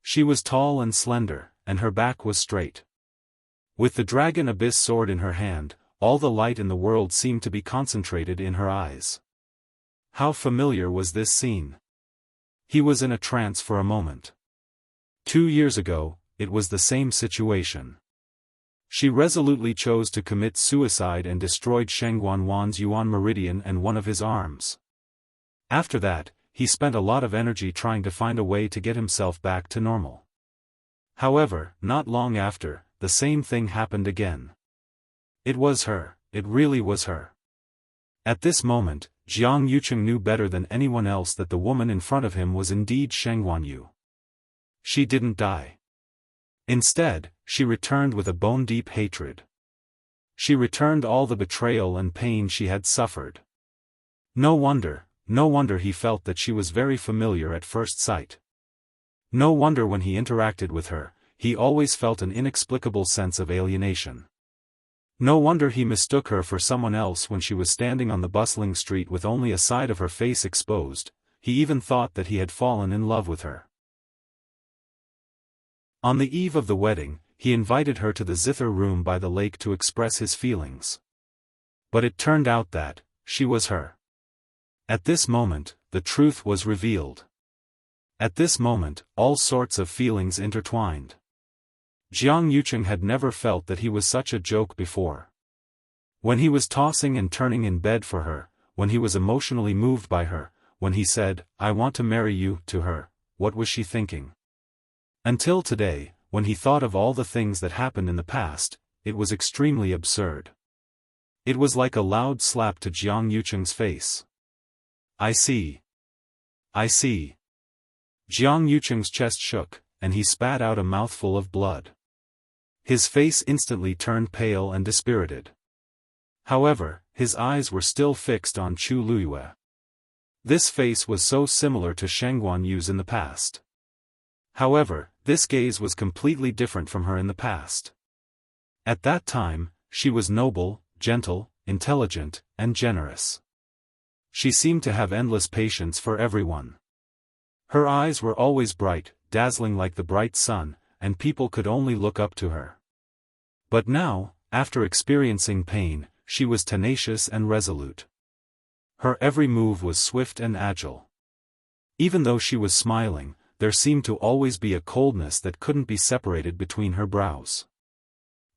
She was tall and slender, and her back was straight. With the Dragon Abyss sword in her hand, all the light in the world seemed to be concentrated in her eyes. How familiar was this scene? He was in a trance for a moment. 2 years ago, it was the same situation. She resolutely chose to commit suicide and destroyed Sheng Guanwan's Yuan Meridian and one of his arms. After that, he spent a lot of energy trying to find a way to get himself back to normal. However, not long after, the same thing happened again. It was her, it really was her. At this moment, Jiang Yucheng knew better than anyone else that the woman in front of him was indeed Sheng Guanyu. She didn't die. Instead, she returned with a bone-deep hatred. She returned all the betrayal and pain she had suffered. No wonder he felt that she was very familiar at first sight. No wonder when he interacted with her, he always felt an inexplicable sense of alienation. No wonder he mistook her for someone else when she was standing on the bustling street with only a side of her face exposed. He even thought that he had fallen in love with her. On the eve of the wedding, he invited her to the zither room by the lake to express his feelings. But it turned out that she was her. At this moment, the truth was revealed. At this moment, all sorts of feelings intertwined. Jiang Yucheng had never felt that he was such a joke before. When he was tossing and turning in bed for her, when he was emotionally moved by her, when he said, "I want to marry you," to her, what was she thinking? Until today, when he thought of all the things that happened in the past, it was extremely absurd. It was like a loud slap to Jiang Yucheng's face. I see. Jiang Yucheng's chest shook, and he spat out a mouthful of blood. His face instantly turned pale and dispirited. However, his eyes were still fixed on Chu Luyue. This face was so similar to Sheng Guanyu's in the past. However, this gaze was completely different from her in the past. At that time, she was noble, gentle, intelligent, and generous. She seemed to have endless patience for everyone. Her eyes were always bright, dazzling like the bright sun, and people could only look up to her. But now, after experiencing pain, she was tenacious and resolute. Her every move was swift and agile. Even though she was smiling, there seemed to always be a coldness that couldn't be separated between her brows.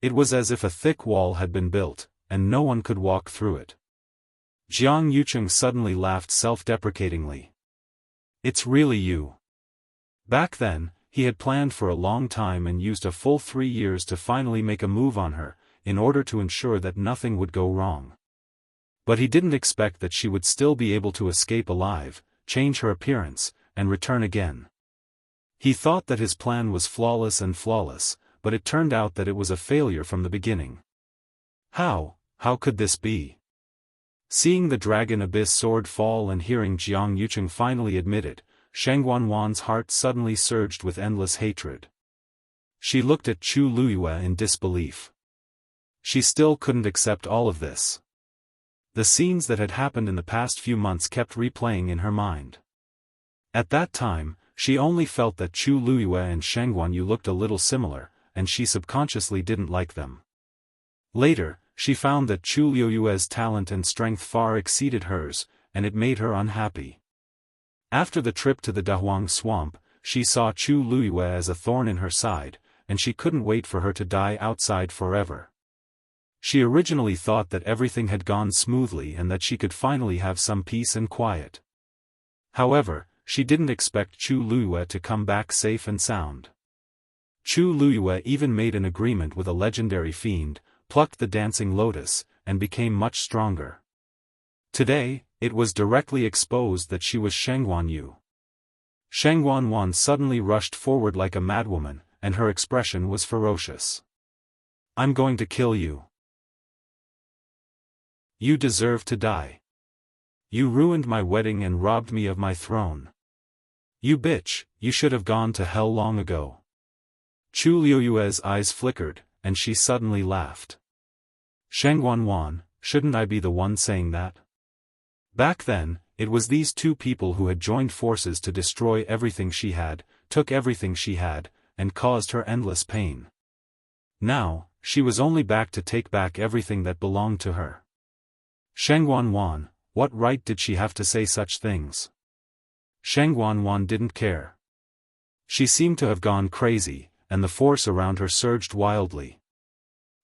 It was as if a thick wall had been built, and no one could walk through it. Jiang Yucheng suddenly laughed self-deprecatingly. "It's really you." Back then, he had planned for a long time and used a full 3 years to finally make a move on her, in order to ensure that nothing would go wrong. But he didn't expect that she would still be able to escape alive, change her appearance, and return again. He thought that his plan was flawless, but it turned out that it was a failure from the beginning. How could this be? Seeing the Dragon Abyss sword fall and hearing Jiang Yucheng finally admit it, Shang Wanwan's heart suddenly surged with endless hatred. She looked at Chu Luyue in disbelief. She still couldn't accept all of this. The scenes that had happened in the past few months kept replaying in her mind. At that time, she only felt that Chu Luyue and Shang Wanyu looked a little similar, and she subconsciously didn't like them. Later, she found that Chu Luyue's talent and strength far exceeded hers, and it made her unhappy. After the trip to the Dahuang swamp, she saw Chu Luyue as a thorn in her side, and she couldn't wait for her to die outside forever. She originally thought that everything had gone smoothly and that she could finally have some peace and quiet. However, she didn't expect Chu Luyue to come back safe and sound. Chu Luyue even made an agreement with a legendary fiend, plucked the dancing lotus, and became much stronger. Today, it was directly exposed that she was Shang Wanyu. Shang Wanwan suddenly rushed forward like a madwoman, and her expression was ferocious. "I'm going to kill you. You deserve to die. You ruined my wedding and robbed me of my throne. You bitch, you should have gone to hell long ago." Chu Luyue's eyes flickered, and she suddenly laughed. "Shang Wanwan, shouldn't I be the one saying that?" Back then, it was these two people who had joined forces to destroy everything she had, took everything she had, and caused her endless pain. Now, she was only back to take back everything that belonged to her. Shang Wanwan, what right did she have to say such things? Shang Wanwan didn't care. She seemed to have gone crazy, and the force around her surged wildly.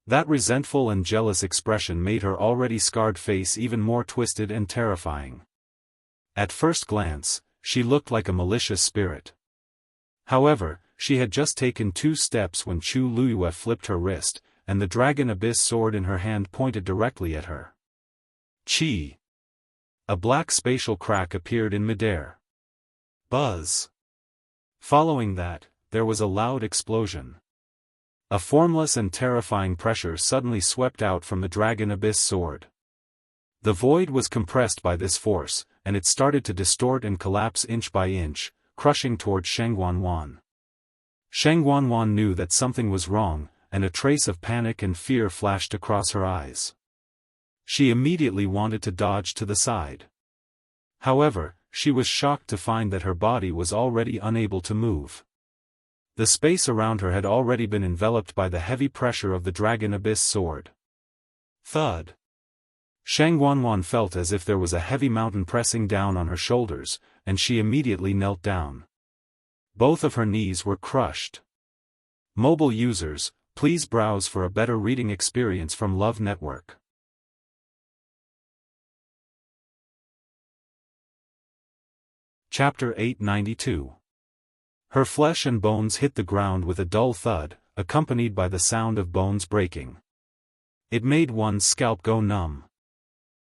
That resentful and jealous expression made her already scarred face even more twisted and terrifying. At first glance, she looked like a malicious spirit. However, she had just taken 2 steps when Chu Luyue flipped her wrist, and the Dragon Abyss sword in her hand pointed directly at her. Chi! A black spatial crack appeared in midair. Buzz! Following that, there was a loud explosion. A formless and terrifying pressure suddenly swept out from the Dragon Abyss sword. The void was compressed by this force, and it started to distort and collapse inch by inch, crushing toward Shang Wanwan. Shang Wanwan knew that something was wrong, and a trace of panic and fear flashed across her eyes. She immediately wanted to dodge to the side. However, she was shocked to find that her body was already unable to move. The space around her had already been enveloped by the heavy pressure of the Dragon Abyss sword. Thud! Shang Wanwan felt as if there was a heavy mountain pressing down on her shoulders, and she immediately knelt down. Both of her knees were crushed. Mobile users, please browse for a better reading experience from Love Network. Chapter 892. Her flesh and bones hit the ground with a dull thud, accompanied by the sound of bones breaking. It made one's scalp go numb.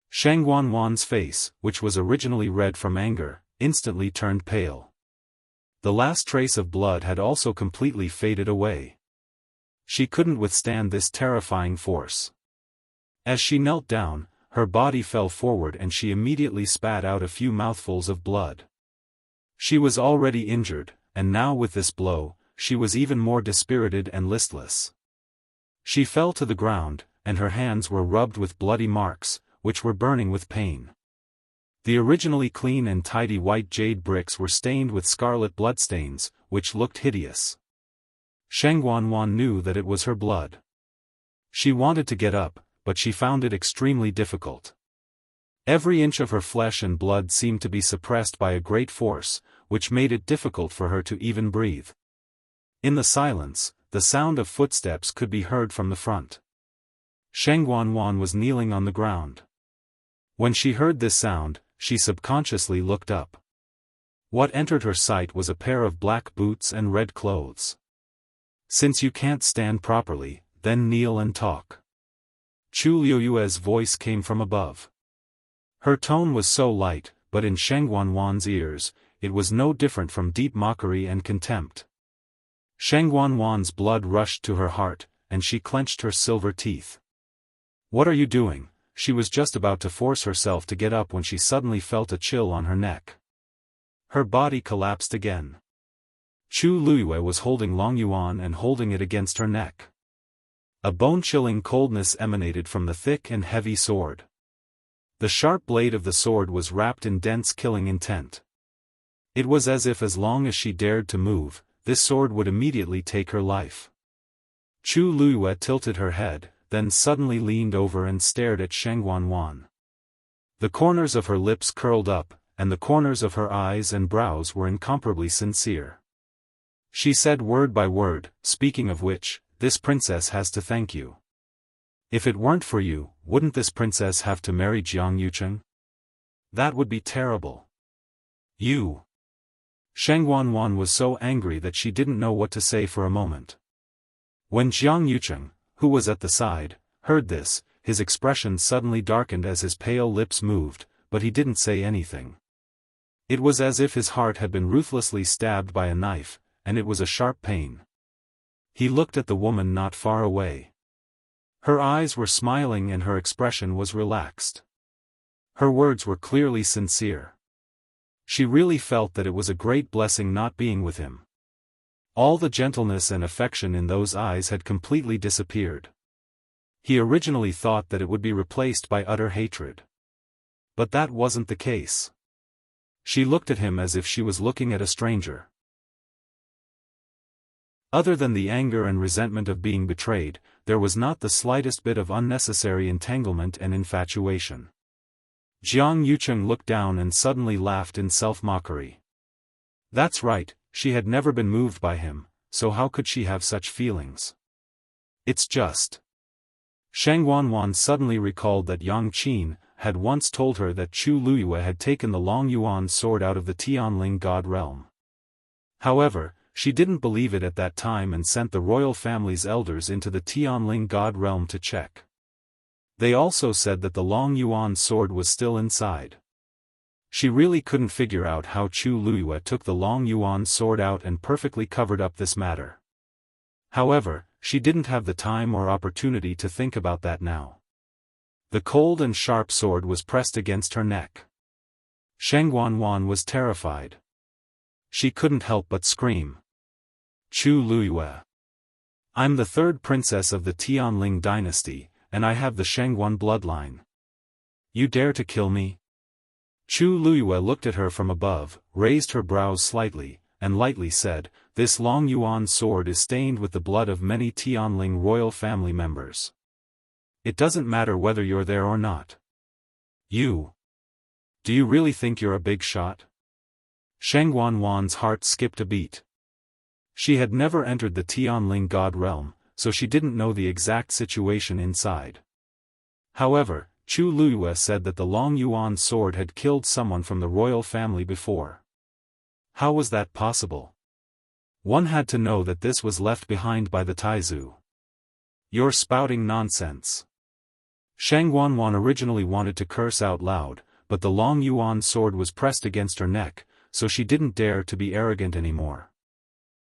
Shang Wanwan's face, which was originally red from anger, instantly turned pale. The last trace of blood had also completely faded away. She couldn't withstand this terrifying force. As she knelt down, her body fell forward and she immediately spat out a few mouthfuls of blood. She was already injured, and now with this blow, she was even more dispirited and listless. She fell to the ground, and her hands were rubbed with bloody marks, which were burning with pain. The originally clean and tidy white jade bricks were stained with scarlet bloodstains, which looked hideous. Shang Wanwan knew that it was her blood. She wanted to get up, but she found it extremely difficult. Every inch of her flesh and blood seemed to be suppressed by a great force, which made it difficult for her to even breathe. In the silence, the sound of footsteps could be heard from the front. Shang Wanwan was kneeling on the ground. When she heard this sound, she subconsciously looked up. What entered her sight was a pair of black boots and red clothes. "Since you can't stand properly, then kneel and talk." Chu Liyue's voice came from above. Her tone was so light, but in Shang Wanwan's ears, it was no different from deep mockery and contempt. Sheng Wanwan's blood rushed to her heart, and she clenched her silver teeth. "What are you doing?" She was just about to force herself to get up when she suddenly felt a chill on her neck. Her body collapsed again. Chu Luiyue was holding Long Yuan and holding it against her neck. A bone-chilling coldness emanated from the thick and heavy sword. The sharp blade of the sword was wrapped in dense killing intent. It was as if as long as she dared to move, this sword would immediately take her life. Chu Luiyue tilted her head, then suddenly leaned over and stared at Sheng Wanwan. The corners of her lips curled up, and the corners of her eyes and brows were incomparably sincere. She said word by word, "Speaking of which, this princess has to thank you. If it weren't for you, wouldn't this princess have to marry Jiang Yucheng? That would be terrible. You." Sheng Wanwan was so angry that she didn't know what to say for a moment. When Jiang Yucheng, who was at the side, heard this, his expression suddenly darkened as his pale lips moved, but he didn't say anything. It was as if his heart had been ruthlessly stabbed by a knife, and it was a sharp pain. He looked at the woman not far away. Her eyes were smiling and her expression was relaxed. Her words were clearly sincere. She really felt that it was a great blessing not being with him. All the gentleness and affection in those eyes had completely disappeared. He originally thought that it would be replaced by utter hatred. But that wasn't the case. She looked at him as if she was looking at a stranger. Other than the anger and resentment of being betrayed, there was not the slightest bit of unnecessary entanglement and infatuation. Jiang Yucheng looked down and suddenly laughed in self-mockery. That's right, she had never been moved by him, so how could she have such feelings? It's just. Sheng Wanwan suddenly recalled that Yang Qin had once told her that Chu Luiyue had taken the Long Yuan sword out of the Tianling God realm. However, she didn't believe it at that time and sent the royal family's elders into the Tianling God realm to check. They also said that the Long Yuan sword was still inside. She really couldn't figure out how Chu Luiyue took the Long Yuan sword out and perfectly covered up this matter. However, she didn't have the time or opportunity to think about that now. The cold and sharp sword was pressed against her neck. Sheng Wanwan was terrified. She couldn't help but scream. "Chu Luiyue. I'm the third princess of the Tianling dynasty, and I have the Shengguan bloodline. You dare to kill me?" Chu Luiyue looked at her from above, raised her brows slightly, and lightly said, "This Long Yuan sword is stained with the blood of many Tianling royal family members. It doesn't matter whether you're there or not. Do you really think you're a big shot?" Sheng Wanwan's heart skipped a beat. She had never entered the Tianling God realm, so she didn't know the exact situation inside. However, Chu Luiyue said that the Long Yuan sword had killed someone from the royal family before. How was that possible? One had to know that this was left behind by the Taizu. "You're spouting nonsense." Sheng Wanwan originally wanted to curse out loud, but the Long Yuan sword was pressed against her neck, so she didn't dare to be arrogant anymore.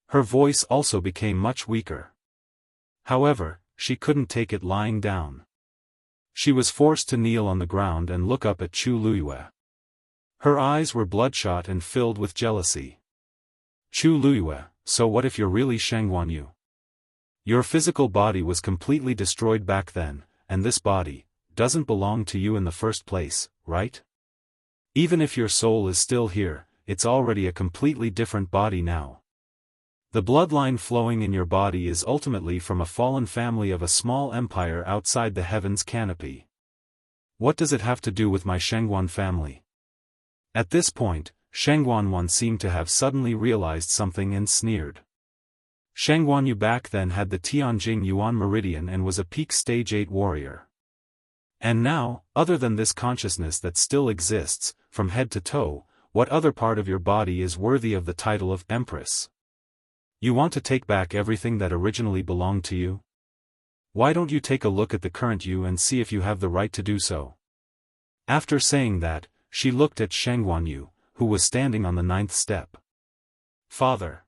Her voice also became much weaker. However, she couldn't take it lying down. She was forced to kneel on the ground and look up at Chu Luiyue. Her eyes were bloodshot and filled with jealousy. "Chu Luiyue, so what if you're really Sheng Wanyu? Your physical body was completely destroyed back then, and this body doesn't belong to you in the first place, right? Even if your soul is still here, it's already a completely different body now. The bloodline flowing in your body is ultimately from a fallen family of a small empire outside the heaven's canopy. What does it have to do with my Shengguan family?" At this point, Sheng Wanwan seemed to have suddenly realized something and sneered. Sheng Wanyu back then had the Tianjing Yuan Meridian and was a peak stage 8 warrior. And now, other than this consciousness that still exists, from head to toe, what other part of your body is worthy of the title of Empress? You want to take back everything that originally belonged to you? Why don't you take a look at the current you and see if you have the right to do so? After saying that, she looked at Sheng Wanyu, who was standing on the 9th step. "Father,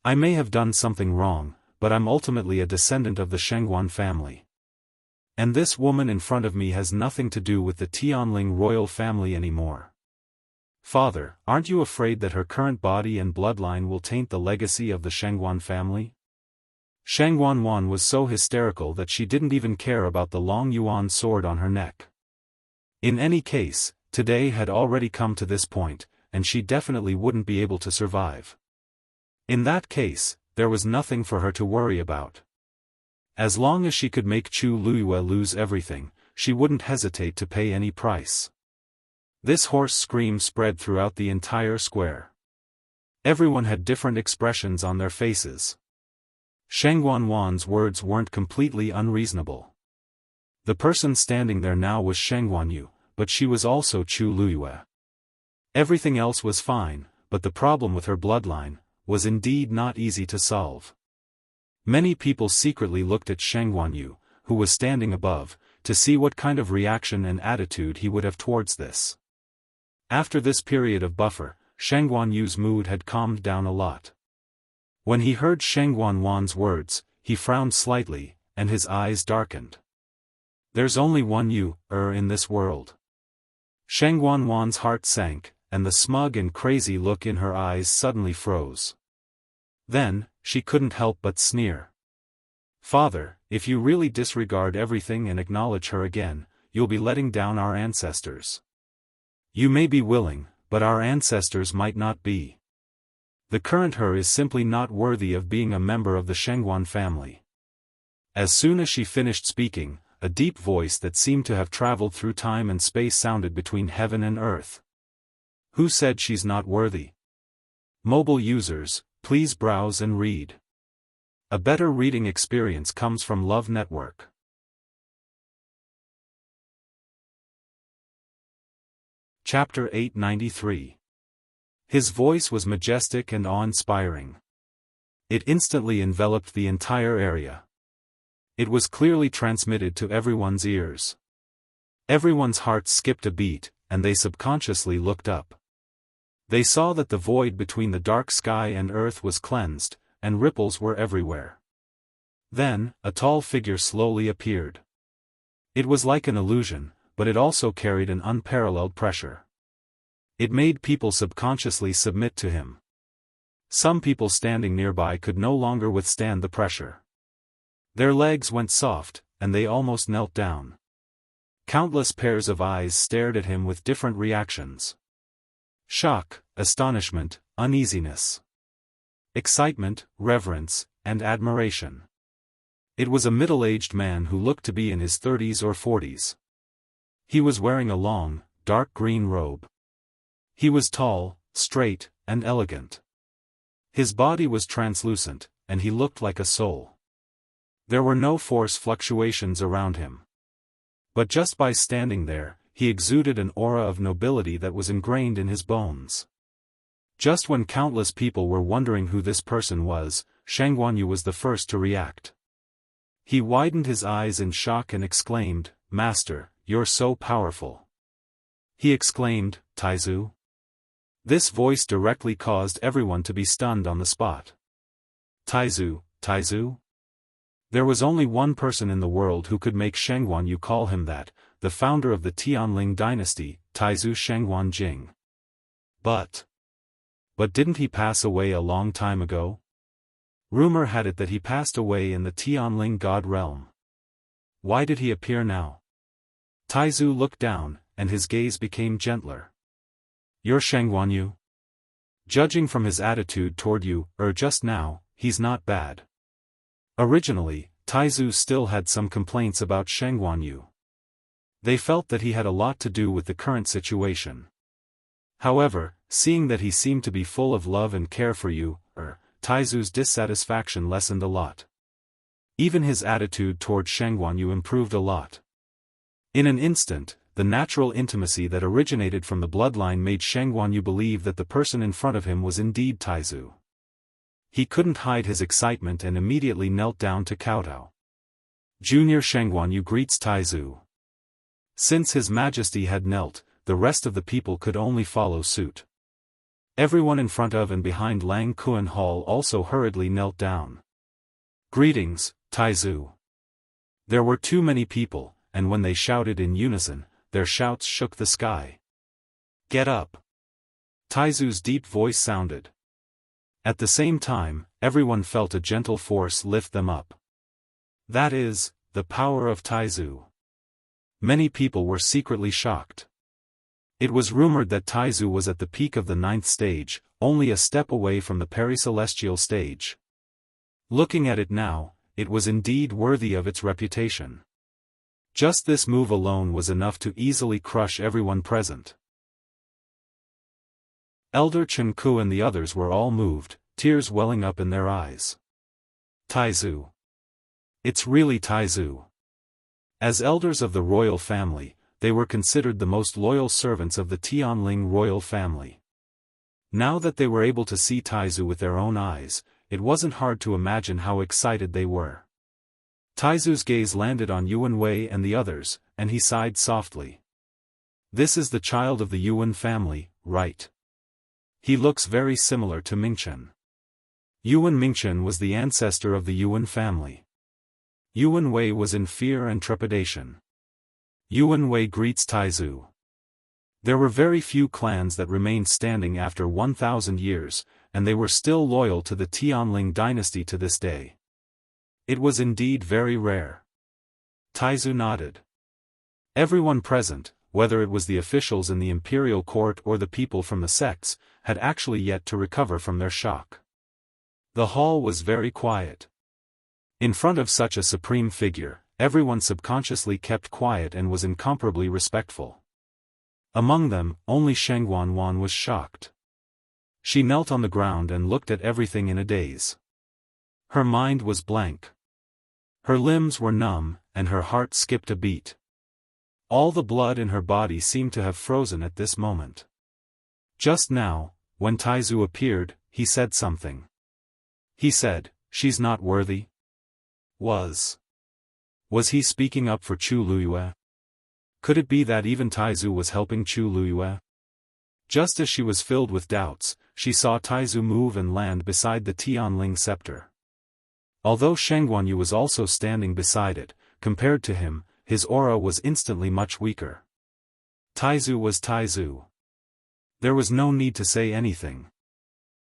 I may have done something wrong, but I'm ultimately a descendant of the Shengguan family. And this woman in front of me has nothing to do with the Tianling royal family anymore. Father, aren't you afraid that her current body and bloodline will taint the legacy of the Shengguan family?" Shang Wanwan was so hysterical that she didn't even care about the long yuan sword on her neck. In any case, today had already come to this point, and she definitely wouldn't be able to survive. In that case, there was nothing for her to worry about. As long as she could make Chu Luiyue lose everything, she wouldn't hesitate to pay any price. This hoarse scream spread throughout the entire square. Everyone had different expressions on their faces. Shang Wanwan's words weren't completely unreasonable. The person standing there now was Sheng Wanyu, but she was also Chu Luiyue. Everything else was fine, but the problem with her bloodline was indeed not easy to solve. Many people secretly looked at Sheng Wanyu, who was standing above, to see what kind of reaction and attitude he would have towards this. After this period of buffer, Sheng Wanyu's mood had calmed down a lot. When he heard Sheng Wanwan's words, he frowned slightly, and his eyes darkened. "There's only one you, in this world." Sheng Wanwan's heart sank, and the smug and crazy look in her eyes suddenly froze. Then, she couldn't help but sneer. "Father, if you really disregard everything and acknowledge her again, you'll be letting down our ancestors. You may be willing, but our ancestors might not be. The current her is simply not worthy of being a member of the Shengguan family." As soon as she finished speaking, a deep voice that seemed to have traveled through time and space sounded between heaven and earth. "Who said she's not worthy?" Mobile users, please browse and read. A better reading experience comes from Love Network. Chapter 893. His voice was majestic and awe-inspiring. It instantly enveloped the entire area. It was clearly transmitted to everyone's ears. Everyone's hearts skipped a beat, and they subconsciously looked up. They saw that the void between the dark sky and earth was cleansed, and ripples were everywhere. Then, a tall figure slowly appeared. It was like an illusion, but it also carried an unparalleled pressure. It made people subconsciously submit to him. Some people standing nearby could no longer withstand the pressure. Their legs went soft, and they almost knelt down. Countless pairs of eyes stared at him with different reactions. Shock, astonishment, uneasiness. Excitement, reverence, and admiration. It was a middle-aged man who looked to be in his 30s or 40s. He was wearing a long, dark green robe. He was tall, straight, and elegant. His body was translucent, and he looked like a soul. There were no force fluctuations around him. But just by standing there, he exuded an aura of nobility that was ingrained in his bones. Just when countless people were wondering who this person was, Shang Wanyu was the first to react. He widened his eyes in shock and exclaimed, "Master, you're so powerful." He exclaimed, "Taizu?" This voice directly caused everyone to be stunned on the spot. Taizu, Taizu? There was only one person in the world who could make Sheng Wanyu call him that, the founder of the Tianling dynasty, Taizu Shengguan Jing. But didn't he pass away a long time ago? Rumor had it that he passed away in the Tianling god realm. Why did he appear now? Taizu looked down, and his gaze became gentler. "You're Sheng Wanyu? Judging from his attitude toward you, just now, he's not bad." Originally, Taizu still had some complaints about Sheng Wanyu. They felt that he had a lot to do with the current situation. However, seeing that he seemed to be full of love and care for you, Taizu's dissatisfaction lessened a lot. Even his attitude toward Sheng Wanyu improved a lot. In an instant, the natural intimacy that originated from the bloodline made Sheng Wanyu believe that the person in front of him was indeed Taizu. He couldn't hide his excitement and immediately knelt down to kowtow. "Junior Sheng Wanyu greets Taizu." Since His Majesty had knelt, the rest of the people could only follow suit. Everyone in front of and behind Lang Kuan Hall also hurriedly knelt down. "Greetings, Taizu." There were too many people, and when they shouted in unison, their shouts shook the sky. "Get up!" Taizu's deep voice sounded. At the same time, everyone felt a gentle force lift them up. That is, the power of Taizu. Many people were secretly shocked. It was rumored that Taizu was at the peak of the 9th stage, only a step away from the pericelestial stage. Looking at it now, it was indeed worthy of its reputation. Just this move alone was enough to easily crush everyone present. Elder Chen Ku and the others were all moved, tears welling up in their eyes. Taizu. It's really Taizu. As elders of the royal family, they were considered the most loyal servants of the Tianling royal family. Now that they were able to see Taizu with their own eyes, it wasn't hard to imagine how excited they were. Taizu's gaze landed on Yuan Wei and the others, and he sighed softly. This is the child of the Yuan family, right? He looks very similar to Mingchen. Yuan Mingchen was the ancestor of the Yuan family. Yuan Wei was in fear and trepidation. Yuan Wei greets Taizu. There were very few clans that remained standing after 1,000 years, and they were still loyal to the Tianling dynasty to this day. It was indeed very rare. Taizu nodded. Everyone present, whether it was the officials in the imperial court or the people from the sects, had actually yet to recover from their shock. The hall was very quiet. In front of such a supreme figure, everyone subconsciously kept quiet and was incomparably respectful. Among them, only Sheng Wanwan was shocked. She knelt on the ground and looked at everything in a daze. Her mind was blank. Her limbs were numb, and her heart skipped a beat. All the blood in her body seemed to have frozen at this moment. Just now, when Taizu appeared, he said something. He said, "She's not worthy." Was he speaking up for Chu Luyue? Could it be that even Taizu was helping Chu Luyue? Just as she was filled with doubts, she saw Taizu move and land beside the Tianling scepter. Although Sheng Guanyu was also standing beside it, compared to him, his aura was instantly much weaker. Taizu was Taizu. There was no need to say anything.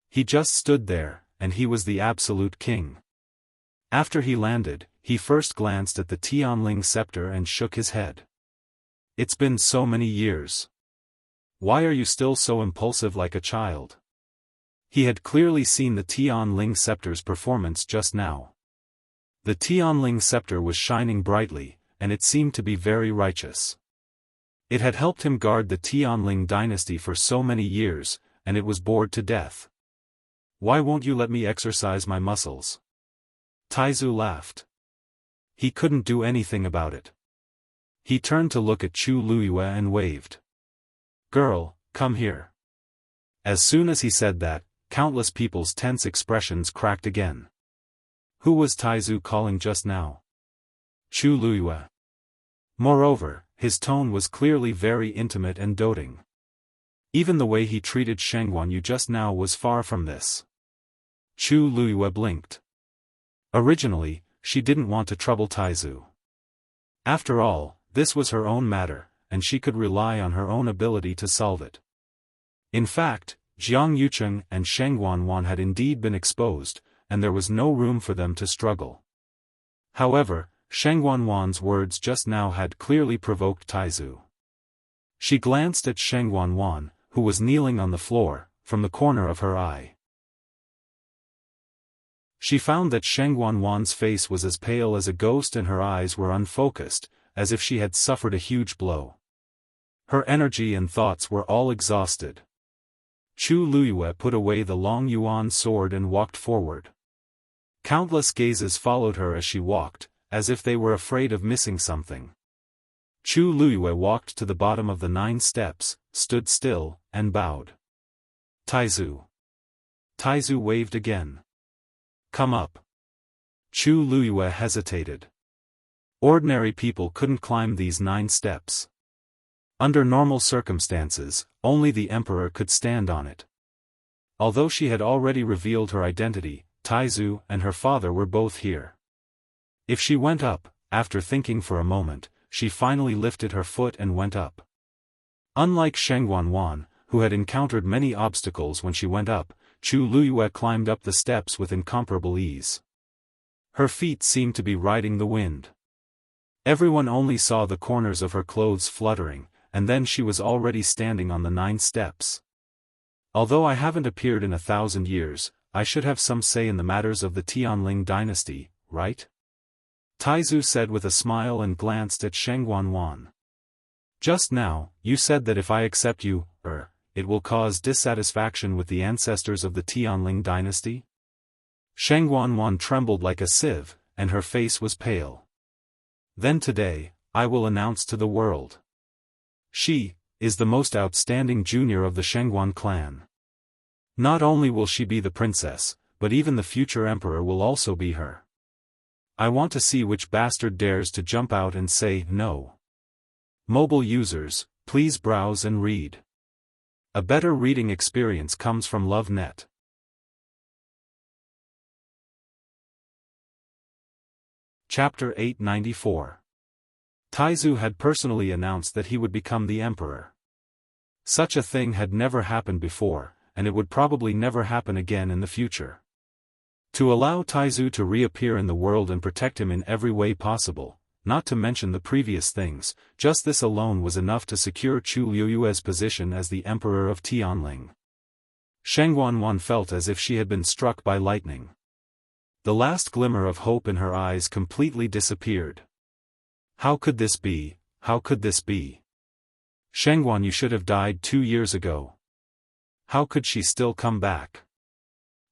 He just stood there, and he was the absolute king. After he landed, he first glanced at the Tianling scepter and shook his head. It's been so many years. Why are you still so impulsive like a child? He had clearly seen the Tianling scepter's performance just now. The Tianling scepter was shining brightly, and it seemed to be very righteous. It had helped him guard the Tianling dynasty for so many years, and it was bored to death. Why won't you let me exercise my muscles? Taizu laughed. He couldn't do anything about it. He turned to look at Chu Luyue and waved. "Girl, come here." As soon as he said that, countless people's tense expressions cracked again. Who was Taizu calling just now? Chu Luyue. Moreover, his tone was clearly very intimate and doting. Even the way he treated Sheng Guanyu just now was far from this. Chu Luyue blinked. Originally, she didn't want to trouble Taizu. After all, this was her own matter, and she could rely on her own ability to solve it. In fact, Jiang Yucheng and Sheng Wanwan had indeed been exposed, and there was no room for them to struggle. However, Sheng Wanwan's words just now had clearly provoked Taizu. She glanced at Sheng Wanwan, who was kneeling on the floor, from the corner of her eye. She found that Sheng Wanwan's face was as pale as a ghost and her eyes were unfocused, as if she had suffered a huge blow. Her energy and thoughts were all exhausted. Chu Luyue put away the long yuan sword and walked forward. Countless gazes followed her as she walked, as if they were afraid of missing something. Chu Luyue walked to the bottom of the 9 steps, stood still, and bowed. Taizu. Taizu waved again. Come up. Chu Luyue hesitated. Ordinary people couldn't climb these 9 steps. Under normal circumstances, only the emperor could stand on it. Although she had already revealed her identity, Taizu and her father were both here. If she went up, after thinking for a moment, she finally lifted her foot and went up. Unlike Shengguan, who had encountered many obstacles when she went up, Chu Luyue climbed up the steps with incomparable ease. Her feet seemed to be riding the wind. Everyone only saw the corners of her clothes fluttering, and then she was already standing on the 9 steps. Although I haven't appeared in 1,000 years, I should have some say in the matters of the Tianling dynasty, right? Taizu said with a smile and glanced at Shengguan. Just now, you said that if I accept you, it will cause dissatisfaction with the ancestors of the Tianling dynasty? Shengguan trembled like a sieve, and her face was pale. Then today, I will announce to the world. She is the most outstanding junior of the Shengguan clan. Not only will she be the princess, but even the future emperor will also be her. I want to see which bastard dares to jump out and say no. Mobile users, please browse and read. A better reading experience comes from LoveNet. Chapter 894. Taizu had personally announced that he would become the emperor. Such a thing had never happened before, and it would probably never happen again in the future. To allow Taizu to reappear in the world and protect him in every way possible, not to mention the previous things, just this alone was enough to secure Chu Luyue's position as the emperor of Tianling. Shengguan felt as if she had been struck by lightning. The last glimmer of hope in her eyes completely disappeared. How could this be? How could this be? Shengguan, you should have died 2 years ago. How could she still come back?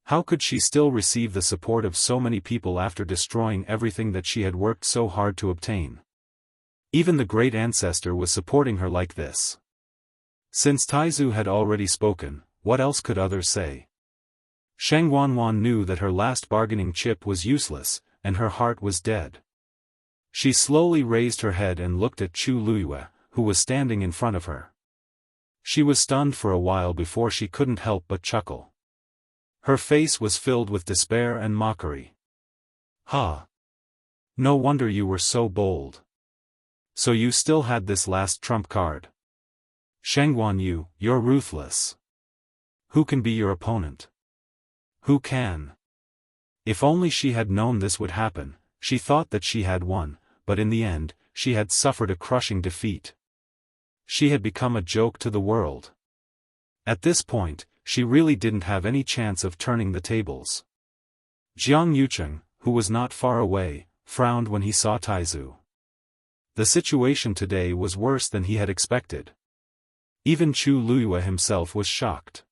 How could she still receive the support of so many people after destroying everything that she had worked so hard to obtain? Even the great ancestor was supporting her like this. Since Taizu had already spoken, what else could others say? Shengguan knew that her last bargaining chip was useless, and her heart was dead. She slowly raised her head and looked at Chu Luyue, who was standing in front of her. She was stunned for a while before she couldn't help but chuckle. Her face was filled with despair and mockery. Ha! No wonder you were so bold. So you still had this last trump card. Shengguan, you're ruthless. Who can be your opponent? Who can? If only she had known this would happen, she thought that she had won, but in the end, she had suffered a crushing defeat. She had become a joke to the world. At this point, she really didn't have any chance of turning the tables. Jiang Yucheng, who was not far away, frowned when he saw Taizu. The situation today was worse than he had expected. Even Chu Luyue himself was shocked.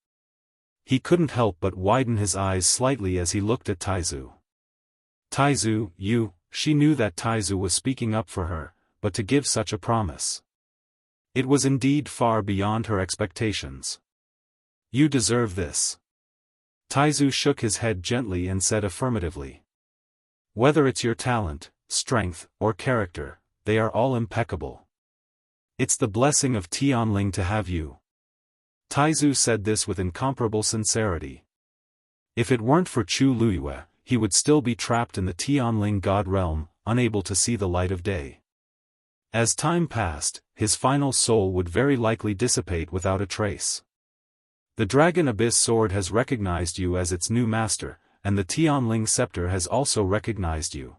He couldn't help but widen his eyes slightly as he looked at Taizu. Taizu, she knew that Taizu was speaking up for her, but to give such a promise. It was indeed far beyond her expectations. You deserve this. Taizu shook his head gently and said affirmatively. Whether it's your talent, strength, or character, they are all impeccable. It's the blessing of Tianling to have you. Taizu said this with incomparable sincerity. If it weren't for Chu Luyue, he would still be trapped in the Tianling God realm, unable to see the light of day. As time passed, his final soul would very likely dissipate without a trace. The Dragon Abyss Sword has recognized you as its new master, and the Tianling Scepter has also recognized you.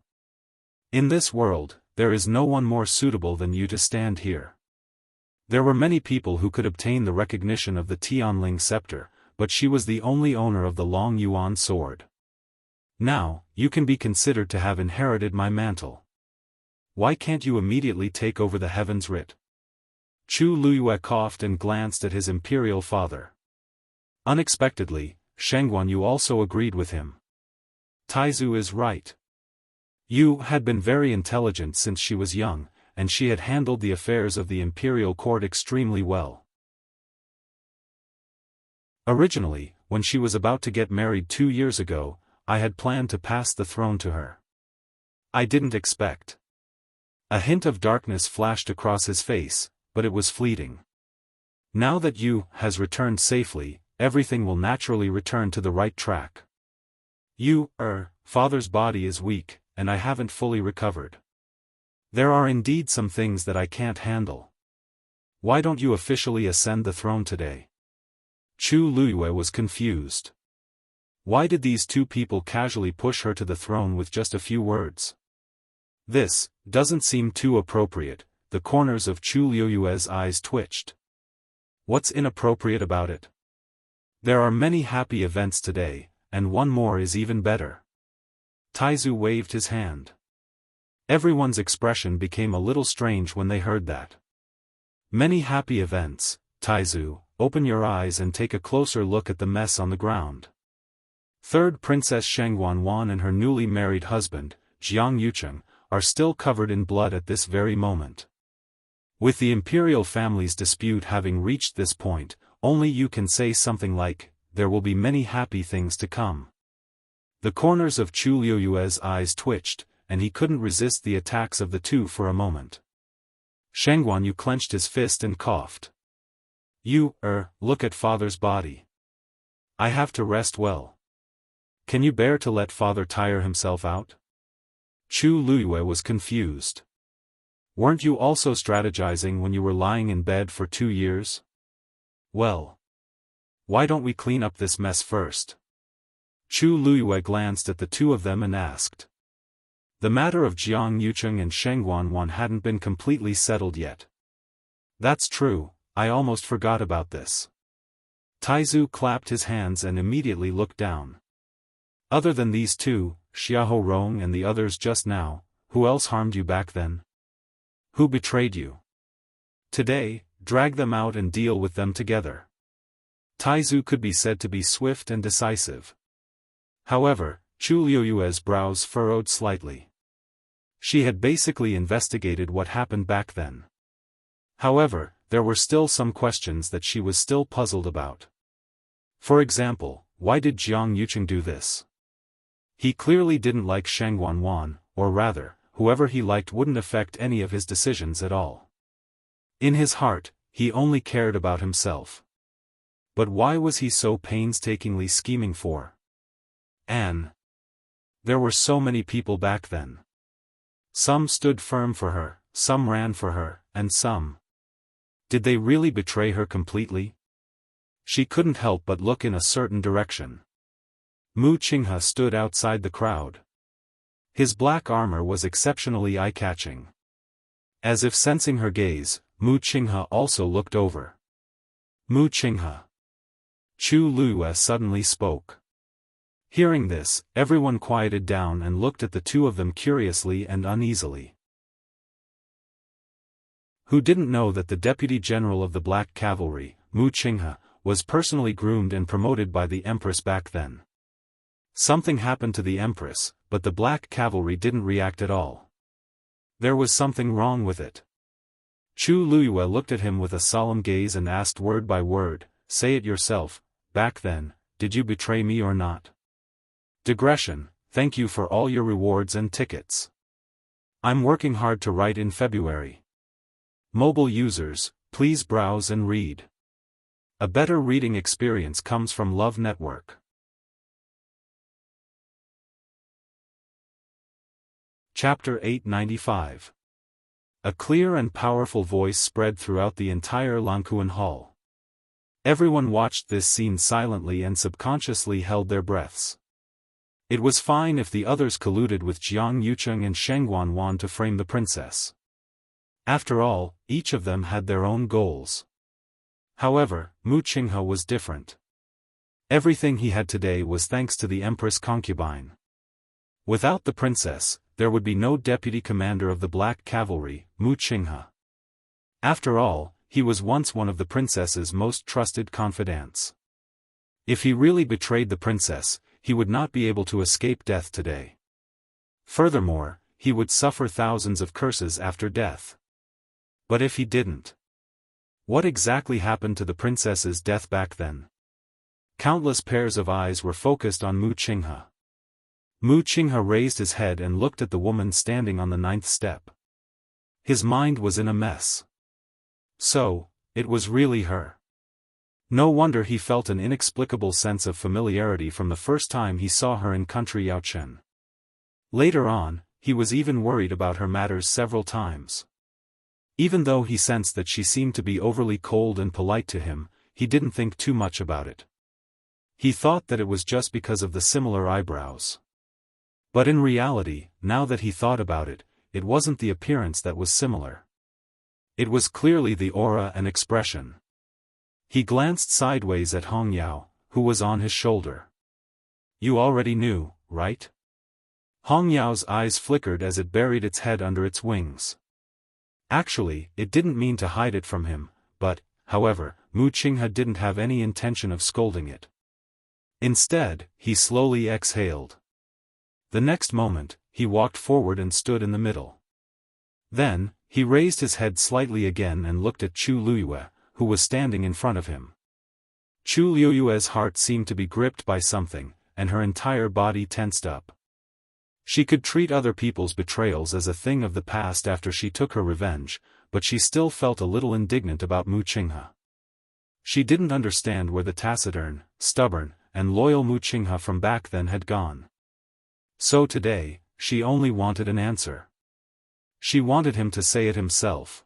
In this world, there is no one more suitable than you to stand here. There were many people who could obtain the recognition of the Tianling Scepter, but she was the only owner of the Long Yuan Sword. Now, you can be considered to have inherited my mantle. Why can't you immediately take over the Heaven's Writ? Chu Luyue coughed and glanced at his imperial father. Unexpectedly, Shengguan also agreed with him. Taizu is right. Yu had been very intelligent since she was young, and she had handled the affairs of the imperial court extremely well. Originally, when she was about to get married 2 years ago, I had planned to pass the throne to her. I didn't expect. A hint of darkness flashed across his face, but it was fleeting. Now that you has returned safely, everything will naturally return to the right track. Father's body is weak, and I haven't fully recovered. There are indeed some things that I can't handle. Why don't you officially ascend the throne today? Chu Luyue was confused. Why did these two people casually push her to the throne with just a few words? This doesn't seem too appropriate. The corners of Chu Luyue's eyes twitched. What's inappropriate about it? There are many happy events today, and one more is even better. Taizu waved his hand. Everyone's expression became a little strange when they heard that. Many happy events, Taizu, open your eyes and take a closer look at the mess on the ground. Third Princess Shengguanwan and her newly married husband, Jiang Yucheng, are still covered in blood at this very moment. With the imperial family's dispute having reached this point, only you can say something like, there will be many happy things to come. The corners of Chu Liyue's eyes twitched, and he couldn't resist the attacks of the two for a moment. Shengguanyu clenched his fist and coughed. Look at father's body. I have to rest well. Can you bear to let father tire himself out? Chu Liyue was confused. Weren't you also strategizing when you were lying in bed for 2 years? Well, why don't we clean up this mess first? Chu Liyue glanced at the two of them and asked. The matter of Jiang Yucheng and Shengguanwan hadn't been completely settled yet. That's true, I almost forgot about this. Taizu clapped his hands and immediately looked down. Other than these two, Xiahou Rong and the others just now, who else harmed you back then? Who betrayed you? Today, drag them out and deal with them together. Taizu could be said to be swift and decisive. However, Chu Liyue's brows furrowed slightly. She had basically investigated what happened back then. However, there were still some questions that she was still puzzled about. For example, why did Jiang Yucheng do this? He clearly didn't like Shengguanwan, or rather, whoever he liked wouldn't affect any of his decisions at all. In his heart, he only cared about himself. But why was he so painstakingly scheming for Anne? There were so many people back then. Some stood firm for her, some ran for her, and some. Did they really betray her completely? She couldn't help but look in a certain direction. Mu Qinghe stood outside the crowd. His black armor was exceptionally eye-catching. As if sensing her gaze, Mu Qinghe also looked over. Mu Qinghe. Chu Liyue suddenly spoke. Hearing this, everyone quieted down and looked at the two of them curiously and uneasily. Who didn't know that the Deputy General of the Black Cavalry, Mu Qinghe, was personally groomed and promoted by the Empress back then? Something happened to the Empress, but the Black Cavalry didn't react at all. There was something wrong with it. Chu Liyue looked at him with a solemn gaze and asked word by word, say it yourself, back then, did you betray me or not? Digression, thank you for all your rewards and tickets. I'm working hard to write in February. Mobile users, please browse and read. A better reading experience comes from Love Network. Chapter 895. A clear and powerful voice spread throughout the entire Lankuan Hall. Everyone watched this scene silently and subconsciously held their breaths. It was fine if the others colluded with Jiang Yucheng and Shengguanwan to frame the princess. After all, each of them had their own goals. However, Mu Qinghe was different. Everything he had today was thanks to the Empress concubine. Without the princess, there would be no deputy commander of the Black Cavalry, Mu Qinghe. After all, he was once one of the princess's most trusted confidants. If he really betrayed the princess, he would not be able to escape death today. Furthermore, he would suffer thousands of curses after death. But if he didn't? What exactly happened to the princess's death back then? Countless pairs of eyes were focused on Mu Qinghe. Mu Qinghe raised his head and looked at the woman standing on the 9th step. His mind was in a mess. So, it was really her. No wonder he felt an inexplicable sense of familiarity from the first time he saw her in country Yaochen. Later on, he was even worried about her matters several times. Even though he sensed that she seemed to be overly cold and polite to him, he didn't think too much about it. He thought that it was just because of the similar eyebrows. But in reality, now that he thought about it, it wasn't the appearance that was similar. It was clearly the aura and expression. He glanced sideways at Hong Yao, who was on his shoulder. You already knew, right? Hong Yao's eyes flickered as it buried its head under its wings. Actually, it didn't mean to hide it from him, but, however, Mu Qinghe didn't have any intention of scolding it. Instead, he slowly exhaled. The next moment, he walked forward and stood in the middle. Then, he raised his head slightly again and looked at Chu Liyue, who was standing in front of him. Chu Liyue's heart seemed to be gripped by something, and her entire body tensed up. She could treat other people's betrayals as a thing of the past after she took her revenge, but she still felt a little indignant about Mu Qinghe. She didn't understand where the taciturn, stubborn, and loyal Mu Qinghe from back then had gone. So today, she only wanted an answer. She wanted him to say it himself.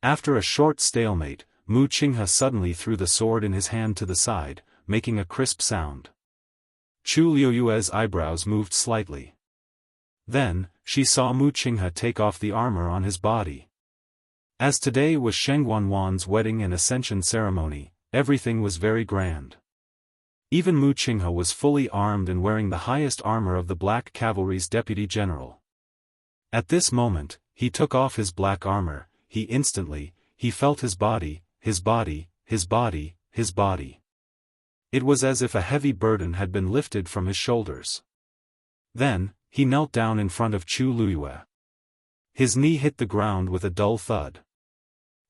After a short stalemate, Mu Qinghe suddenly threw the sword in his hand to the side, making a crisp sound. Chu Liyue's eyebrows moved slightly. Then, she saw Mu Qinghe take off the armor on his body. As today was Sheng Wanwan's wedding and ascension ceremony, everything was very grand. Even Mu Qinghe was fully armed and wearing the highest armor of the Black Cavalry's deputy general. At this moment, he took off his black armor. He felt his body, his body, his body, his body. It was as if a heavy burden had been lifted from his shoulders. Then, he knelt down in front of Chu Liyue. His knee hit the ground with a dull thud.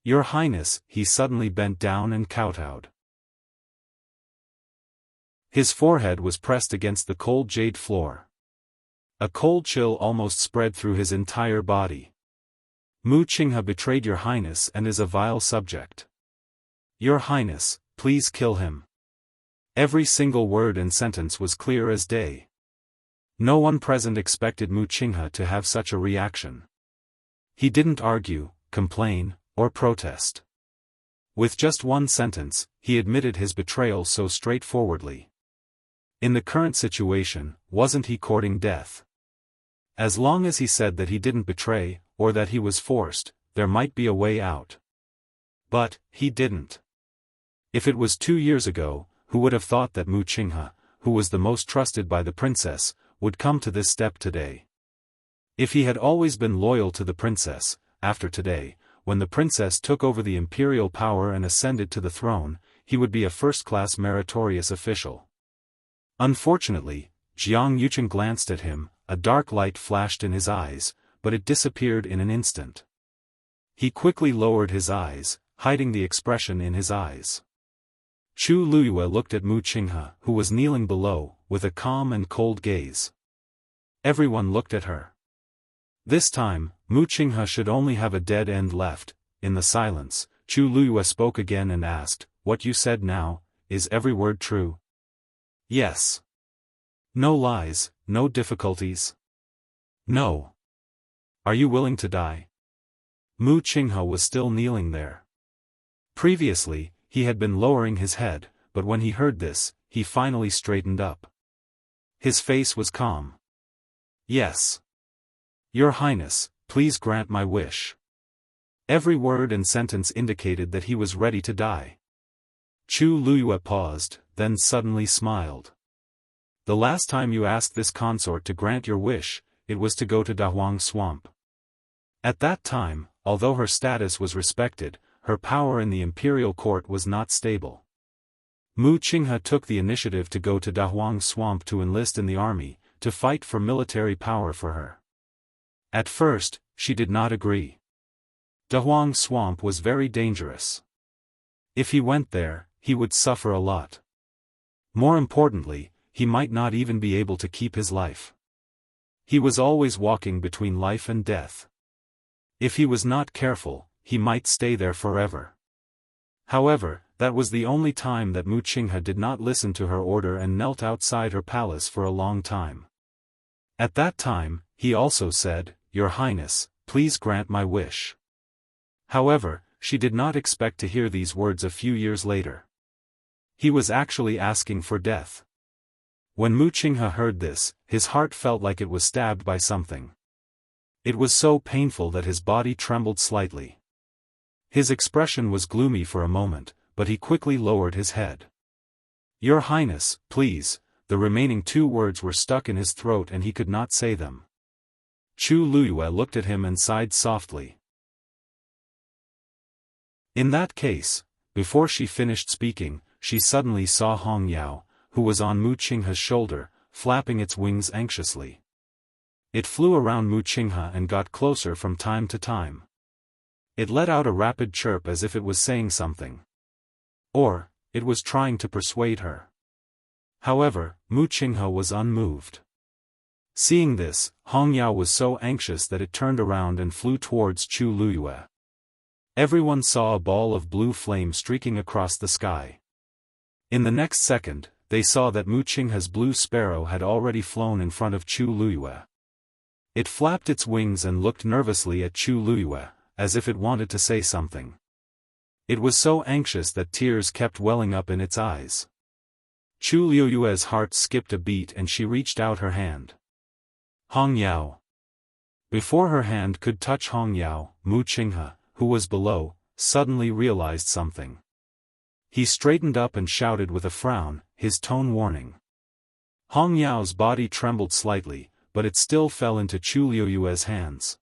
Your Highness, he suddenly bent down and kowtowed. His forehead was pressed against the cold jade floor. A cold chill almost spread through his entire body. Mu Qinghe betrayed Your Highness and is a vile subject. Your Highness, please kill him. Every single word and sentence was clear as day. No one present expected Mu Qinghe to have such a reaction. He didn't argue, complain, or protest. With just one sentence, he admitted his betrayal so straightforwardly. In the current situation, wasn't he courting death? As long as he said that he didn't betray, or that he was forced, there might be a way out. But, he didn't. If it was 2 years ago, who would have thought that Mu Qinghe, who was the most trusted by the princess, would come to this step today? If he had always been loyal to the princess, after today, when the princess took over the imperial power and ascended to the throne, he would be a first-class meritorious official. Unfortunately, Jiang Yuchen glanced at him, a dark light flashed in his eyes, but it disappeared in an instant. He quickly lowered his eyes, hiding the expression in his eyes. Chu Liyue looked at Mu Qinghe, who was kneeling below, with a calm and cold gaze. Everyone looked at her. This time, Mu Qinghe should only have a dead end left. In the silence, Chu Liyue spoke again and asked, "What you said now, is every word true?" "Yes." "No lies, no difficulties?" "No." "Are you willing to die?" Mu Qinghe was still kneeling there. Previously, he had been lowering his head, but when he heard this, he finally straightened up. His face was calm. "Yes. Your Highness, please grant my wish." Every word and sentence indicated that he was ready to die. Chu Liyue paused, then suddenly smiled. "The last time you asked this consort to grant your wish, it was to go to Dahuang Swamp. At that time, although her status was respected, her power in the imperial court was not stable. Mu Qinghe took the initiative to go to Dahuang Swamp to enlist in the army, to fight for military power for her. At first, she did not agree. Dahuang Swamp was very dangerous. If he went there, he would suffer a lot. More importantly, he might not even be able to keep his life. He was always walking between life and death. If he was not careful, he might stay there forever. However, that was the only time that Mu Qinghe did not listen to her order and knelt outside her palace for a long time. At that time, he also said, "Your Highness, please grant my wish." However, she did not expect to hear these words a few years later. He was actually asking for death. When Mu Qinghe heard this, his heart felt like it was stabbed by something. It was so painful that his body trembled slightly. His expression was gloomy for a moment, but he quickly lowered his head. "Your Highness, please," the remaining two words were stuck in his throat and he could not say them. Chu Luyue looked at him and sighed softly. In that case, before she finished speaking, she suddenly saw Hong Yao, who was on Mu Qinghe's shoulder, flapping its wings anxiously. It flew around Mu Qinghe and got closer from time to time. It let out a rapid chirp as if it was saying something. Or, it was trying to persuade her. However, Mu Qinghe was unmoved. Seeing this, Hong Yao was so anxious that it turned around and flew towards Chu Luyue. Everyone saw a ball of blue flame streaking across the sky. In the next second, they saw that Mu Qinghe's blue sparrow had already flown in front of Chu Luyue. It flapped its wings and looked nervously at Chu Luyue, as if it wanted to say something. It was so anxious that tears kept welling up in its eyes. Chu Luyue's heart skipped a beat and she reached out her hand. Hong Yao. Before her hand could touch Hong Yao, Mu Qinghe, who was below, suddenly realized something. He straightened up and shouted with a frown, his tone warning. Hong Yao's body trembled slightly, but it still fell into Chu Luyue's hands.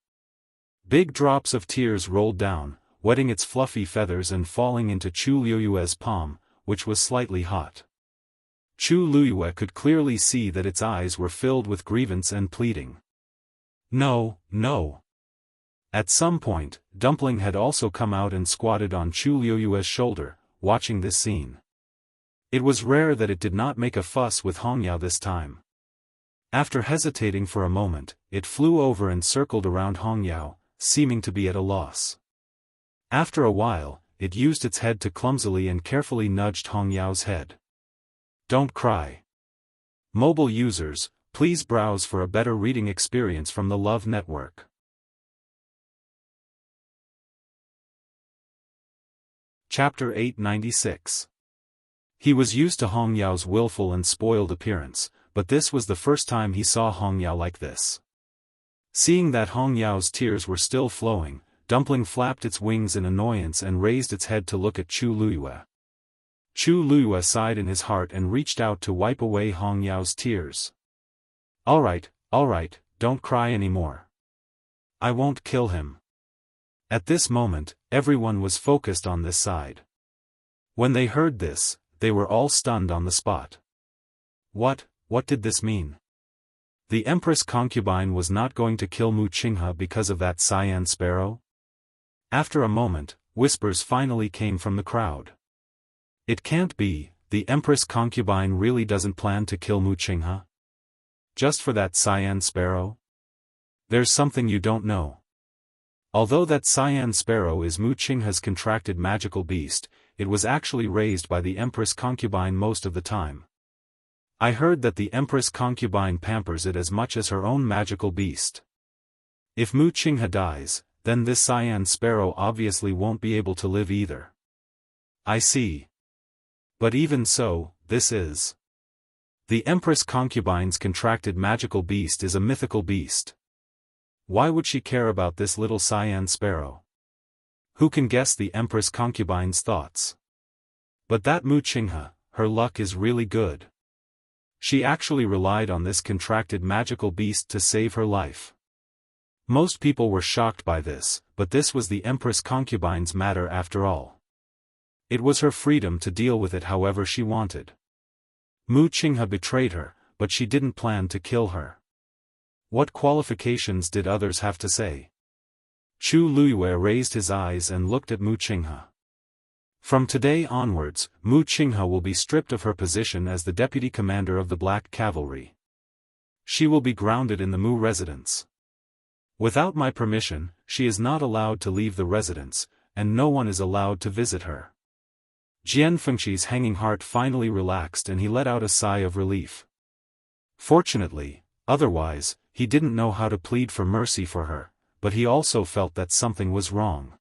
Big drops of tears rolled down, wetting its fluffy feathers and falling into Chu Luyue's palm, which was slightly hot. Chu Luyue could clearly see that its eyes were filled with grievance and pleading. "No, no." At some point, Dumpling had also come out and squatted on Chu Luyue's shoulder, watching this scene. It was rare that it did not make a fuss with Hong Yao this time. After hesitating for a moment, it flew over and circled around Hong Yao, seeming to be at a loss. After a while, it used its head to clumsily and carefully nudged Hong Yao's head. Don't cry. Mobile users, please browse for a better reading experience from the Love Network. Chapter 896. He was used to Hong Yao's willful and spoiled appearance, but this was the first time he saw Hong Yao like this. Seeing that Hong Yao's tears were still flowing, Dumpling flapped its wings in annoyance and raised its head to look at Chu Luyue. Chu Luyue sighed in his heart and reached out to wipe away Hong Yao's tears. All right, don't cry anymore. I won't kill him." At this moment, everyone was focused on this side. When they heard this, they were all stunned on the spot. What did this mean? The Empress concubine was not going to kill Mu Qinghe because of that cyan sparrow? After a moment, whispers finally came from the crowd. It can't be, the Empress concubine really doesn't plan to kill Mu Qinghe? Just for that cyan sparrow? There's something you don't know. Although that cyan sparrow is Mu Qinghe's contracted magical beast, it was actually raised by the Empress concubine most of the time. I heard that the Empress concubine pampers it as much as her own magical beast. If Mu Qinghe dies, then this cyan sparrow obviously won't be able to live either. I see. But even so, this is. The Empress concubine's contracted magical beast is a mythical beast. Why would she care about this little cyan sparrow? Who can guess the Empress concubine's thoughts? But that Mu Qinghe, her luck is really good. She actually relied on this contracted magical beast to save her life. Most people were shocked by this, but this was the Empress concubine's matter after all. It was her freedom to deal with it however she wanted. Mu Qinghe betrayed her, but she didn't plan to kill her. What qualifications did others have to say? Chu Luyue raised his eyes and looked at Mu Qinghe. From today onwards, Mu Qinghe will be stripped of her position as the deputy commander of the Black Cavalry. She will be grounded in the Mu residence. Without my permission, she is not allowed to leave the residence, and no one is allowed to visit her. Jian Fengqi's hanging heart finally relaxed and he let out a sigh of relief. Fortunately, otherwise, he didn't know how to plead for mercy for her, but he also felt that something was wrong.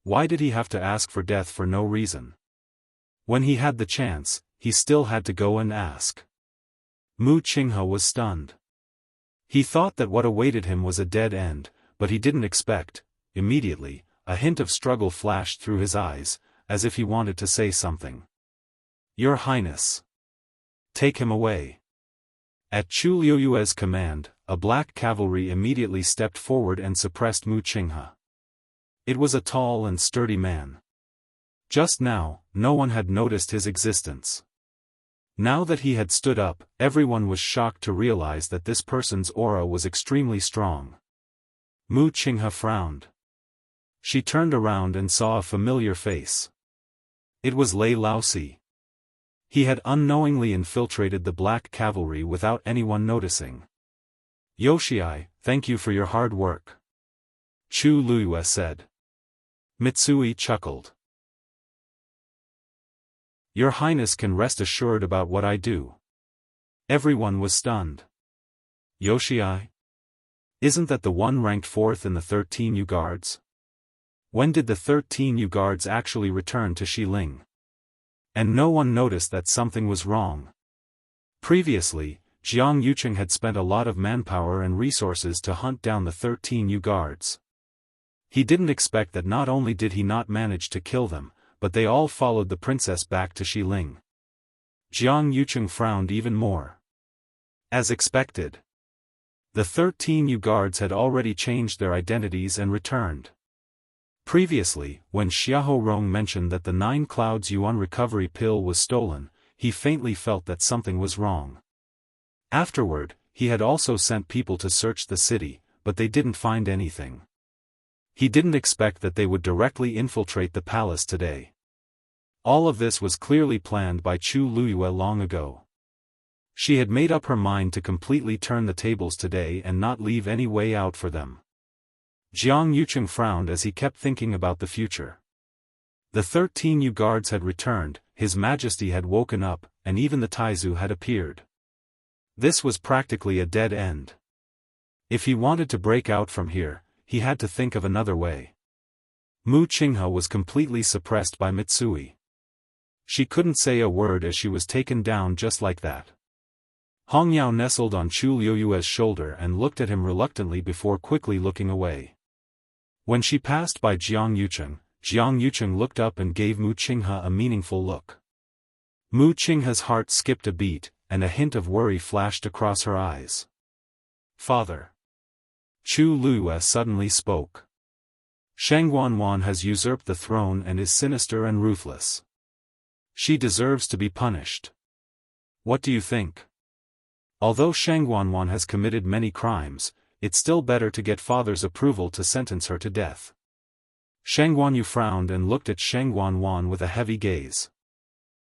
Why did he have to ask for death for no reason? When he had the chance, he still had to go and ask. Mu Qinghe was stunned. He thought that what awaited him was a dead end, but he didn't expect, immediately, a hint of struggle flashed through his eyes, as if he wanted to say something. Your Highness. Take him away. At Chu Liuyue's command, a black cavalry immediately stepped forward and suppressed Mu Qinghe. It was a tall and sturdy man. Just now, no one had noticed his existence. Now that he had stood up, everyone was shocked to realize that this person's aura was extremely strong. Mu Qinghe frowned. She turned around and saw a familiar face. It was Lei Laosi. He had unknowingly infiltrated the black cavalry without anyone noticing. Yoshii, thank you for your hard work. Chu Luyue said. Mitsui chuckled. Your Highness can rest assured about what I do. Everyone was stunned. Yoshii? Isn't that the one ranked 4th in the 13 U guards? When did the 13 U guards actually return to Xiling? And no one noticed that something was wrong. Previously, Jiang Yucheng had spent a lot of manpower and resources to hunt down the 13 U guards. He didn't expect that not only did he not manage to kill them, but they all followed the princess back to Xiling. Jiang Yucheng frowned even more. As expected. The 13 U guards had already changed their identities and returned. Previously, when Xiahou Rong mentioned that the 9 Clouds Yuan recovery pill was stolen, he faintly felt that something was wrong. Afterward, he had also sent people to search the city, but they didn't find anything. He didn't expect that they would directly infiltrate the palace today. All of this was clearly planned by Chu Luyue long ago. She had made up her mind to completely turn the tables today and not leave any way out for them. Jiang Yucheng frowned as he kept thinking about the future. The 13 U guards had returned, His Majesty had woken up, and even the Taizu had appeared. This was practically a dead end. If he wanted to break out from here, he had to think of another way. Mu Qinghe was completely suppressed by Mitsui. She couldn't say a word as she was taken down just like that. Hong Yao nestled on Chu Liuyue's shoulder and looked at him reluctantly before quickly looking away. When she passed by Jiang Yucheng looked up and gave Mu Qinghe a meaningful look. Mu Qinghe's heart skipped a beat, and a hint of worry flashed across her eyes. Father. Chu Luyue suddenly spoke. Shang Guanwan has usurped the throne and is sinister and ruthless. She deserves to be punished. What do you think? Although Shang Guanwan has committed many crimes, it's still better to get father's approval to sentence her to death. Shang Guanyu frowned and looked at Shang Guanwan with a heavy gaze.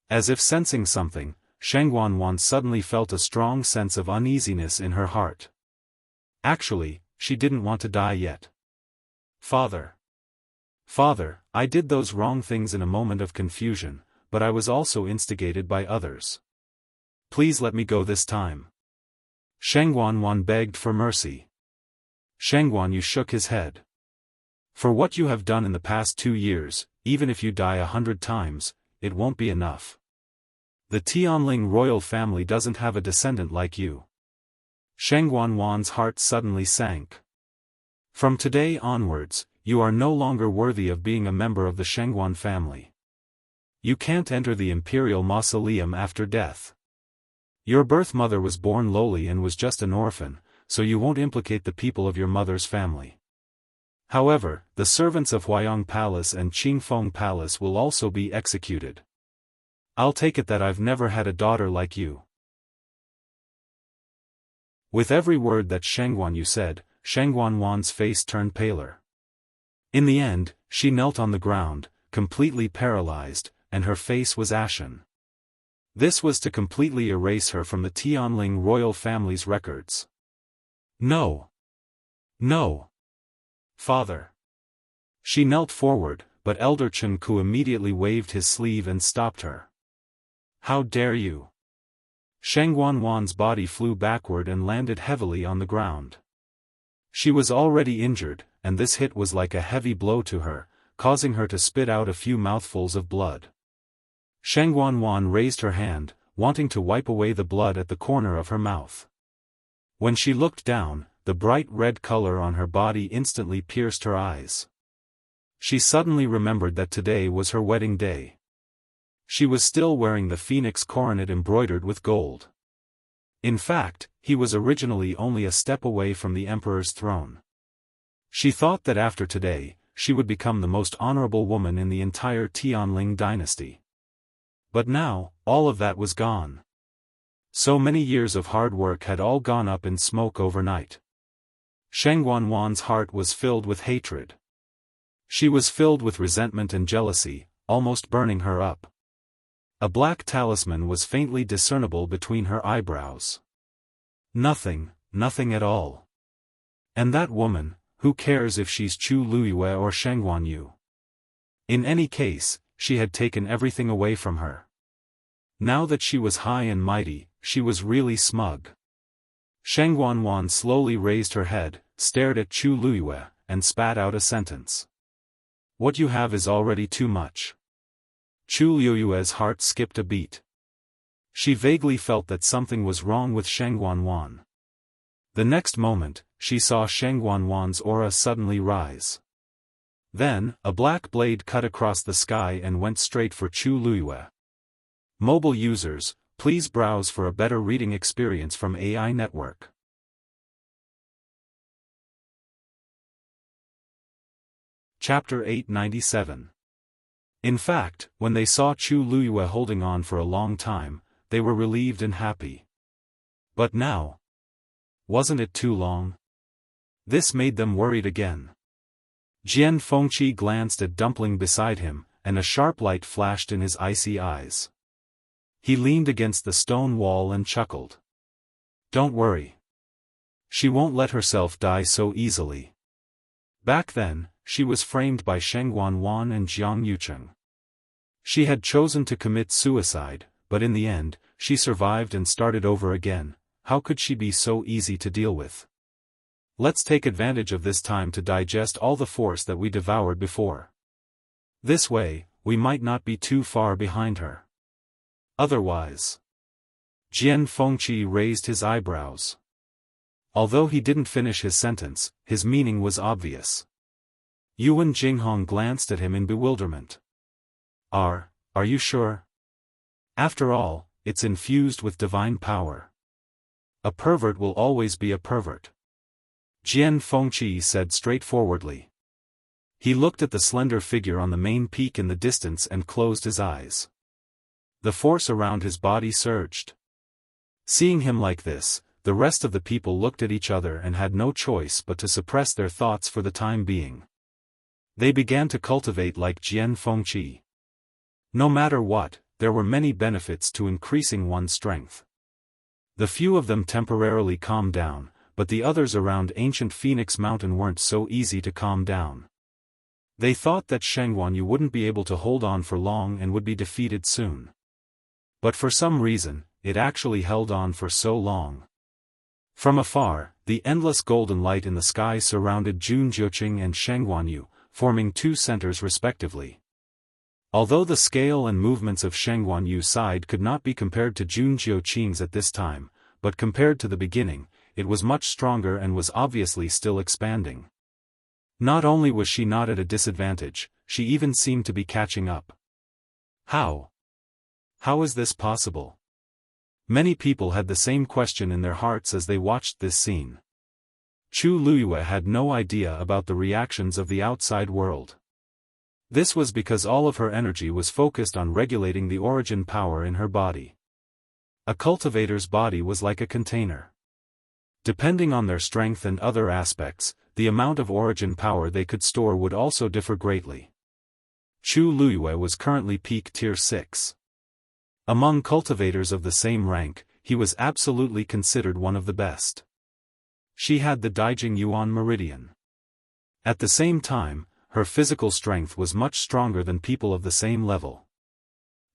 As if sensing something, Shang Guanwan suddenly felt a strong sense of uneasiness in her heart. Actually, she didn't want to die yet. Father. Father, I did those wrong things in a moment of confusion, but I was also instigated by others. Please let me go this time. Shang Guanwan begged for mercy. Shang Guanyu shook his head. For what you have done in the past 2 years, even if you die 100 times, it won't be enough. The Tianling royal family doesn't have a descendant like you. Shang Guanwan's heart suddenly sank. From today onwards, you are no longer worthy of being a member of the Shangguan family. You can't enter the imperial mausoleum after death. Your birth mother was born lowly and was just an orphan, so you won't implicate the people of your mother's family. However, the servants of Huayong Palace and Qingfeng Palace will also be executed. I'll take it that I've never had a daughter like you. With every word that Shang Guanyu said, Shang Guanwan's face turned paler. In the end, she knelt on the ground, completely paralyzed, and her face was ashen. This was to completely erase her from the Tianling royal family's records. No. No. Father. She knelt forward, but Elder Chen Ku immediately waved his sleeve and stopped her. How dare you? Sheng Wanwan's body flew backward and landed heavily on the ground. She was already injured, and this hit was like a heavy blow to her, causing her to spit out a few mouthfuls of blood. Sheng Wanwan raised her hand, wanting to wipe away the blood at the corner of her mouth. When she looked down, the bright red color on her body instantly pierced her eyes. She suddenly remembered that today was her wedding day. She was still wearing the phoenix coronet embroidered with gold. In fact, he was originally only a step away from the emperor's throne. She thought that after today, she would become the most honorable woman in the entire Tianling dynasty. But now, all of that was gone. So many years of hard work had all gone up in smoke overnight. Sheng Wanwan's heart was filled with hatred. She was filled with resentment and jealousy, almost burning her up. A black talisman was faintly discernible between her eyebrows. Nothing at all. And that woman, who cares if she's Chu Luiyue or Sheng Wanyu? In any case, she had taken everything away from her. Now that she was high and mighty, she was really smug. Sheng Wanwan slowly raised her head, stared at Chu Luiyue, and spat out a sentence. What you have is already too much. Chu Luiyue's heart skipped a beat. She vaguely felt that something was wrong with Sheng Wanwan. The next moment, she saw Sheng Wanwan's aura suddenly rise. Then, a black blade cut across the sky and went straight for Chu Luiyue. Mobile users, please browse for a better reading experience from AI Network. Chapter 897. In fact, when they saw Chu Luiyue holding on for a long time, they were relieved and happy. But now, wasn't it too long? This made them worried again. Jian Fengqi glanced at Dumpling beside him, and a sharp light flashed in his icy eyes. He leaned against the stone wall and chuckled. Don't worry. She won't let herself die so easily. Back then, she was framed by Sheng Wanwan and Jiang Yucheng. She had chosen to commit suicide, but in the end, she survived and started over again. How could she be so easy to deal with? Let's take advantage of this time to digest all the force that we devoured before. This way, we might not be too far behind her. Otherwise. Jian Fengqi raised his eyebrows. Although he didn't finish his sentence, his meaning was obvious. Yuan Jinghong glanced at him in bewilderment. Are you sure? After all, it's infused with divine power. A pervert will always be a pervert. Jian Fengqi said straightforwardly. He looked at the slender figure on the main peak in the distance and closed his eyes. The force around his body surged. Seeing him like this, the rest of the people looked at each other and had no choice but to suppress their thoughts for the time being. They began to cultivate like Jian Fengqi. No matter what, there were many benefits to increasing one's strength. The few of them temporarily calmed down, but the others around ancient Phoenix Mountain weren't so easy to calm down. They thought that Sheng Wanyu wouldn't be able to hold on for long and would be defeated soon. But for some reason, it actually held on for so long. From afar, the endless golden light in the sky surrounded Jun Jiuqing and Sheng Wanyu, forming two centers respectively. Although the scale and movements of Sheng Wanyu's side could not be compared to Jun Jiuqing's at this time, but compared to the beginning, it was much stronger and was obviously still expanding. Not only was she not at a disadvantage, she even seemed to be catching up. How? How is this possible? Many people had the same question in their hearts as they watched this scene. Chu Luiyue had no idea about the reactions of the outside world. This was because all of her energy was focused on regulating the origin power in her body. A cultivator's body was like a container. Depending on their strength and other aspects, the amount of origin power they could store would also differ greatly. Chu Luiyue was currently peak tier 6. Among cultivators of the same rank, he was absolutely considered one of the best. She had the Daijing Yuan meridian. At the same time, her physical strength was much stronger than people of the same level.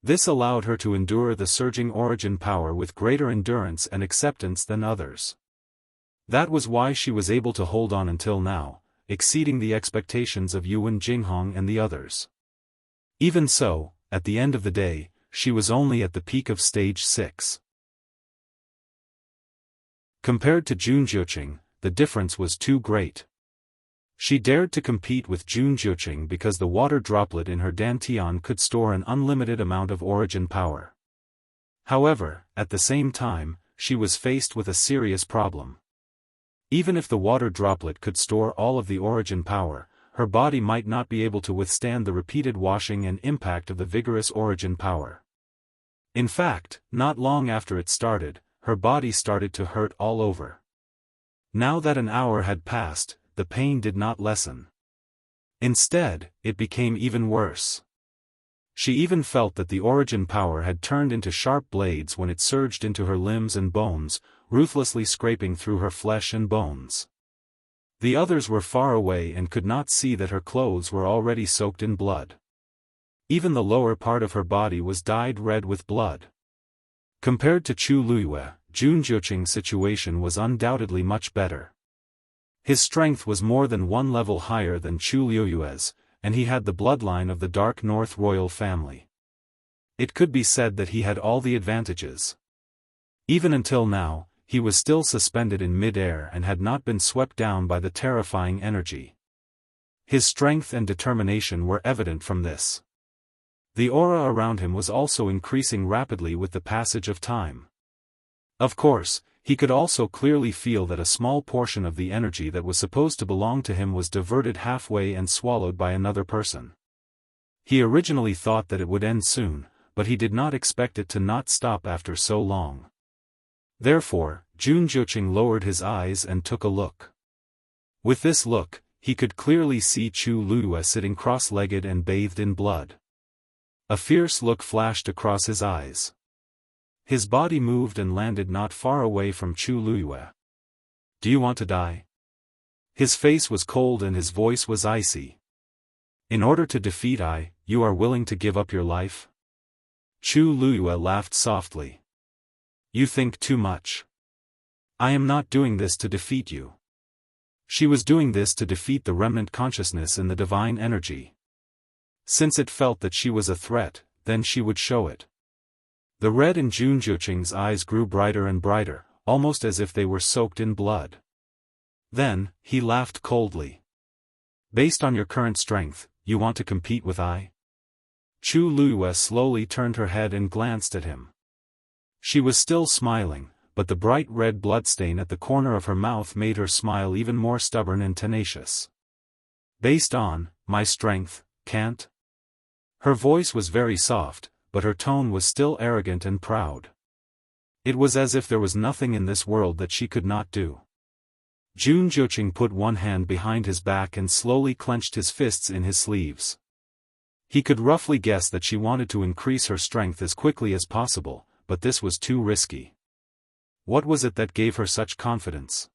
This allowed her to endure the surging origin power with greater endurance and acceptance than others. That was why she was able to hold on until now, exceeding the expectations of Yuan Jinghong and the others. Even so, at the end of the day, she was only at the peak of stage 6. Compared to Jun Jiuqing, the difference was too great. She dared to compete with Jun Jiuqing because the water droplet in her dantian could store an unlimited amount of origin power. However, at the same time, she was faced with a serious problem. Even if the water droplet could store all of the origin power, her body might not be able to withstand the repeated washing and impact of the vigorous origin power. In fact, not long after it started, her body started to hurt all over. Now that an hour had passed, the pain did not lessen. Instead, it became even worse. She even felt that the origin power had turned into sharp blades when it surged into her limbs and bones, ruthlessly scraping through her flesh and bones. The others were far away and could not see that her clothes were already soaked in blood. Even the lower part of her body was dyed red with blood. Compared to Chu Luiyue, Jun Jiuqing's situation was undoubtedly much better. His strength was more than one level higher than Chu Luiyue's, and he had the bloodline of the Dark North royal family. It could be said that he had all the advantages. Even until now, he was still suspended in mid-air and had not been swept down by the terrifying energy. His strength and determination were evident from this. The aura around him was also increasing rapidly with the passage of time. Of course, he could also clearly feel that a small portion of the energy that was supposed to belong to him was diverted halfway and swallowed by another person. He originally thought that it would end soon, but he did not expect it to not stop after so long. Therefore, Jun Jiuqing lowered his eyes and took a look. With this look, he could clearly see Chu Luiyue sitting cross-legged and bathed in blood. A fierce look flashed across his eyes. His body moved and landed not far away from Chu Luiyue. "Do you want to die?" His face was cold and his voice was icy. "In order to defeat I, you are willing to give up your life?" Chu Luiyue laughed softly. "You think too much. I am not doing this to defeat you." She was doing this to defeat the remnant consciousness in the divine energy. Since it felt that she was a threat, then she would show it. The red in Jun Jiuqing's eyes grew brighter and brighter, almost as if they were soaked in blood. Then, he laughed coldly. "Based on your current strength, you want to compete with I?" Chu Luiyue slowly turned her head and glanced at him. She was still smiling, but the bright red bloodstain at the corner of her mouth made her smile even more stubborn and tenacious. "Based on my strength, can't?" Her voice was very soft, but her tone was still arrogant and proud. It was as if there was nothing in this world that she could not do. Jun Jiuqing put one hand behind his back and slowly clenched his fists in his sleeves. He could roughly guess that she wanted to increase her strength as quickly as possible, but this was too risky. What was it that gave her such confidence?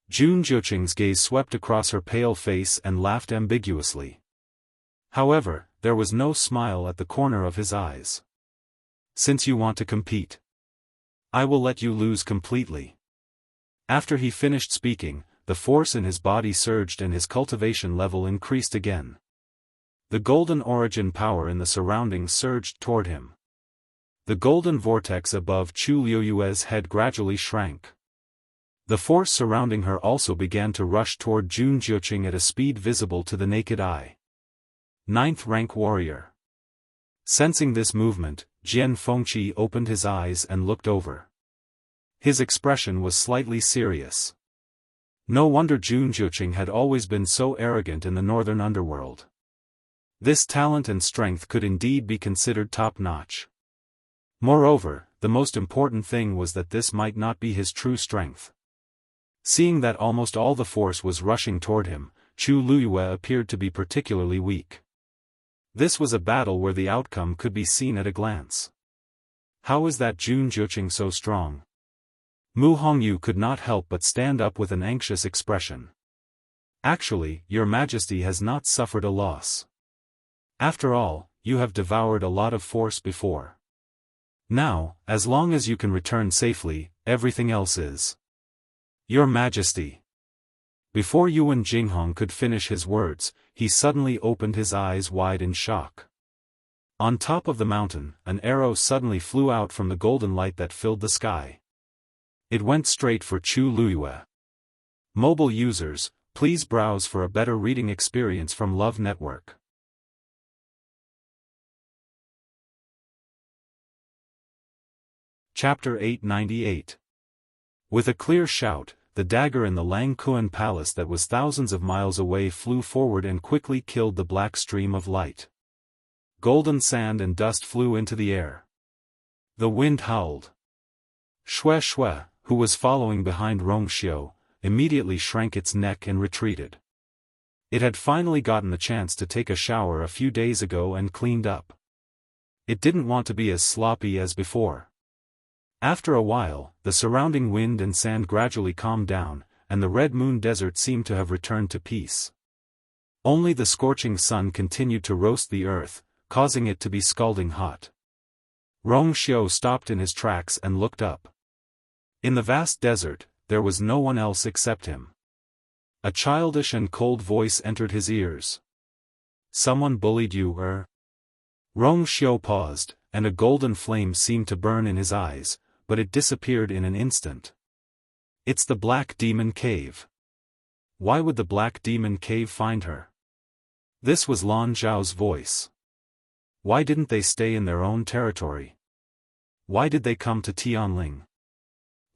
Jun Jiuqing's gaze swept across her pale face and laughed ambiguously. However, there was no smile at the corner of his eyes. "Since you want to compete, I will let you lose completely." After he finished speaking, the force in his body surged and his cultivation level increased again. The golden origin power in the surroundings surged toward him. The golden vortex above Chu Luiyue's head gradually shrank. The force surrounding her also began to rush toward Jun Jiuqing at a speed visible to the naked eye. 9th rank warrior. Sensing this movement, Jian Fengqi opened his eyes and looked over. His expression was slightly serious. No wonder Jun Jiuqing had always been so arrogant in the northern underworld. This talent and strength could indeed be considered top-notch. Moreover, the most important thing was that this might not be his true strength. Seeing that almost all the force was rushing toward him, Chu Luiyue appeared to be particularly weak. This was a battle where the outcome could be seen at a glance. How is that Jun Jiuqing so strong? Mu Hongyu could not help but stand up with an anxious expression. Actually, your majesty has not suffered a loss. After all, you have devoured a lot of force before. Now, as long as you can return safely, everything else is. Your majesty. Before Yuan Jinghong could finish his words, he suddenly opened his eyes wide in shock. On top of the mountain, an arrow suddenly flew out from the golden light that filled the sky. It went straight for Chu Luyue. Mobile users, please browse for a better reading experience from Love Network. Chapter 898. With a clear shout, the dagger in the Lang Kuan palace that was thousands of miles away flew forward and quickly killed the black stream of light. Golden sand and dust flew into the air. The wind howled. Xue Xue, who was following behind Rongxiu, immediately shrank its neck and retreated. It had finally gotten the chance to take a shower a few days ago and cleaned up. It didn't want to be as sloppy as before. After a while, the surrounding wind and sand gradually calmed down, and the Red Moon Desert seemed to have returned to peace. Only the scorching sun continued to roast the earth, causing it to be scalding hot. Rongxiu stopped in his tracks and looked up. In the vast desert, there was no one else except him. A childish and cold voice entered his ears. Someone bullied you, Rongxiu paused, and a golden flame seemed to burn in his eyes, but it disappeared in an instant. It's the Black Demon Cave. Why would the Black Demon Cave find her? This was Lan Zhao's voice. Why didn't they stay in their own territory? Why did they come to Tianling?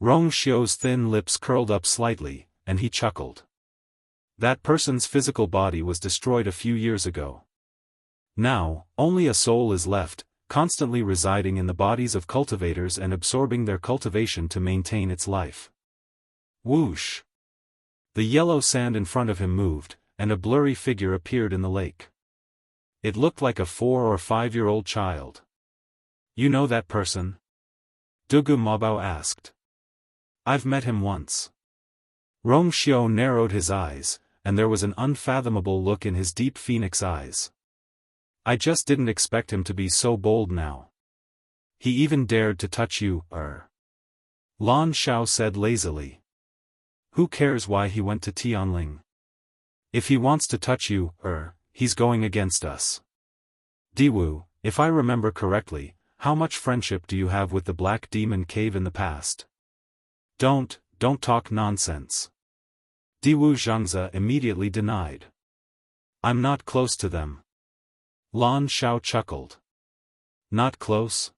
Rongxiu's thin lips curled up slightly, and he chuckled. That person's physical body was destroyed a few years ago. Now, only a soul is left, constantly residing in the bodies of cultivators and absorbing their cultivation to maintain its life. Whoosh! The yellow sand in front of him moved, and a blurry figure appeared in the lake. It looked like a 4- or 5-year-old child. You know that person? Dugu Mabao asked. I've met him once. Rongxiu narrowed his eyes, and there was an unfathomable look in his deep phoenix eyes. I just didn't expect him to be so bold now. He even dared to touch you, Lan Xiao said lazily. Who cares why he went to Tianling? If he wants to touch you, he's going against us. Diwu, if I remember correctly, how much friendship do you have with the Black Demon Cave in the past? Don't talk nonsense. Diwu Zhangze immediately denied. I'm not close to them. Lan Xiao chuckled. Not close?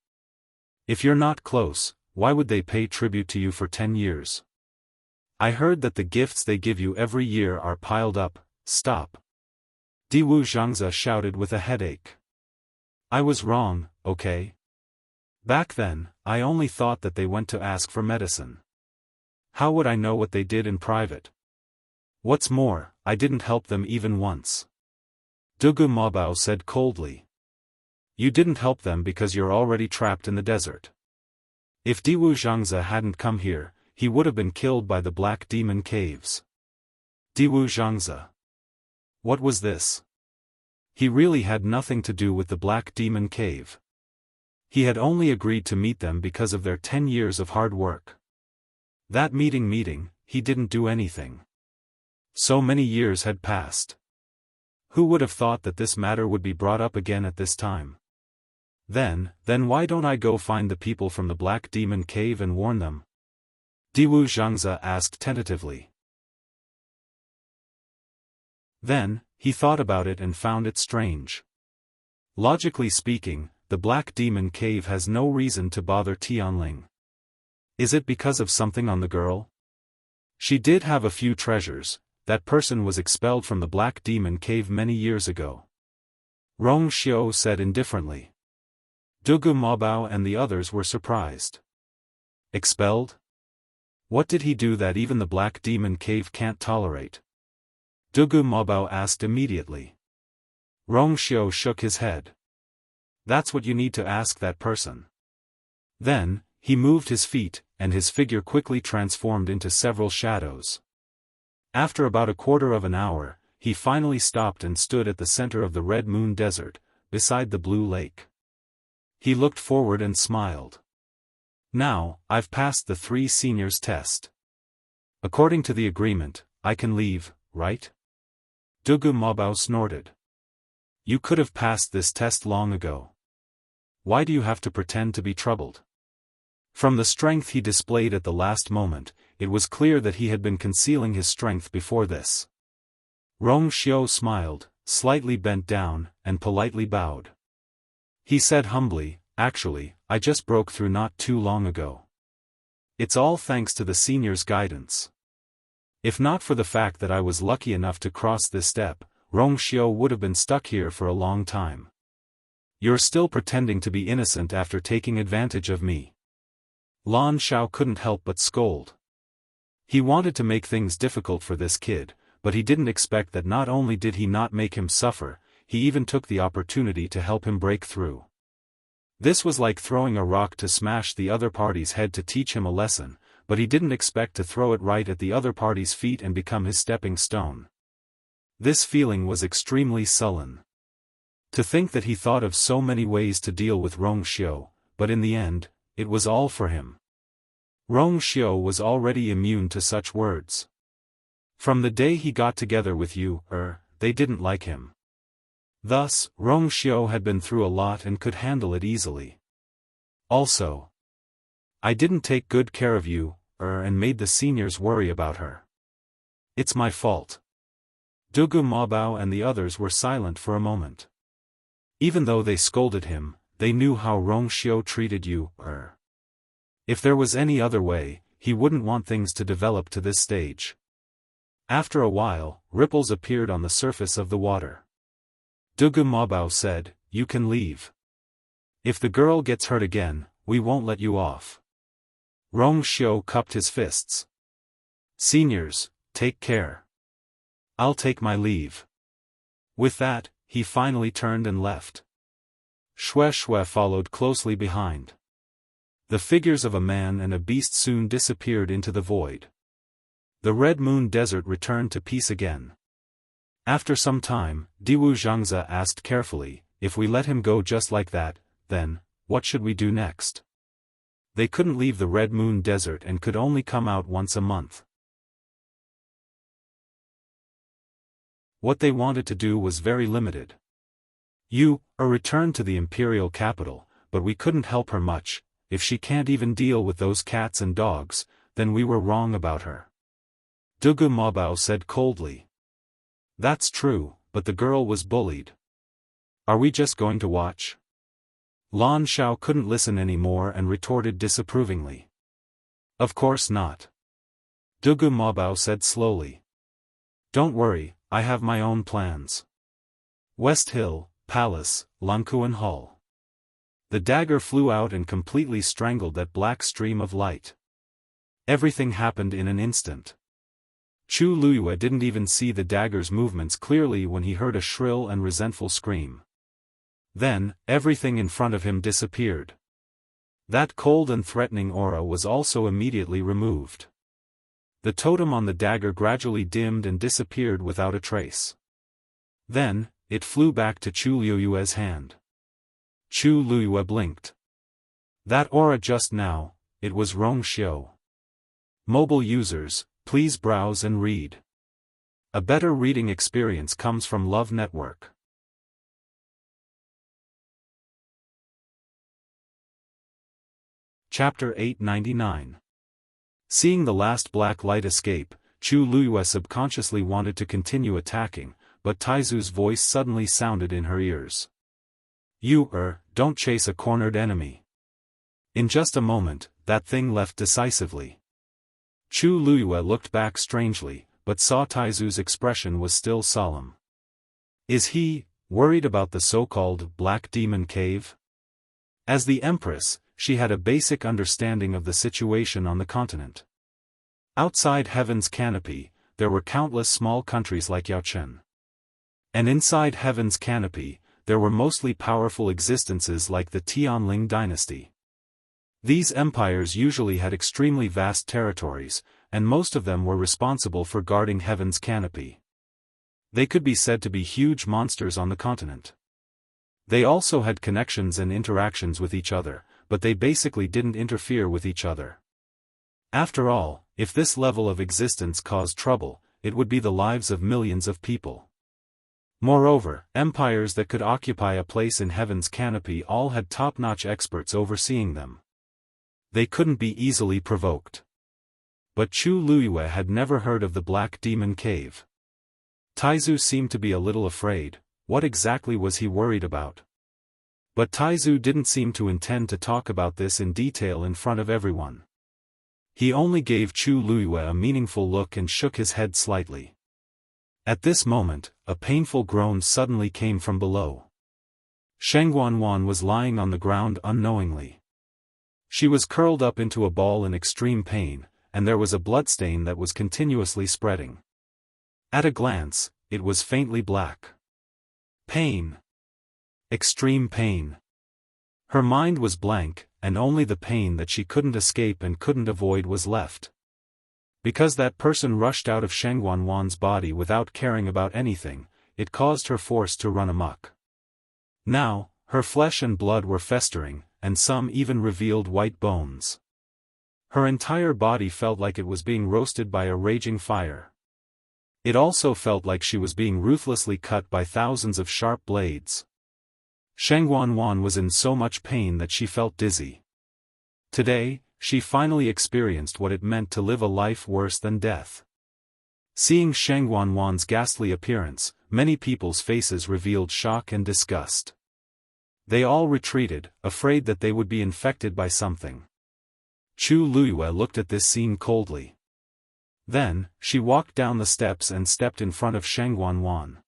If you're not close, why would they pay tribute to you for 10 years? I heard that the gifts they give you every year are piled up. Stop. Diwu Zhangze shouted with a headache. I was wrong, okay? Back then, I only thought that they went to ask for medicine. How would I know what they did in private? What's more, I didn't help them even once. Dugu Mabao said coldly. You didn't help them because you're already trapped in the desert. If Diwu Zhangze hadn't come here, he would have been killed by the Black Demon Caves. Diwu Zhangze. What was this? He really had nothing to do with the Black Demon Cave. He had only agreed to meet them because of their 10 years of hard work. That meeting, he didn't do anything. So many years had passed. Who would have thought that this matter would be brought up again at this time? Then why don't I go find the people from the Black Demon Cave and warn them? Diwu Zhangze asked tentatively. Then, he thought about it and found it strange. Logically speaking, the Black Demon Cave has no reason to bother Tianling. Is it because of something on the girl? She did have a few treasures. That person was expelled from the Black Demon Cave many years ago. Rongxiu said indifferently. Dugu Mabao and the others were surprised. Expelled? What did he do that even the Black Demon Cave can't tolerate? Dugu Mabao asked immediately. Rongxiu shook his head. That's what you need to ask that person. Then, He moved his feet, and his figure quickly transformed into several shadows. After about a quarter of an hour, he finally stopped and stood at the center of the Red Moon Desert, beside the Blue Lake. He looked forward and smiled. Now, I've passed the 3 seniors test. According to the agreement, I can leave, right? Dugu Mabao snorted. You could have passed this test long ago. Why do you have to pretend to be troubled? From the strength he displayed at the last moment, it was clear that he had been concealing his strength before this. Rong Xiao smiled, slightly bent down, and politely bowed. He said humbly, actually, I just broke through not too long ago. It's all thanks to the senior's guidance. If not for the fact that I was lucky enough to cross this step, Rong Xiao would have been stuck here for a long time. You're still pretending to be innocent after taking advantage of me. Lan Xiao couldn't help but scold. He wanted to make things difficult for this kid, but he didn't expect that not only did he not make him suffer, he even took the opportunity to help him break through. This was like throwing a rock to smash the other party's head to teach him a lesson, but he didn't expect to throw it right at the other party's feet and become his stepping stone. This feeling was extremely sullen. To think that he thought of so many ways to deal with Rong Xiao, but in the end, it was all for him. Rong Xiao was already immune to such words. From the day he got together with you, they didn't like him. Thus, Rong Xiao had been through a lot and could handle it easily. Also, I didn't take good care of you, and made the seniors worry about her. It's my fault. Dugu Mabao and the others were silent for a moment. Even though they scolded him, they knew how Rong Xiao treated you, If there was any other way, he wouldn't want things to develop to this stage. After a while, ripples appeared on the surface of the water. Dugu Mabao said, you can leave. If the girl gets hurt again, we won't let you off. Rong Xiao cupped his fists. Seniors, take care. I'll take my leave. With that, he finally turned and left. Xue followed closely behind. The figures of a man and a beast soon disappeared into the void. The Red Moon Desert returned to peace again. After some time, Diwu Zhangzi asked carefully, if we let him go just like that, then, what should we do next? They couldn't leave the Red Moon Desert and could only come out once a month. What they wanted to do was very limited. Return to the imperial capital, but we couldn't help her much. If she can't even deal with those cats and dogs, then we were wrong about her. Dugu Mabao said coldly. That's true, but the girl was bullied. Are we just going to watch? Lan Xiao couldn't listen anymore and retorted disapprovingly. Of course not. Dugu Mabao said slowly. Don't worry, I have my own plans. West Hill, Palace, Lankuan Hall. The dagger flew out and completely strangled that black stream of light. Everything happened in an instant. Chu Luyue didn't even see the dagger's movements clearly when he heard a shrill and resentful scream. Then, everything in front of him disappeared. That cold and threatening aura was also immediately removed. The totem on the dagger gradually dimmed and disappeared without a trace. Then, it flew back to Chu Luyue's hand. Chu Luyue blinked. That aura just now, it was Rong Xiao. Mobile users, please browse and read. A better reading experience comes from Love Network. Chapter 899. Seeing the last black light escape, Chu Luyue subconsciously wanted to continue attacking, but Taizu's voice suddenly sounded in her ears. Don't chase a cornered enemy. In just a moment, that thing left decisively. Chu Luyue looked back strangely, but saw Taizu's expression was still solemn. Is he worried about the so-called Black Demon Cave? As the Empress, she had a basic understanding of the situation on the continent. Outside Heaven's canopy, there were countless small countries like Yaochen. And inside Heaven's canopy, there were mostly powerful existences like the Tianling dynasty. These empires usually had extremely vast territories, and most of them were responsible for guarding heaven's canopy. They could be said to be huge monsters on the continent. They also had connections and interactions with each other, but they basically didn't interfere with each other. After all, if this level of existence caused trouble, it would be the lives of millions of people. Moreover, empires that could occupy a place in heaven's canopy all had top-notch experts overseeing them. They couldn't be easily provoked. But Chu Luiyue had never heard of the Black Demon Cave. Taizu seemed to be a little afraid. What exactly was he worried about? But Taizu didn't seem to intend to talk about this in detail in front of everyone. He only gave Chu Luiyue a meaningful look and shook his head slightly. At this moment, a painful groan suddenly came from below. Sheng Guanwan was lying on the ground unknowingly. She was curled up into a ball in extreme pain, and there was a bloodstain that was continuously spreading. At a glance, it was faintly black. Pain. Extreme pain. Her mind was blank, and only the pain that she couldn't escape and couldn't avoid was left. Because that person rushed out of Sheng Guanwan's body without caring about anything, it caused her force to run amok. Now, her flesh and blood were festering, and some even revealed white bones. Her entire body felt like it was being roasted by a raging fire. It also felt like she was being ruthlessly cut by thousands of sharp blades. Sheng Guanwan was in so much pain that she felt dizzy. Today, she finally experienced what it meant to live a life worse than death. Seeing Sheng Guanwan's ghastly appearance, many people's faces revealed shock and disgust. They all retreated, afraid that they would be infected by something. Chu Luiyue looked at this scene coldly. Then, she walked down the steps and stepped in front of Sheng Guanwan.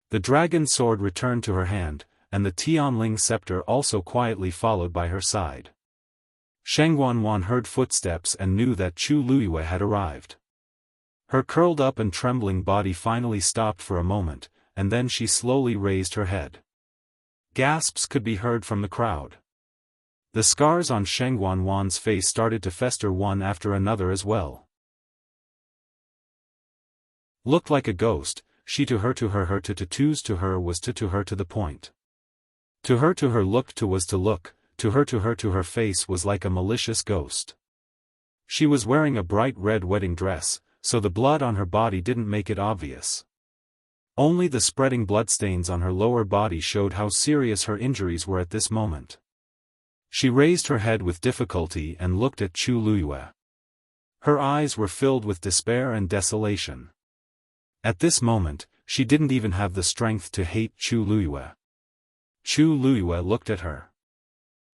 The dragon sword returned to her hand, and the Tianling scepter also quietly followed by her side. Sheng Guanwan heard footsteps and knew that Chu Luiyue had arrived. Her curled up and trembling body finally stopped for a moment, and then she slowly raised her head. Gasps could be heard from the crowd. The scars on Sheng Guanwan's face started to fester one after another as well. Looked like a ghost, she to her to her was to her to the point. To her looked to was to look, to her face was like a malicious ghost. She was wearing a bright red wedding dress, so the blood on her body didn't make it obvious. Only the spreading bloodstains on her lower body showed how serious her injuries were at this moment. She raised her head with difficulty and looked at Chu Luiyue. Her eyes were filled with despair and desolation. At this moment, she didn't even have the strength to hate Chu Luiyue. Chu Luiyue looked at her.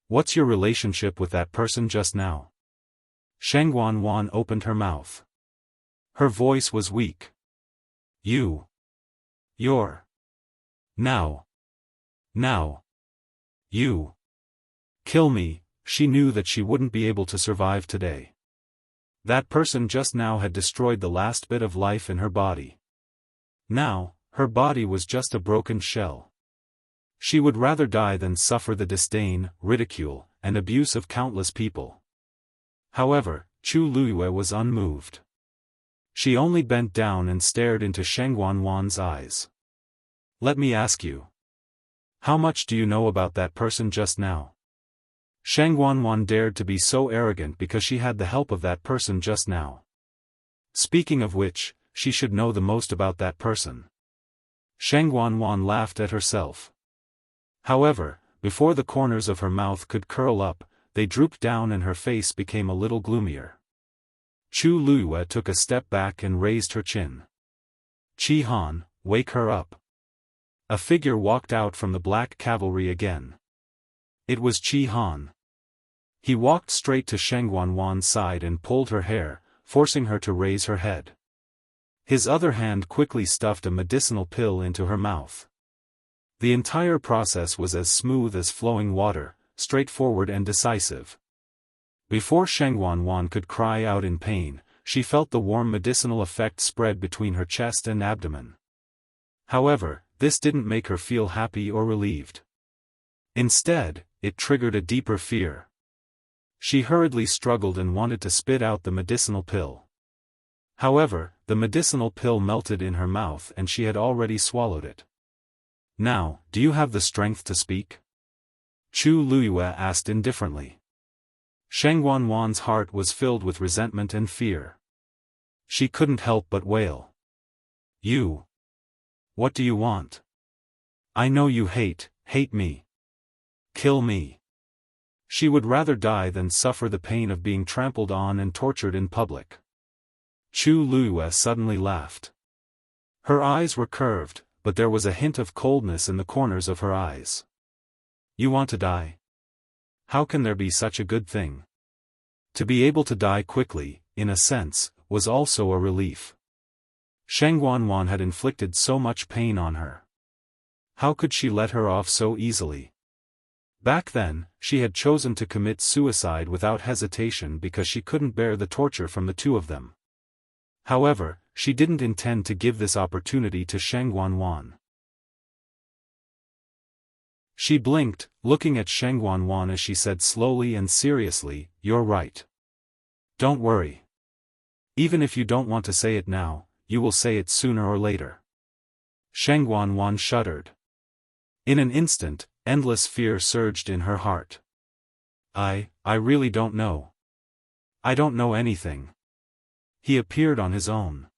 What's your relationship with that person just now? Sheng Guanwan opened her mouth. Her voice was weak. You're. Now. You. Kill me. She knew that she wouldn't be able to survive today. That person just now had destroyed the last bit of life in her body. Now, her body was just a broken shell. She would rather die than suffer the disdain, ridicule, and abuse of countless people. However, Chu Luiyue was unmoved. She only bent down and stared into Sheng Guanwan's eyes. Let me ask you. How much do you know about that person just now? Sheng Guanwan dared to be so arrogant because she had the help of that person just now. Speaking of which, she should know the most about that person. Sheng Guanwan laughed at herself. However, before the corners of her mouth could curl up, they drooped down and her face became a little gloomier. Chu Luiyue took a step back and raised her chin. Qi Han, wake her up. A figure walked out from the black cavalry again. It was Qi Han. He walked straight to Sheng Guanwan's side and pulled her hair, forcing her to raise her head. His other hand quickly stuffed a medicinal pill into her mouth. The entire process was as smooth as flowing water, straightforward and decisive. Before Sheng Guanwan could cry out in pain, she felt the warm medicinal effect spread between her chest and abdomen. However, this didn't make her feel happy or relieved. Instead, it triggered a deeper fear. She hurriedly struggled and wanted to spit out the medicinal pill. However, the medicinal pill melted in her mouth and she had already swallowed it. "Now, do you have the strength to speak?" Chu Luiyue asked indifferently. Sheng Wanwan's heart was filled with resentment and fear. She couldn't help but wail. "You! What do you want? I know you hate me. Kill me." She would rather die than suffer the pain of being trampled on and tortured in public. Chu Luiyue suddenly laughed. Her eyes were curved, but there was a hint of coldness in the corners of her eyes. "You want to die? How can there be such a good thing?" To be able to die quickly, in a sense, was also a relief. Sheng Wanwan had inflicted so much pain on her. How could she let her off so easily? Back then, she had chosen to commit suicide without hesitation because she couldn't bear the torture from the two of them. However, she didn't intend to give this opportunity to Sheng Wanwan. She blinked, looking at Sheng Wanwan as she said slowly and seriously, "You're right. Don't worry. Even if you don't want to say it now, you will say it sooner or later." Sheng Wanwan shuddered. In an instant, endless fear surged in her heart. I really don't know. I don't know anything." He appeared on his own.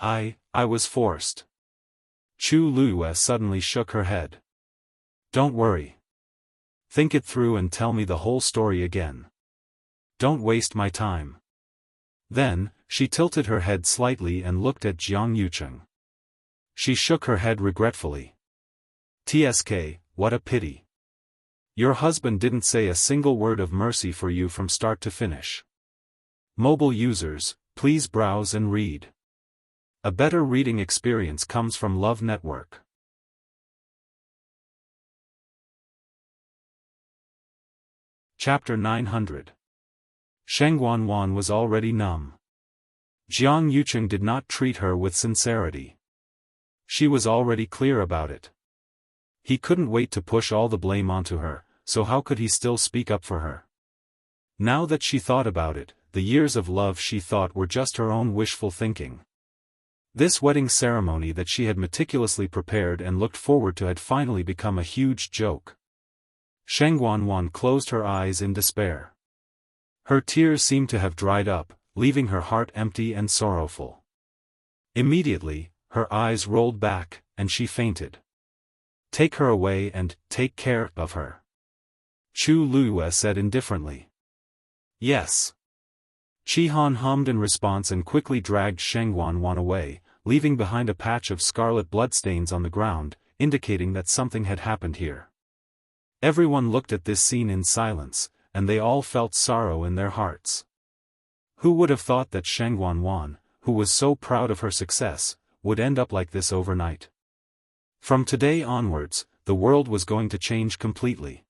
I was forced." Chu Luiyue suddenly shook her head. "Don't worry. Think it through and tell me the whole story again. Don't waste my time." Then, she tilted her head slightly and looked at Jiang Yucheng. She shook her head regretfully. "Tsk, what a pity. Your husband didn't say a single word of mercy for you from start to finish." Mobile users, please browse and read. A better reading experience comes from Love Network. Chapter 900. Sheng Wanwan was already numb. Jiang Yucheng did not treat her with sincerity. She was already clear about it. He couldn't wait to push all the blame onto her, so how could he still speak up for her? Now that she thought about it, the years of love she thought were just her own wishful thinking. This wedding ceremony that she had meticulously prepared and looked forward to had finally become a huge joke. Sheng Wanwan closed her eyes in despair. Her tears seemed to have dried up, leaving her heart empty and sorrowful. Immediately, her eyes rolled back, and she fainted. "Take her away and take care of her," Chu Luiyue said indifferently. "Yes." Chihan hummed in response and quickly dragged Sheng Wanwan away, leaving behind a patch of scarlet bloodstains on the ground, indicating that something had happened here. Everyone looked at this scene in silence, and they all felt sorrow in their hearts. Who would have thought that Sheng Wanwan, who was so proud of her success, would end up like this overnight? From today onwards, the world was going to change completely.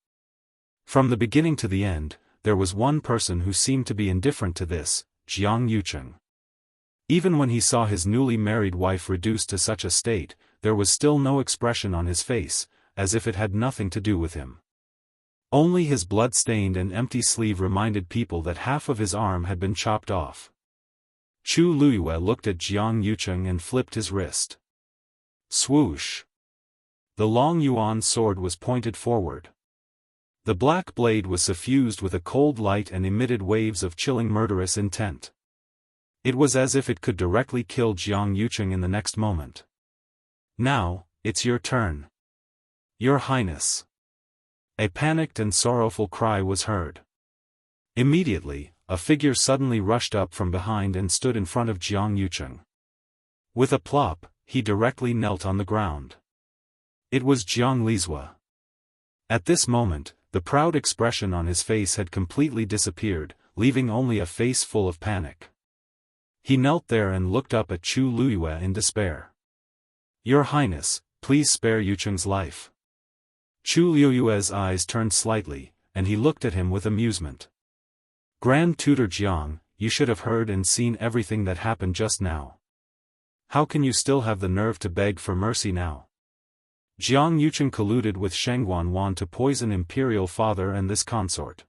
From the beginning to the end, there was one person who seemed to be indifferent to this, Jiang Yucheng. Even when he saw his newly married wife reduced to such a state, there was still no expression on his face, as if it had nothing to do with him. Only his blood-stained and empty sleeve reminded people that half of his arm had been chopped off. Chu Luiyue looked at Jiang Yucheng and flipped his wrist. Swoosh! The long yuan sword was pointed forward. The black blade was suffused with a cold light and emitted waves of chilling murderous intent. It was as if it could directly kill Jiang Yucheng in the next moment. "Now, it's your turn. Your Highness." A panicked and sorrowful cry was heard. Immediately, a figure suddenly rushed up from behind and stood in front of Jiang Yucheng. With a plop, he directly knelt on the ground. It was Jiang Lizhua. At this moment, the proud expression on his face had completely disappeared, leaving only a face full of panic. He knelt there and looked up at Chu Luiyue in despair. "Your Highness, please spare Yucheng's life." Chu Luiyue's eyes turned slightly, and he looked at him with amusement. "Grand Tutor Jiang, you should have heard and seen everything that happened just now. How can you still have the nerve to beg for mercy now?" Jiang Yucheng colluded with Sheng Wanwan to poison Imperial Father and this consort.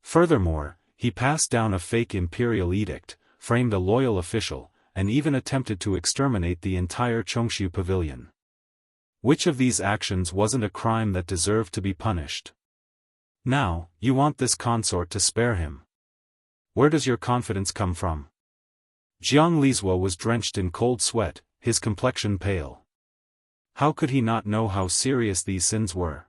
Furthermore, he passed down a fake imperial edict, framed a loyal official, and even attempted to exterminate the entire Chongshu pavilion. Which of these actions wasn't a crime that deserved to be punished? Now, you want this consort to spare him. Where does your confidence come from? Jiang Lizhua was drenched in cold sweat, his complexion pale. How could he not know how serious these sins were?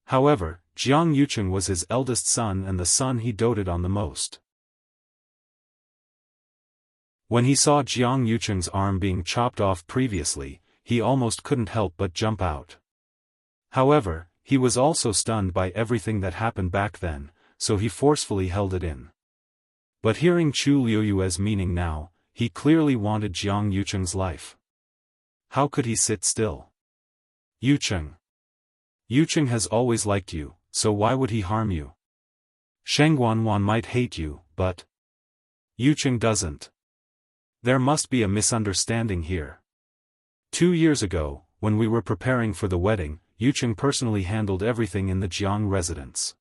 However, Jiang Yucheng was his eldest son and the son he doted on the most. When he saw Jiang Yucheng's arm being chopped off previously, he almost couldn't help but jump out. However, he was also stunned by everything that happened back then, so he forcefully held it in. But hearing Chu Liuyue's meaning now, he clearly wanted Jiang Yucheng's life. How could he sit still? Yucheng. Yucheng has always liked you, so why would he harm you? Sheng Guanwan might hate you, but Yucheng doesn't. There must be a misunderstanding here. 2 years ago, when we were preparing for the wedding, Yucheng personally handled everything in the Jiang residence.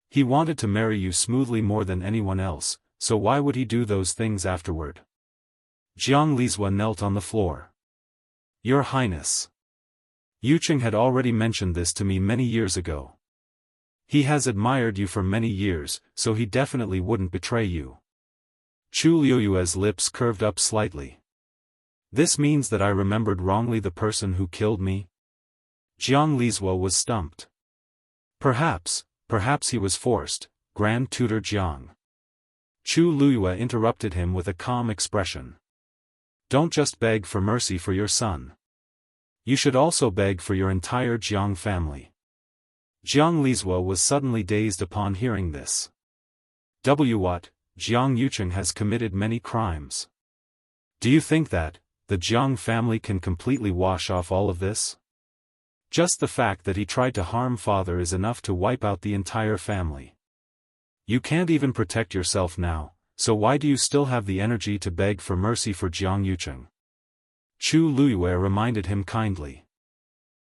He wanted to marry you smoothly more than anyone else, so why would he do those things afterward? Jiang Lizhua knelt on the floor. Your Highness. Yucheng had already mentioned this to me many years ago. He has admired you for many years, so he definitely wouldn't betray you. Chu Liuyue's lips curved up slightly. This means that I remembered wrongly the person who killed me? Jiang Lizhua was stumped. Perhaps he was forced, Grand Tutor Jiang. Chu Liyue interrupted him with a calm expression. Don't just beg for mercy for your son. You should also beg for your entire Jiang family. Jiang Lizhua was suddenly dazed upon hearing this. What? Jiang Yucheng has committed many crimes. Do you think that the Jiang family can completely wash off all of this? Just the fact that he tried to harm father is enough to wipe out the entire family. You can't even protect yourself now, so why do you still have the energy to beg for mercy for Jiang Yucheng? Chu Liyue reminded him kindly.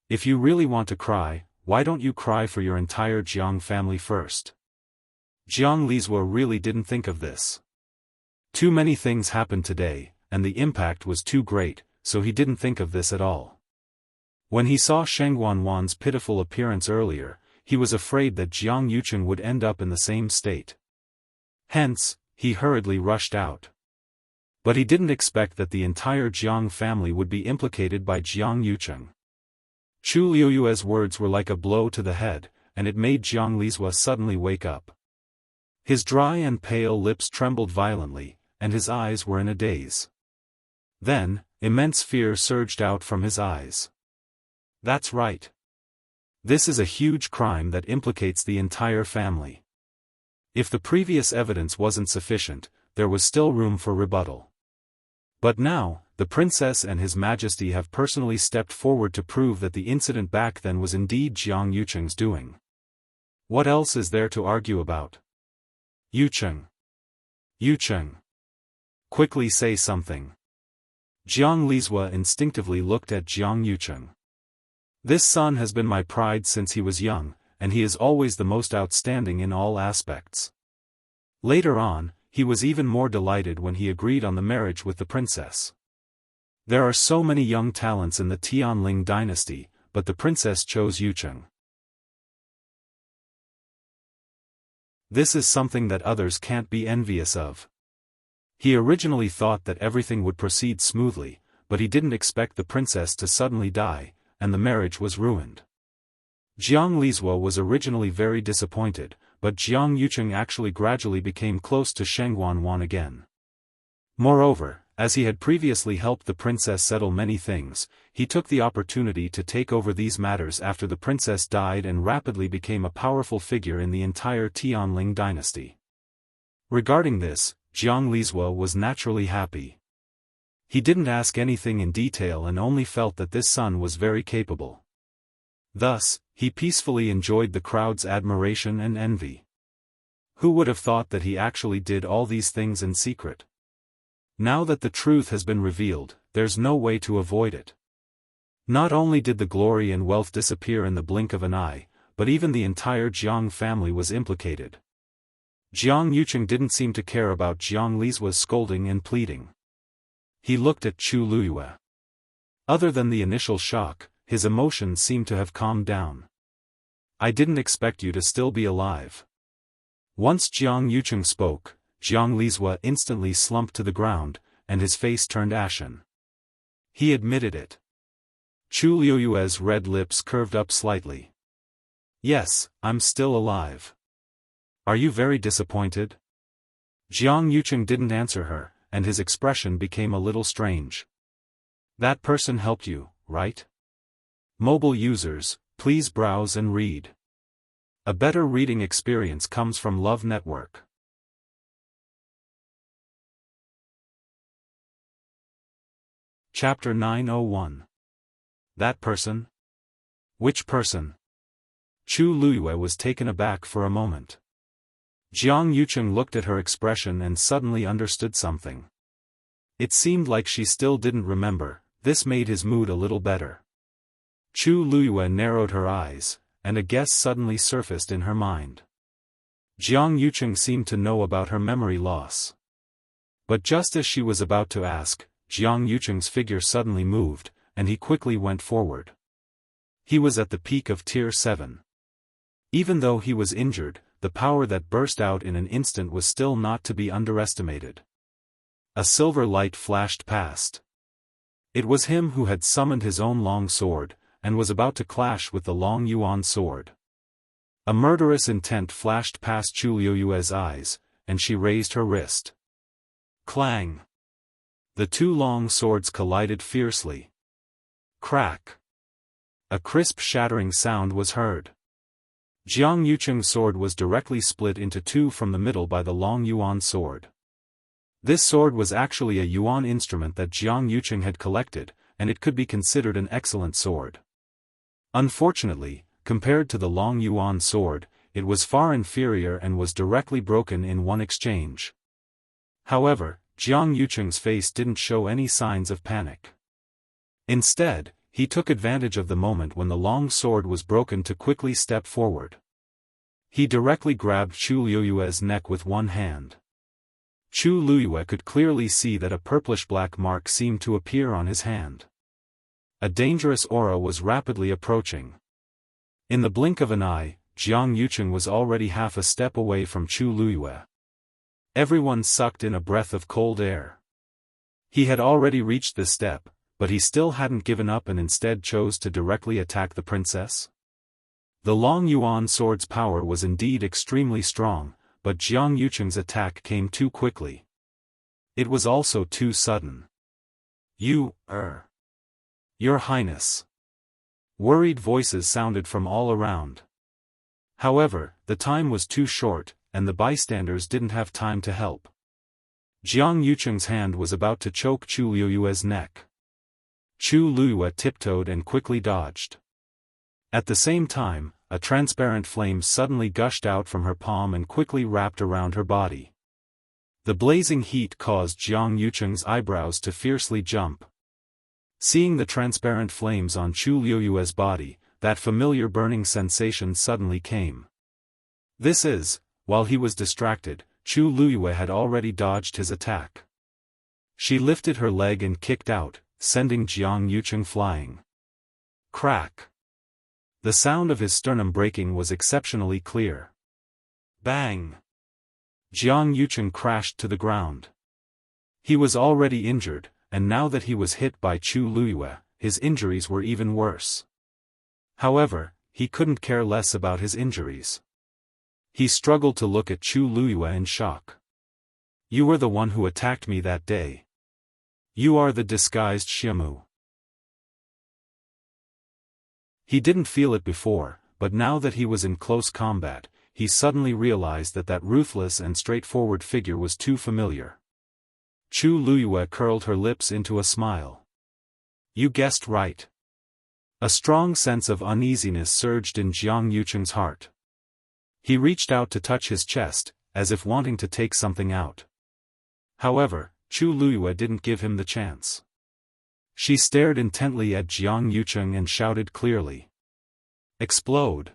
If you really want to cry, why don't you cry for your entire Jiang family first? Jiang Lizhua really didn't think of this. Too many things happened today, and the impact was too great, so he didn't think of this at all. When he saw Sheng Guanwan's pitiful appearance earlier, he was afraid that Jiang Yucheng would end up in the same state. Hence, he hurriedly rushed out. But he didn't expect that the entire Jiang family would be implicated by Jiang Yucheng. Chu Liuyue's words were like a blow to the head, and it made Jiang Lizhua suddenly wake up. His dry and pale lips trembled violently, and his eyes were in a daze. Then, immense fear surged out from his eyes. That's right. This is a huge crime that implicates the entire family. If the previous evidence wasn't sufficient, there was still room for rebuttal. But now, the princess and His Majesty have personally stepped forward to prove that the incident back then was indeed Jiang Yucheng's doing. What else is there to argue about? Yucheng. Yucheng. Quickly say something. Jiang Lizhua instinctively looked at Jiang Yucheng. This son has been my pride since he was young, and he is always the most outstanding in all aspects. Later on, he was even more delighted when he agreed on the marriage with the princess. There are so many young talents in the Tianling dynasty, but the princess chose Yucheng. This is something that others can't be envious of. He originally thought that everything would proceed smoothly, but he didn't expect the princess to suddenly die, and the marriage was ruined. Jiang Lizhua was originally very disappointed, but Jiang Yucheng actually gradually became close to Sheng Guanwan again. Moreover, as he had previously helped the princess settle many things, he took the opportunity to take over these matters after the princess died and rapidly became a powerful figure in the entire Tianling dynasty. Regarding this, Jiang Lizhua was naturally happy. He didn't ask anything in detail and only felt that this son was very capable. Thus, he peacefully enjoyed the crowd's admiration and envy. Who would have thought that he actually did all these things in secret? Now that the truth has been revealed, there's no way to avoid it. Not only did the glory and wealth disappear in the blink of an eye, but even the entire Jiang family was implicated. Jiang Yucheng didn't seem to care about Jiang Lizua's scolding and pleading. He looked at Chu Luyue. Other than the initial shock, his emotions seemed to have calmed down. I didn't expect you to still be alive. Once Jiang Yucheng spoke, Jiang Lizua instantly slumped to the ground, and his face turned ashen. He admitted it. Chu Luyue's red lips curved up slightly. Yes, I'm still alive. Are you very disappointed? Jiang Yucheng didn't answer her, and his expression became a little strange. That person helped you, right? Mobile users, please browse and read. A better reading experience comes from Love Network. Chapter 901. That person? Which person? Chu Luyue was taken aback for a moment. Jiang Yucheng looked at her expression and suddenly understood something. It seemed like she still didn't remember. This made his mood a little better. Chu Luyue narrowed her eyes, and a guess suddenly surfaced in her mind. Jiang Yucheng seemed to know about her memory loss. But just as she was about to ask, Jiang Yucheng's figure suddenly moved, and he quickly went forward. He was at the peak of Tier 7. Even though he was injured, the power that burst out in an instant was still not to be underestimated. A silver light flashed past. It was him who had summoned his own long sword, and was about to clash with the long yuan sword. A murderous intent flashed past Chu Luyue's eyes, and she raised her wrist. Clang! The two long swords collided fiercely. Crack! A crisp shattering sound was heard. Jiang Yucheng's sword was directly split into two from the middle by the long yuan sword. This sword was actually a yuan instrument that Jiang Yucheng had collected, and it could be considered an excellent sword. Unfortunately, compared to the long yuan sword, it was far inferior and was directly broken in one exchange. However, Jiang Yucheng's face didn't show any signs of panic. Instead, he took advantage of the moment when the long sword was broken to quickly step forward. He directly grabbed Chu Luyue's neck with one hand. Chu Luyue could clearly see that a purplish-black mark seemed to appear on his hand. A dangerous aura was rapidly approaching. In the blink of an eye, Jiang Yucheng was already half a step away from Chu Luyue. Everyone sucked in a breath of cold air. He had already reached this step, but he still hadn't given up and instead chose to directly attack the princess. The long yuan sword's power was indeed extremely strong, but Jiang Yucheng's attack came too quickly. It was also too sudden. Your Highness. Worried voices sounded from all around. However, the time was too short, and the bystanders didn't have time to help. Jiang Yucheng's hand was about to choke Chu Luyue's neck. Chu Luyue tiptoed and quickly dodged. At the same time, a transparent flame suddenly gushed out from her palm and quickly wrapped around her body. The blazing heat caused Jiang Yucheng's eyebrows to fiercely jump. Seeing the transparent flames on Chu Luyue's body, that familiar burning sensation suddenly came. While he was distracted, Chu Luyue had already dodged his attack. She lifted her leg and kicked out, sending Jiang Yucheng flying. Crack! The sound of his sternum breaking was exceptionally clear. Bang! Jiang Yucheng crashed to the ground. He was already injured, and now that he was hit by Chu Luyue, his injuries were even worse. However, he couldn't care less about his injuries. He struggled to look at Chu Luyue in shock. You were the one who attacked me that day. You are the disguised Xiamu. He didn't feel it before, but now that he was in close combat, he suddenly realized that ruthless and straightforward figure was too familiar. Chu Luyue curled her lips into a smile. You guessed right. A strong sense of uneasiness surged in Jiang Yucheng's heart. He reached out to touch his chest, as if wanting to take something out. However, Chu Luyue didn't give him the chance. She stared intently at Jiang Yucheng and shouted clearly. Explode!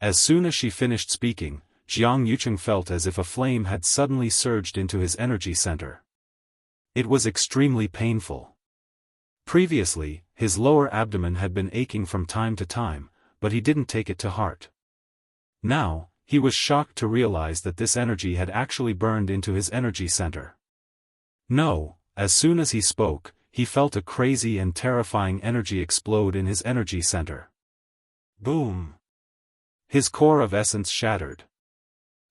As soon as she finished speaking, Jiang Yucheng felt as if a flame had suddenly surged into his energy center. It was extremely painful. Previously, his lower abdomen had been aching from time to time, but he didn't take it to heart. Now, he was shocked to realize that this energy had actually burned into his energy center. No, as soon as he spoke, he felt a crazy and terrifying energy explode in his energy center. Boom! His core of essence shattered.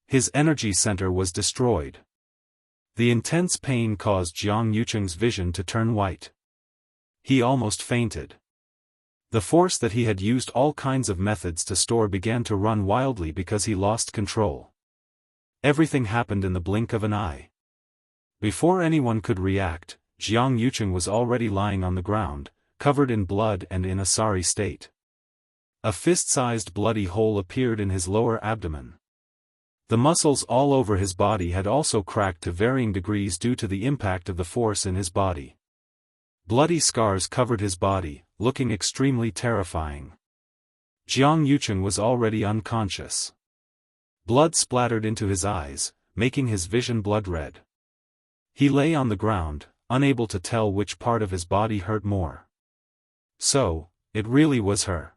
His energy center was destroyed. The intense pain caused Jiang Yucheng's vision to turn white. He almost fainted. The force that he had used all kinds of methods to store began to run wildly because he lost control. Everything happened in the blink of an eye. Before anyone could react, Jiang Yucheng was already lying on the ground, covered in blood and in a sorry state. A fist-sized bloody hole appeared in his lower abdomen. The muscles all over his body had also cracked to varying degrees due to the impact of the force in his body. Bloody scars covered his body, looking extremely terrifying. Jiang Yucheng was already unconscious. Blood splattered into his eyes, making his vision blood-red. He lay on the ground, unable to tell which part of his body hurt more. So, it really was her.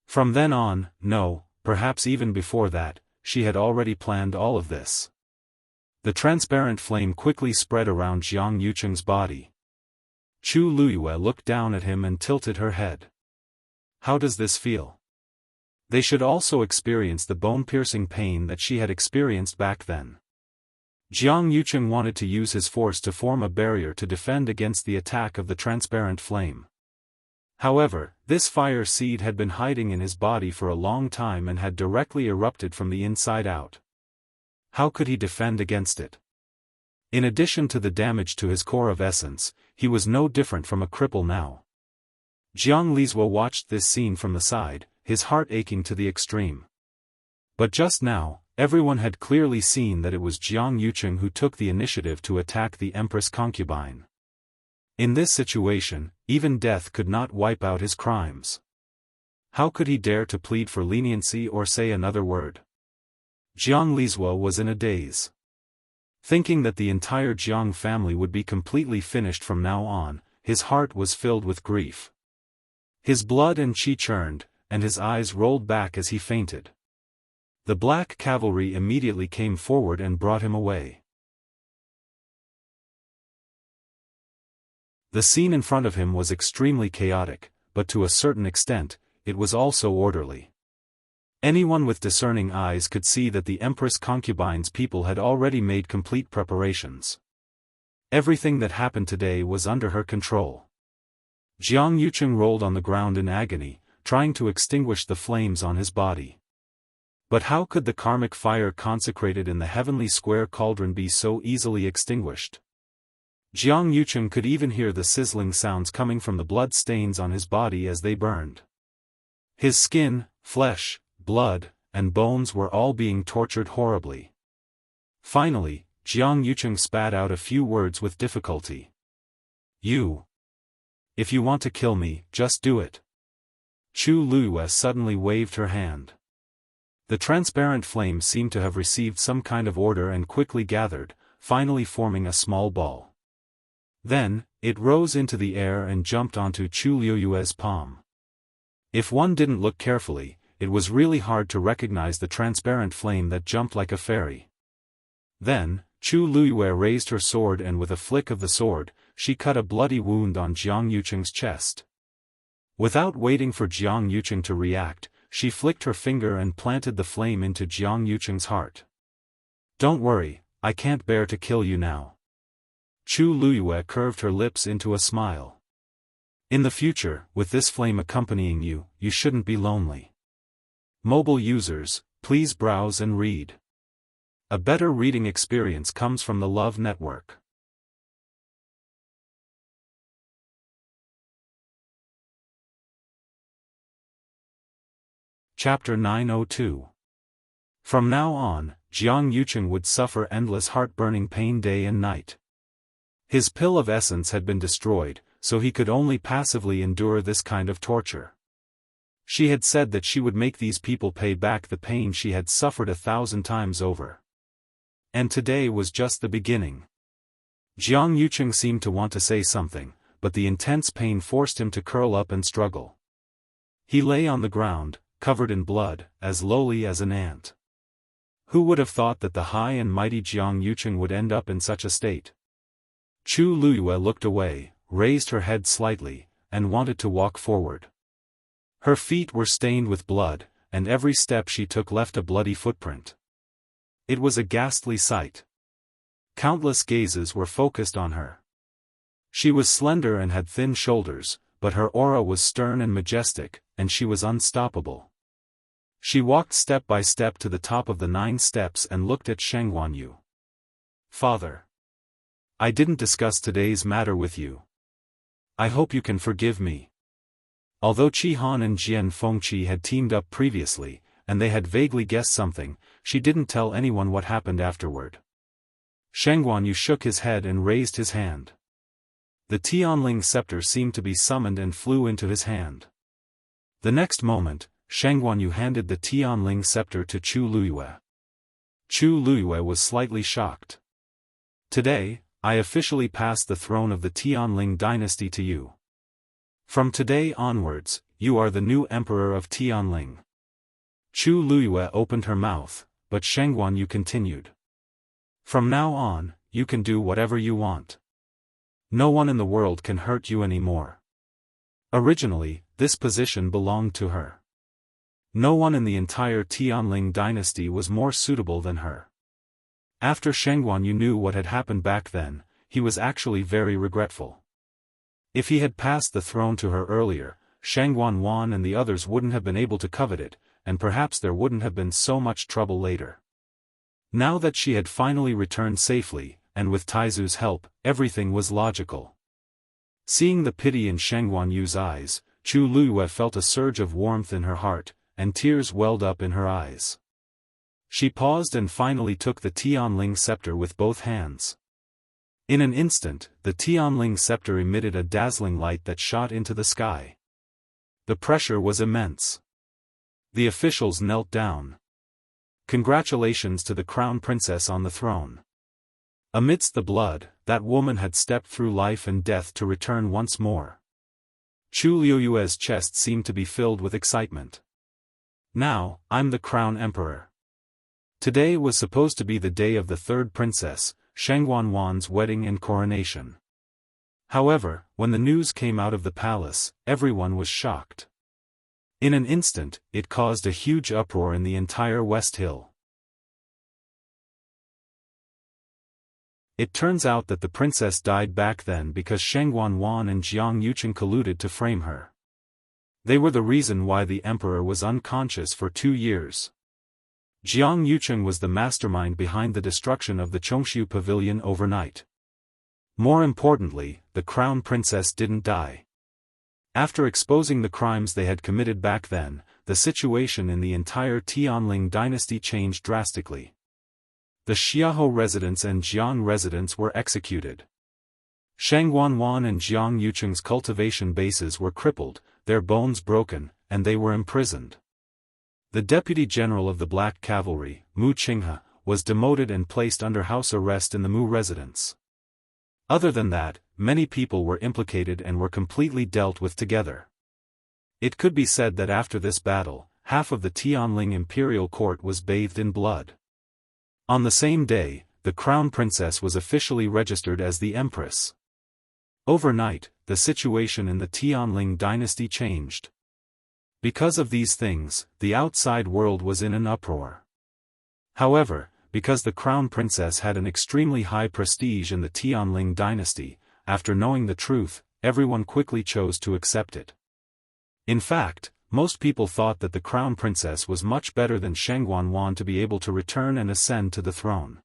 From then on, no, perhaps even before that, she had already planned all of this. The transparent flame quickly spread around Jiang Yucheng's body. Chu Luyue looked down at him and tilted her head. How does this feel? They should also experience the bone-piercing pain that she had experienced back then. Jiang Yucheng wanted to use his force to form a barrier to defend against the attack of the transparent flame. However, this fire seed had been hiding in his body for a long time and had directly erupted from the inside out. How could he defend against it? In addition to the damage to his core of essence, he was no different from a cripple now. Jiang Lizhou watched this scene from the side, his heart aching to the extreme. But just now, everyone had clearly seen that it was Jiang Yucheng who took the initiative to attack the Empress concubine. In this situation, even death could not wipe out his crimes. How could he dare to plead for leniency or say another word? Jiang Lizhou was in a daze. Thinking that the entire Jiang family would be completely finished from now on, his heart was filled with grief. His blood and qi churned, and his eyes rolled back as he fainted. The black cavalry immediately came forward and brought him away. The scene in front of him was extremely chaotic, but to a certain extent, it was also orderly. Anyone with discerning eyes could see that the Empress concubine's people had already made complete preparations. Everything that happened today was under her control. Jiang Yucheng rolled on the ground in agony, trying to extinguish the flames on his body. But how could the karmic fire consecrated in the heavenly square cauldron be so easily extinguished? Jiang Yucheng could even hear the sizzling sounds coming from the blood stains on his body as they burned. His skin, flesh, blood, and bones were all being tortured horribly. Finally, Jiang Yucheng spat out a few words with difficulty. If you want to kill me, just do it. Chu Luyue suddenly waved her hand. The transparent flame seemed to have received some kind of order and quickly gathered, finally forming a small ball. Then, it rose into the air and jumped onto Chu Luyue's palm. If one didn't look carefully, it was really hard to recognize the transparent flame that jumped like a fairy. Then, Chu Luyue raised her sword and with a flick of the sword, she cut a bloody wound on Jiang Yucheng's chest. Without waiting for Jiang Yucheng to react, she flicked her finger and planted the flame into Jiang Yucheng's heart. Don't worry, I can't bear to kill you now. Chu Luyue curved her lips into a smile. In the future, with this flame accompanying you, you shouldn't be lonely. Mobile users, please browse and read. A better reading experience comes from the Love Network. Chapter 902. From now on, Jiang Yucheng would suffer endless heart-burning pain day and night. His pill of essence had been destroyed, so he could only passively endure this kind of torture. She had said that she would make these people pay back the pain she had suffered 1,000 times over. And today was just the beginning. Jiang Yucheng seemed to want to say something, but the intense pain forced him to curl up and struggle. He lay on the ground, covered in blood, as lowly as an ant. Who would have thought that the high and mighty Jiang Yucheng would end up in such a state? Chu Luyue looked away, raised her head slightly, and wanted to walk forward. Her feet were stained with blood, and every step she took left a bloody footprint. It was a ghastly sight. Countless gazes were focused on her. She was slender and had thin shoulders, but her aura was stern and majestic, and she was unstoppable. She walked step by step to the top of the 9 steps and looked at Sheng Guanyu. "Father, I didn't discuss today's matter with you. I hope you can forgive me." Although Qi Han and Jian Fengqi had teamed up previously, and they had vaguely guessed something, she didn't tell anyone what happened afterward. Sheng Guanyu shook his head and raised his hand. The Tianling scepter seemed to be summoned and flew into his hand. The next moment, Sheng Guanyu handed the Tianling scepter to Chu Luyue. Chu Luyue was slightly shocked. "Today, I officially pass the throne of the Tianling dynasty to you. From today onwards, you are the new emperor of Tianling." Chu Luyue opened her mouth, but Sheng Guanyu continued. "From now on, you can do whatever you want. No one in the world can hurt you anymore." Originally, this position belonged to her. No one in the entire Tianling dynasty was more suitable than her. After Sheng Guanyu knew what had happened back then, he was actually very regretful. If he had passed the throne to her earlier, Sheng Guanwan and the others wouldn't have been able to covet it, and perhaps there wouldn't have been so much trouble later. Now that she had finally returned safely, and with Taizu's help, everything was logical. Seeing the pity in Sheng Guanyu's eyes, Chu Luyue felt a surge of warmth in her heart, and tears welled up in her eyes. She paused and finally took the Tianling scepter with both hands. In an instant, the Tianling scepter emitted a dazzling light that shot into the sky. The pressure was immense. The officials knelt down. Congratulations to the crown princess on the throne. Amidst the blood, that woman had stepped through life and death to return once more. Chu Luyue's chest seemed to be filled with excitement. "Now, I'm the crown emperor." Today was supposed to be the day of the third princess, Sheng Guanwan's wedding and coronation. However, when the news came out of the palace, everyone was shocked. In an instant, it caused a huge uproar in the entire West Hill. It turns out that the princess died back then because Sheng Guanwan and Jiang Yucheng colluded to frame her. They were the reason why the emperor was unconscious for 2 years. Jiang Yucheng was the mastermind behind the destruction of the Chongshu pavilion overnight. More importantly, the crown princess didn't die. After exposing the crimes they had committed back then, the situation in the entire Tianling dynasty changed drastically. The Xiaoho residents and Jiang residents were executed. Sheng Guanwan and Jiang Yucheng's cultivation bases were crippled, their bones broken, and they were imprisoned. The deputy general of the Black Cavalry, Mu Qinghe, was demoted and placed under house arrest in the Mu residence. Other than that, many people were implicated and were completely dealt with together. It could be said that after this battle, half of the Tianling imperial court was bathed in blood. On the same day, the crown princess was officially registered as the empress. Overnight, the situation in the Tianling dynasty changed. Because of these things, the outside world was in an uproar. However, because the crown princess had an extremely high prestige in the Tianling dynasty, after knowing the truth, everyone quickly chose to accept it. In fact, most people thought that the crown princess was much better than Sheng Guanwan to be able to return and ascend to the throne.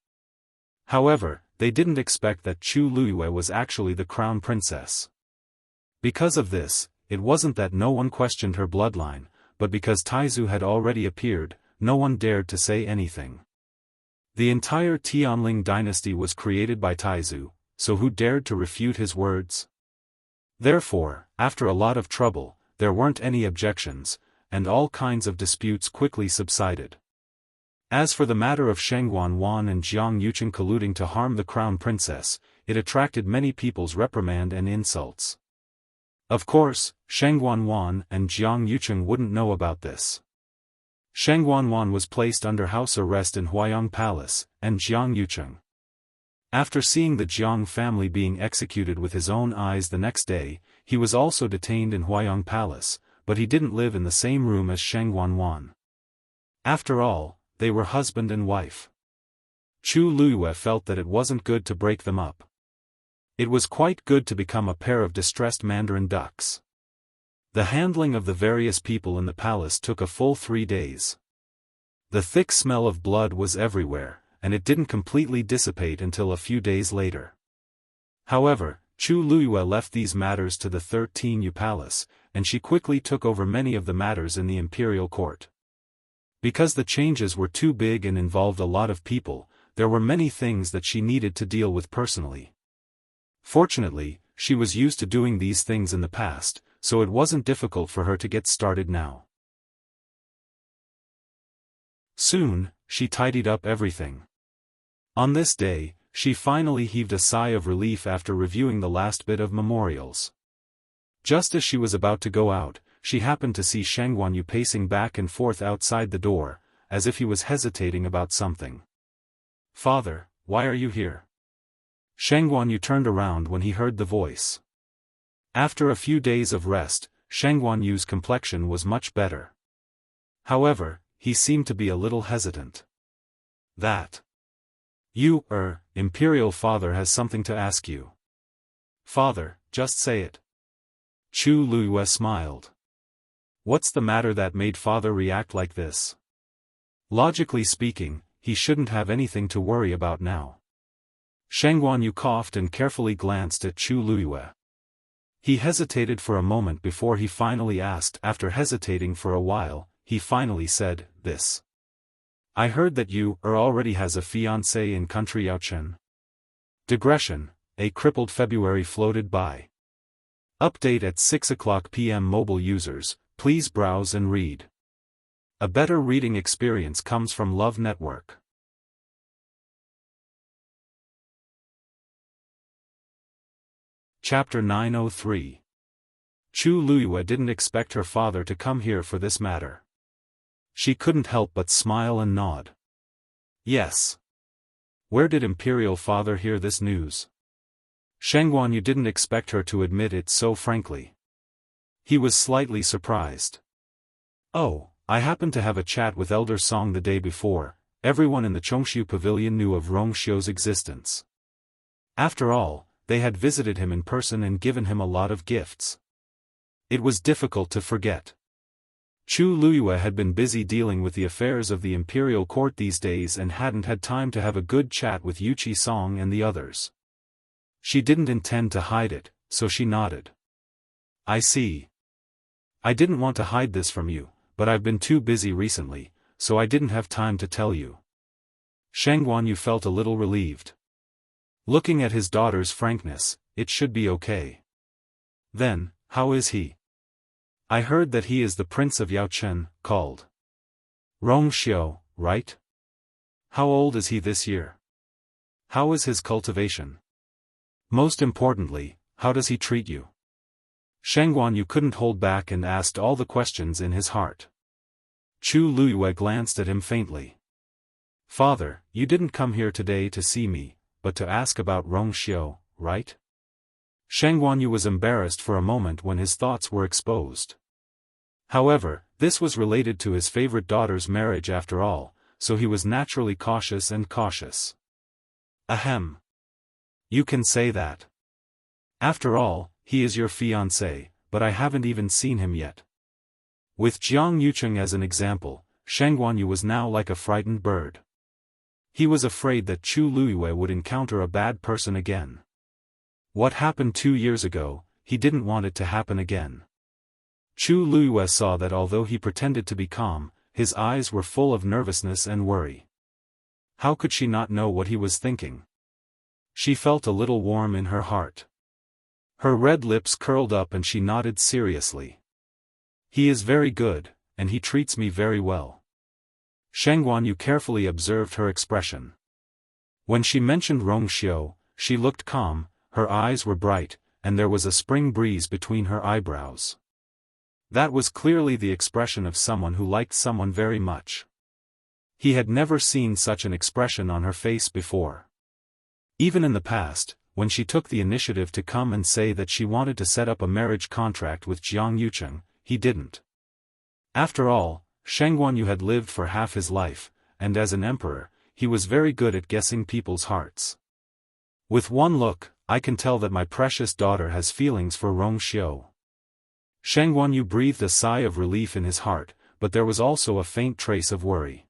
However, they didn't expect that Chu Luyue was actually the crown princess. Because of this, it wasn't that no one questioned her bloodline, but because Taizu had already appeared, no one dared to say anything. The entire Tianling dynasty was created by Taizu, so who dared to refute his words? Therefore, after a lot of trouble, there weren't any objections, and all kinds of disputes quickly subsided. As for the matter of Sheng Guanwan and Jiang Yucheng colluding to harm the crown princess, it attracted many people's reprimand and insults. Of course, Sheng Guanwan and Jiang Yucheng wouldn't know about this. Sheng Guanwan was placed under house arrest in Huayang Palace, and Jiang Yucheng, after seeing the Jiang family being executed with his own eyes the next day, he was also detained in Huayang Palace, but he didn't live in the same room as Sheng Guanwan. After all, they were husband and wife. Chu Luiyue felt that it wasn't good to break them up. It was quite good to become a pair of distressed Mandarin ducks. The handling of the various people in the palace took a full 3 days. The thick smell of blood was everywhere, and it didn't completely dissipate until a few days later. However, Chu Luiyue left these matters to the 13th Palace, and she quickly took over many of the matters in the imperial court. Because the changes were too big and involved a lot of people, there were many things that she needed to deal with personally. Fortunately, she was used to doing these things in the past, so it wasn't difficult for her to get started now. Soon, she tidied up everything. On this day, she finally heaved a sigh of relief after reviewing the last bit of memorials. Just as she was about to go out, she happened to see Sheng Guanyu pacing back and forth outside the door, as if he was hesitating about something. "Father, why are you here?" Sheng Guanyu turned around when he heard the voice. After a few days of rest, Sheng Guanyu's complexion was much better. However, he seemed to be a little hesitant. "That you, Imperial Father has something to ask you." "Father, just say it." Chu Luiyue smiled. What's the matter that made Father react like this? Logically speaking, he shouldn't have anything to worry about now. Sheng Guanyu coughed and carefully glanced at Chu Luiyue. He hesitated for a moment before he finally asked. After hesitating for a while, he finally said, "This. I heard that you already has a fiancé in country Yaochen." Digression, a crippled February floated by. Update at 6:00 p.m. Mobile users, please browse and read. A better reading experience comes from Love Network. Chapter 903. Chu Luiyue didn't expect her father to come here for this matter. She couldn't help but smile and nod. Yes. Where did Imperial Father hear this news? Sheng Guanyu didn't expect her to admit it so frankly. He was slightly surprised. "Oh, I happened to have a chat with Elder Song the day before. Everyone in the Chongshu Pavilion knew of Rongxiu's existence. After all, they had visited him in person and given him a lot of gifts. It was difficult to forget." Chu Luiyue had been busy dealing with the affairs of the imperial court these days and hadn't had time to have a good chat with Yuqi Song and the others. She didn't intend to hide it, so she nodded. "I see. I didn't want to hide this from you, but I've been too busy recently, so I didn't have time to tell you." Sheng Guanyu felt a little relieved. Looking at his daughter's frankness, it should be okay. "Then, how is he?" "I heard that he is the Prince of Yaochen, called Rongxiu, right? How old is he this year? How is his cultivation? Most importantly, how does he treat you?" Sheng Guanyu couldn't hold back and asked all the questions in his heart. Chu Luiyue glanced at him faintly. "Father, you didn't come here today to see me, but to ask about Rongxiu, right?" Sheng Guanyu was embarrassed for a moment when his thoughts were exposed. However, this was related to his favorite daughter's marriage after all, so he was naturally cautious and cautious. "Ahem. You can say that. After all, he is your fiancé, but I haven't even seen him yet." With Jiang Yucheng as an example, Sheng Guanyu was now like a frightened bird. He was afraid that Chu Luiyue would encounter a bad person again. What happened 2 years ago, he didn't want it to happen again. Chu Luiyue saw that although he pretended to be calm, his eyes were full of nervousness and worry. How could she not know what he was thinking? She felt a little warm in her heart. Her red lips curled up and she nodded seriously. "He is very good, and he treats me very well. Sheng Guanyu carefully observed her expression. When she mentioned Rong Xiu, she looked calm, her eyes were bright, and there was a spring breeze between her eyebrows. That was clearly the expression of someone who liked someone very much. He had never seen such an expression on her face before. Even in the past, when she took the initiative to come and say that she wanted to set up a marriage contract with Jiang Yucheng, he didn't. After all, Sheng Guanyu had lived for half his life, and as an emperor, he was very good at guessing people's hearts. With one look, I can tell that my precious daughter has feelings for Rong Xiu. Sheng Guanyu breathed a sigh of relief in his heart, but there was also a faint trace of worry.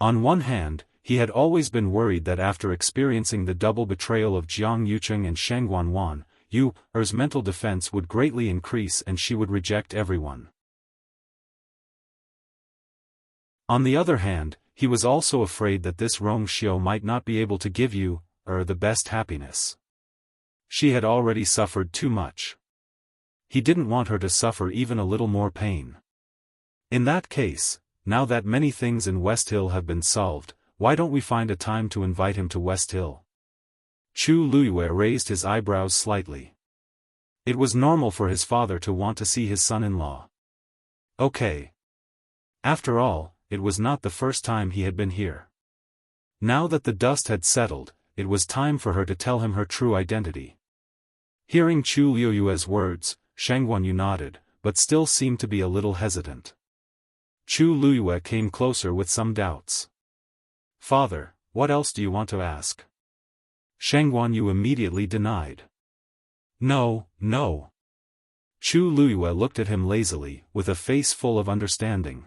On one hand, he had always been worried that after experiencing the double betrayal of Jiang Yucheng and Sheng Guanwan, Yu's mental defense would greatly increase and she would reject everyone. On the other hand, he was also afraid that this Rong Xiu might not be able to give the best happiness. She had already suffered too much. He didn't want her to suffer even a little more pain. In that case, now that many things in West Hill have been solved, why don't we find a time to invite him to West Hill? Chu Luiyue raised his eyebrows slightly. It was normal for his father to want to see his son-in-law. Okay. After all, it was not the first time he had been here. Now that the dust had settled, it was time for her to tell him her true identity. Hearing Chu Luiyue's words, Sheng Guanyu nodded, but still seemed to be a little hesitant. Chu Luiyue came closer with some doubts. Father, what else do you want to ask? Sheng Guanyu immediately denied. No. Chu Luiyue looked at him lazily, with a face full of understanding.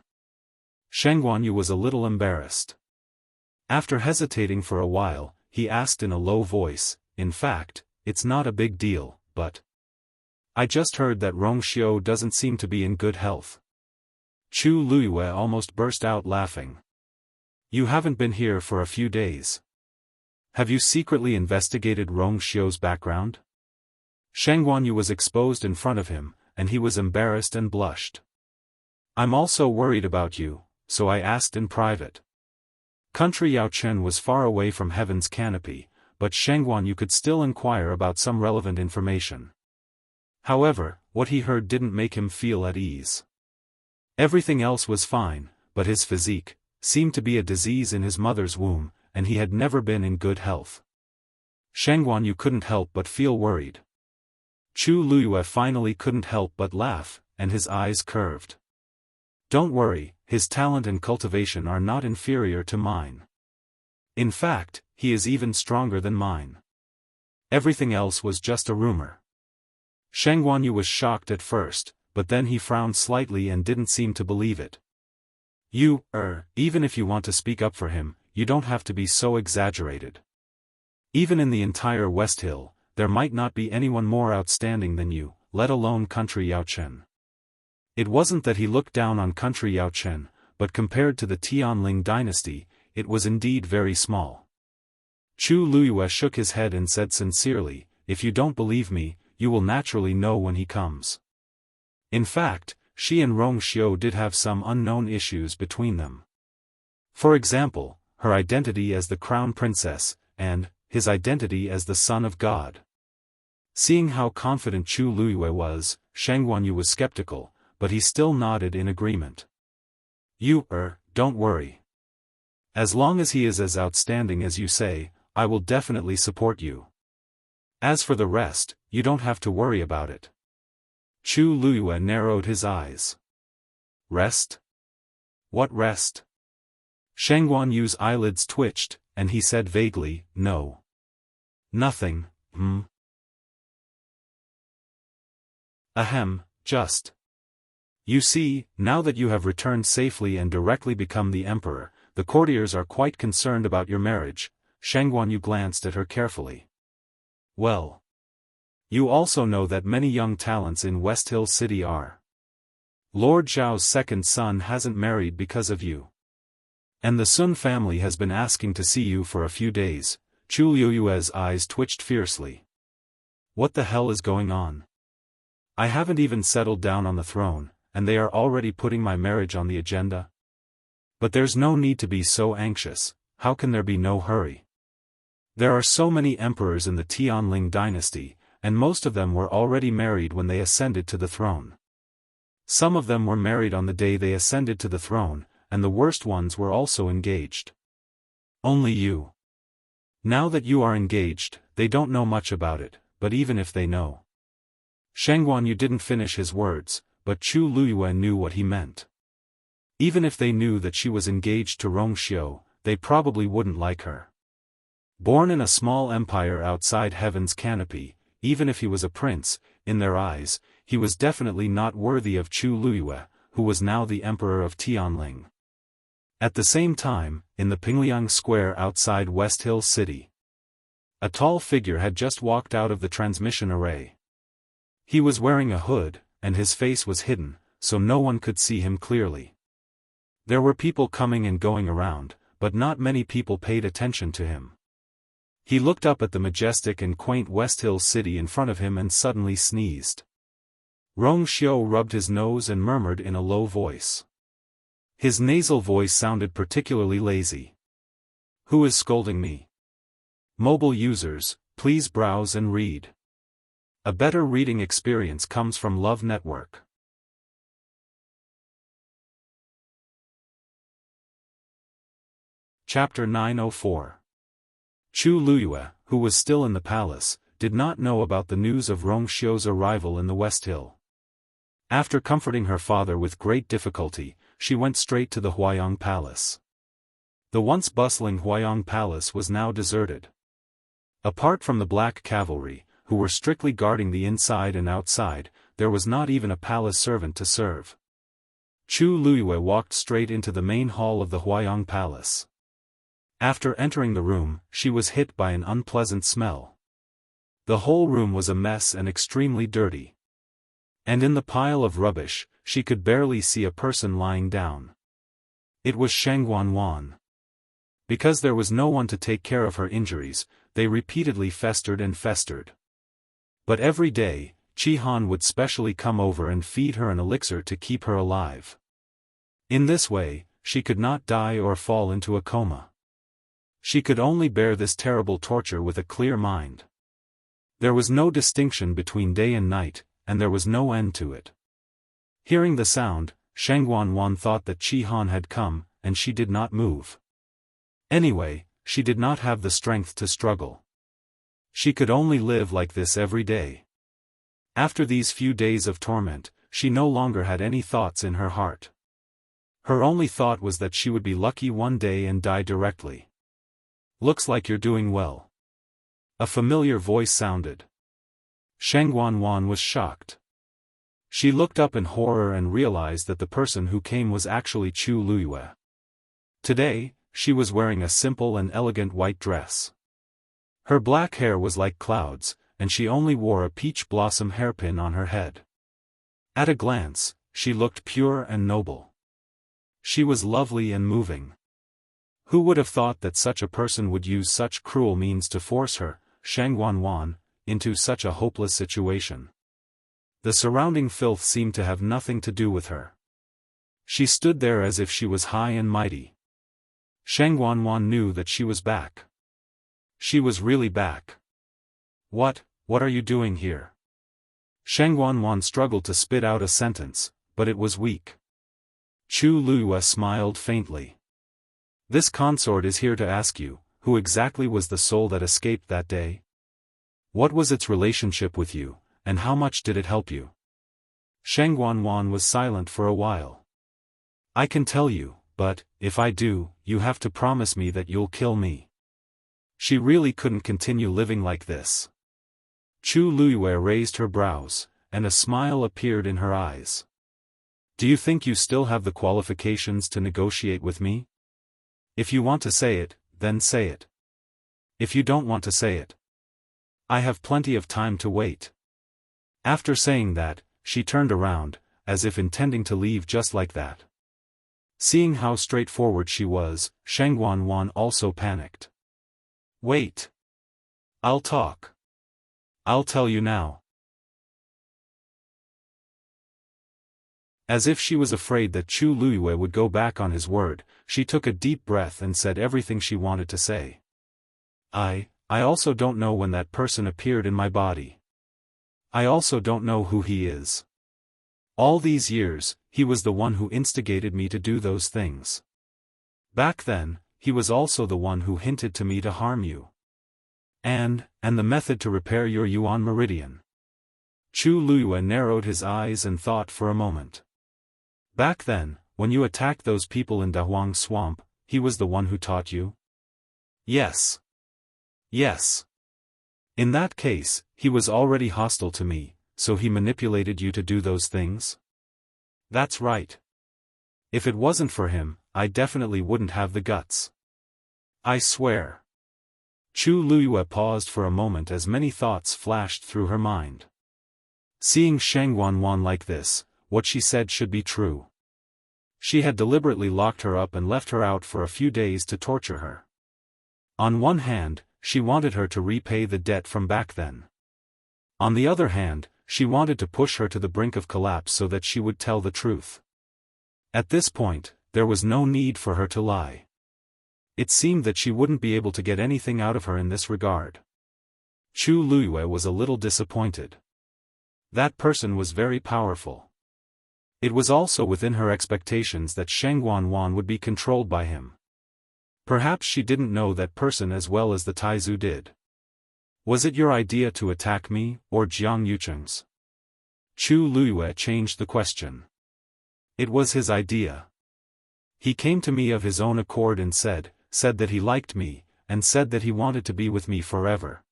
Sheng Guanyu was a little embarrassed. After hesitating for a while, he asked in a low voice, in fact, it's not a big deal, but I just heard that Rong Xiu doesn't seem to be in good health. Chu Luiyue almost burst out laughing. You haven't been here for a few days. Have you secretly investigated Rong Xiu's background? Sheng Guanyu was exposed in front of him, and he was embarrassed and blushed. I'm also worried about you, so I asked in private. Country Yaochen was far away from heaven's canopy, but Sheng Guanyu could still inquire about some relevant information. However, what he heard didn't make him feel at ease. Everything else was fine, but his physique seemed to be a disease in his mother's womb, and he had never been in good health. Sheng Guanyu couldn't help but feel worried. Chu Luiyue finally couldn't help but laugh, and his eyes curved. Don't worry, his talent and cultivation are not inferior to mine. In fact, he is even stronger than mine. Everything else was just a rumor. Sheng Guanyu was shocked at first, but then he frowned slightly and didn't seem to believe it. Even if you want to speak up for him, you don't have to be so exaggerated. Even in the entire West Hill, there might not be anyone more outstanding than you, let alone Country Yaochen. It wasn't that he looked down on Country Yaochen, but compared to the Tianling dynasty, it was indeed very small. Chu Luiyue shook his head and said sincerely, if you don't believe me, you will naturally know when he comes. In fact, she and Rong Xiu did have some unknown issues between them. For example, her identity as the crown princess, and his identity as the son of God. Seeing how confident Chu Luiyue was, Sheng Guanyu was skeptical, but he still nodded in agreement. Don't worry. As long as he is as outstanding as you say, I will definitely support you. As for the rest, you don't have to worry about it. Chu Luiyue narrowed his eyes. Rest? What rest? Sheng Guanyu's eyelids twitched, and he said vaguely, no. Nothing, Ahem, just. You see, now that you have returned safely and directly become the emperor, the courtiers are quite concerned about your marriage. Sheng Guanyu glanced at her carefully. Well. You also know that many young talents in West Hill City are. Lord Zhao's second son hasn't married because of you. And the Sun family has been asking to see you for a few days. Chu Luiyue's eyes twitched fiercely. What the hell is going on? I haven't even settled down on the throne, and they are already putting my marriage on the agenda? But there's no need to be so anxious. How can there be no hurry? There are so many emperors in the Tianling dynasty, and most of them were already married when they ascended to the throne. Some of them were married on the day they ascended to the throne, and the worst ones were also engaged. Only you. Now that you are engaged, they don't know much about it, but even if they know. Shang Guanyu didn't finish his words, but Chu Luyue knew what he meant. Even if they knew that she was engaged to Rong Xiu, they probably wouldn't like her. Born in a small empire outside heaven's canopy, even if he was a prince, in their eyes, he was definitely not worthy of Chu Luyue, who was now the emperor of Tianling. At the same time, in the Pingliang Square outside West Hill City, a tall figure had just walked out of the transmission array. He was wearing a hood, and his face was hidden, so no one could see him clearly. There were people coming and going around, but not many people paid attention to him. He looked up at the majestic and quaint West Hill City in front of him and suddenly sneezed. Rong Xiu rubbed his nose and murmured in a low voice. His nasal voice sounded particularly lazy. Who is scolding me? Mobile users, please browse and read. A better reading experience comes from Love Network. Chapter 904. Chu Luyue, who was still in the palace, did not know about the news of Rong Xiu's arrival in the West Hill. After comforting her father with great difficulty, she went straight to the Huayang Palace. The once bustling Huayang Palace was now deserted. Apart from the Black Cavalry, who were strictly guarding the inside and outside, there was not even a palace servant to serve. Chu Luyue walked straight into the main hall of the Huayang Palace. After entering the room, she was hit by an unpleasant smell. The whole room was a mess and extremely dirty. And in the pile of rubbish, she could barely see a person lying down. It was Shang Guanwan. Because there was no one to take care of her injuries, they repeatedly festered and festered. But every day, Qi Han would specially come over and feed her an elixir to keep her alive. In this way, she could not die or fall into a coma. She could only bear this terrible torture with a clear mind. There was no distinction between day and night, and there was no end to it. Hearing the sound, Shang Guanwan thought that Qi Han had come, and she did not move. Anyway, she did not have the strength to struggle. She could only live like this every day. After these few days of torment, she no longer had any thoughts in her heart. Her only thought was that she would be lucky one day and die directly. Looks like you're doing well. A familiar voice sounded. Shang Guanwan was shocked. She looked up in horror and realized that the person who came was actually Chu Luyue. Today, she was wearing a simple and elegant white dress. Her black hair was like clouds, and she only wore a peach blossom hairpin on her head. At a glance, she looked pure and noble. She was lovely and moving. Who would have thought that such a person would use such cruel means to force her, Shang Guanwan, into such a hopeless situation? The surrounding filth seemed to have nothing to do with her. She stood there as if she was high and mighty. Shang Guanwan knew that she was back. She was really back. What are you doing here? Shang Guanwan struggled to spit out a sentence, but it was weak. Chu Luyue smiled faintly. This consort is here to ask you, who exactly was the soul that escaped that day? What was its relationship with you, and how much did it help you? Shang Guanwan was silent for a while. I can tell you, but, if I do, you have to promise me that you'll kill me. She really couldn't continue living like this. Chu Luyue raised her brows, and a smile appeared in her eyes. Do you think you still have the qualifications to negotiate with me? If you want to say it, then say it. If you don't want to say it, I have plenty of time to wait. After saying that, she turned around, as if intending to leave just like that. Seeing how straightforward she was, Shang Guanwan also panicked. Wait. I'll talk. I'll tell you now. As if she was afraid that Chu Luiyue would go back on his word, she took a deep breath and said everything she wanted to say. I also don't know when that person appeared in my body. I also don't know who he is. All these years, he was the one who instigated me to do those things. Back then, he was also the one who hinted to me to harm you. And the method to repair your Yuan meridian. Chu Luiyue narrowed his eyes and thought for a moment. Back then, when you attacked those people in Dahuang Swamp, he was the one who taught you? Yes. Yes. In that case, he was already hostile to me, so he manipulated you to do those things? That's right. If it wasn't for him, I definitely wouldn't have the guts. I swear. Chu Luiyue paused for a moment as many thoughts flashed through her mind. Seeing Sheng Wanwan like this, what she said should be true. She had deliberately locked her up and left her out for a few days to torture her. On one hand, she wanted her to repay the debt from back then. On the other hand, she wanted to push her to the brink of collapse so that she would tell the truth. At this point, there was no need for her to lie. It seemed that she wouldn't be able to get anything out of her in this regard. Chu Luiyue was a little disappointed. That person was very powerful. It was also within her expectations that Sheng Wanwan would be controlled by him. Perhaps she didn't know that person as well as the Taizu did. Was it your idea to attack me, or Jiang Yucheng's? Chu Luiyue changed the question. It was his idea. He came to me of his own accord and said that he liked me, and said that he wanted to be with me forever.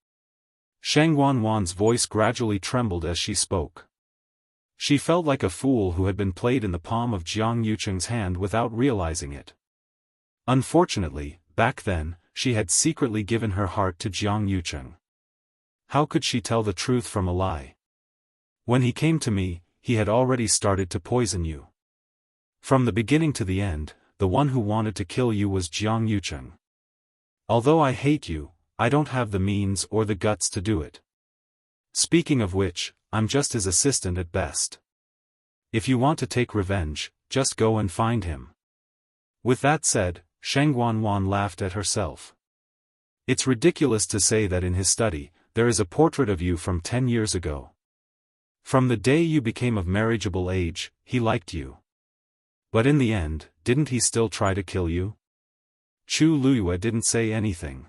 Sheng Wanwan's voice gradually trembled as she spoke. She felt like a fool who had been played in the palm of Jiang Yucheng's hand without realizing it. Unfortunately, back then, she had secretly given her heart to Jiang Yucheng. How could she tell the truth from a lie? When he came to me, he had already started to poison you. From the beginning to the end, the one who wanted to kill you was Jiang Yucheng. Although I hate you, I don't have the means or the guts to do it. Speaking of which, I'm just his assistant at best. If you want to take revenge, just go and find him. With that said, Sheng Wanwan laughed at herself. It's ridiculous to say that in his study, there is a portrait of you from 10 years ago. From the day you became of marriageable age, he liked you. But in the end, didn't he still try to kill you? Chu Luiyue didn't say anything.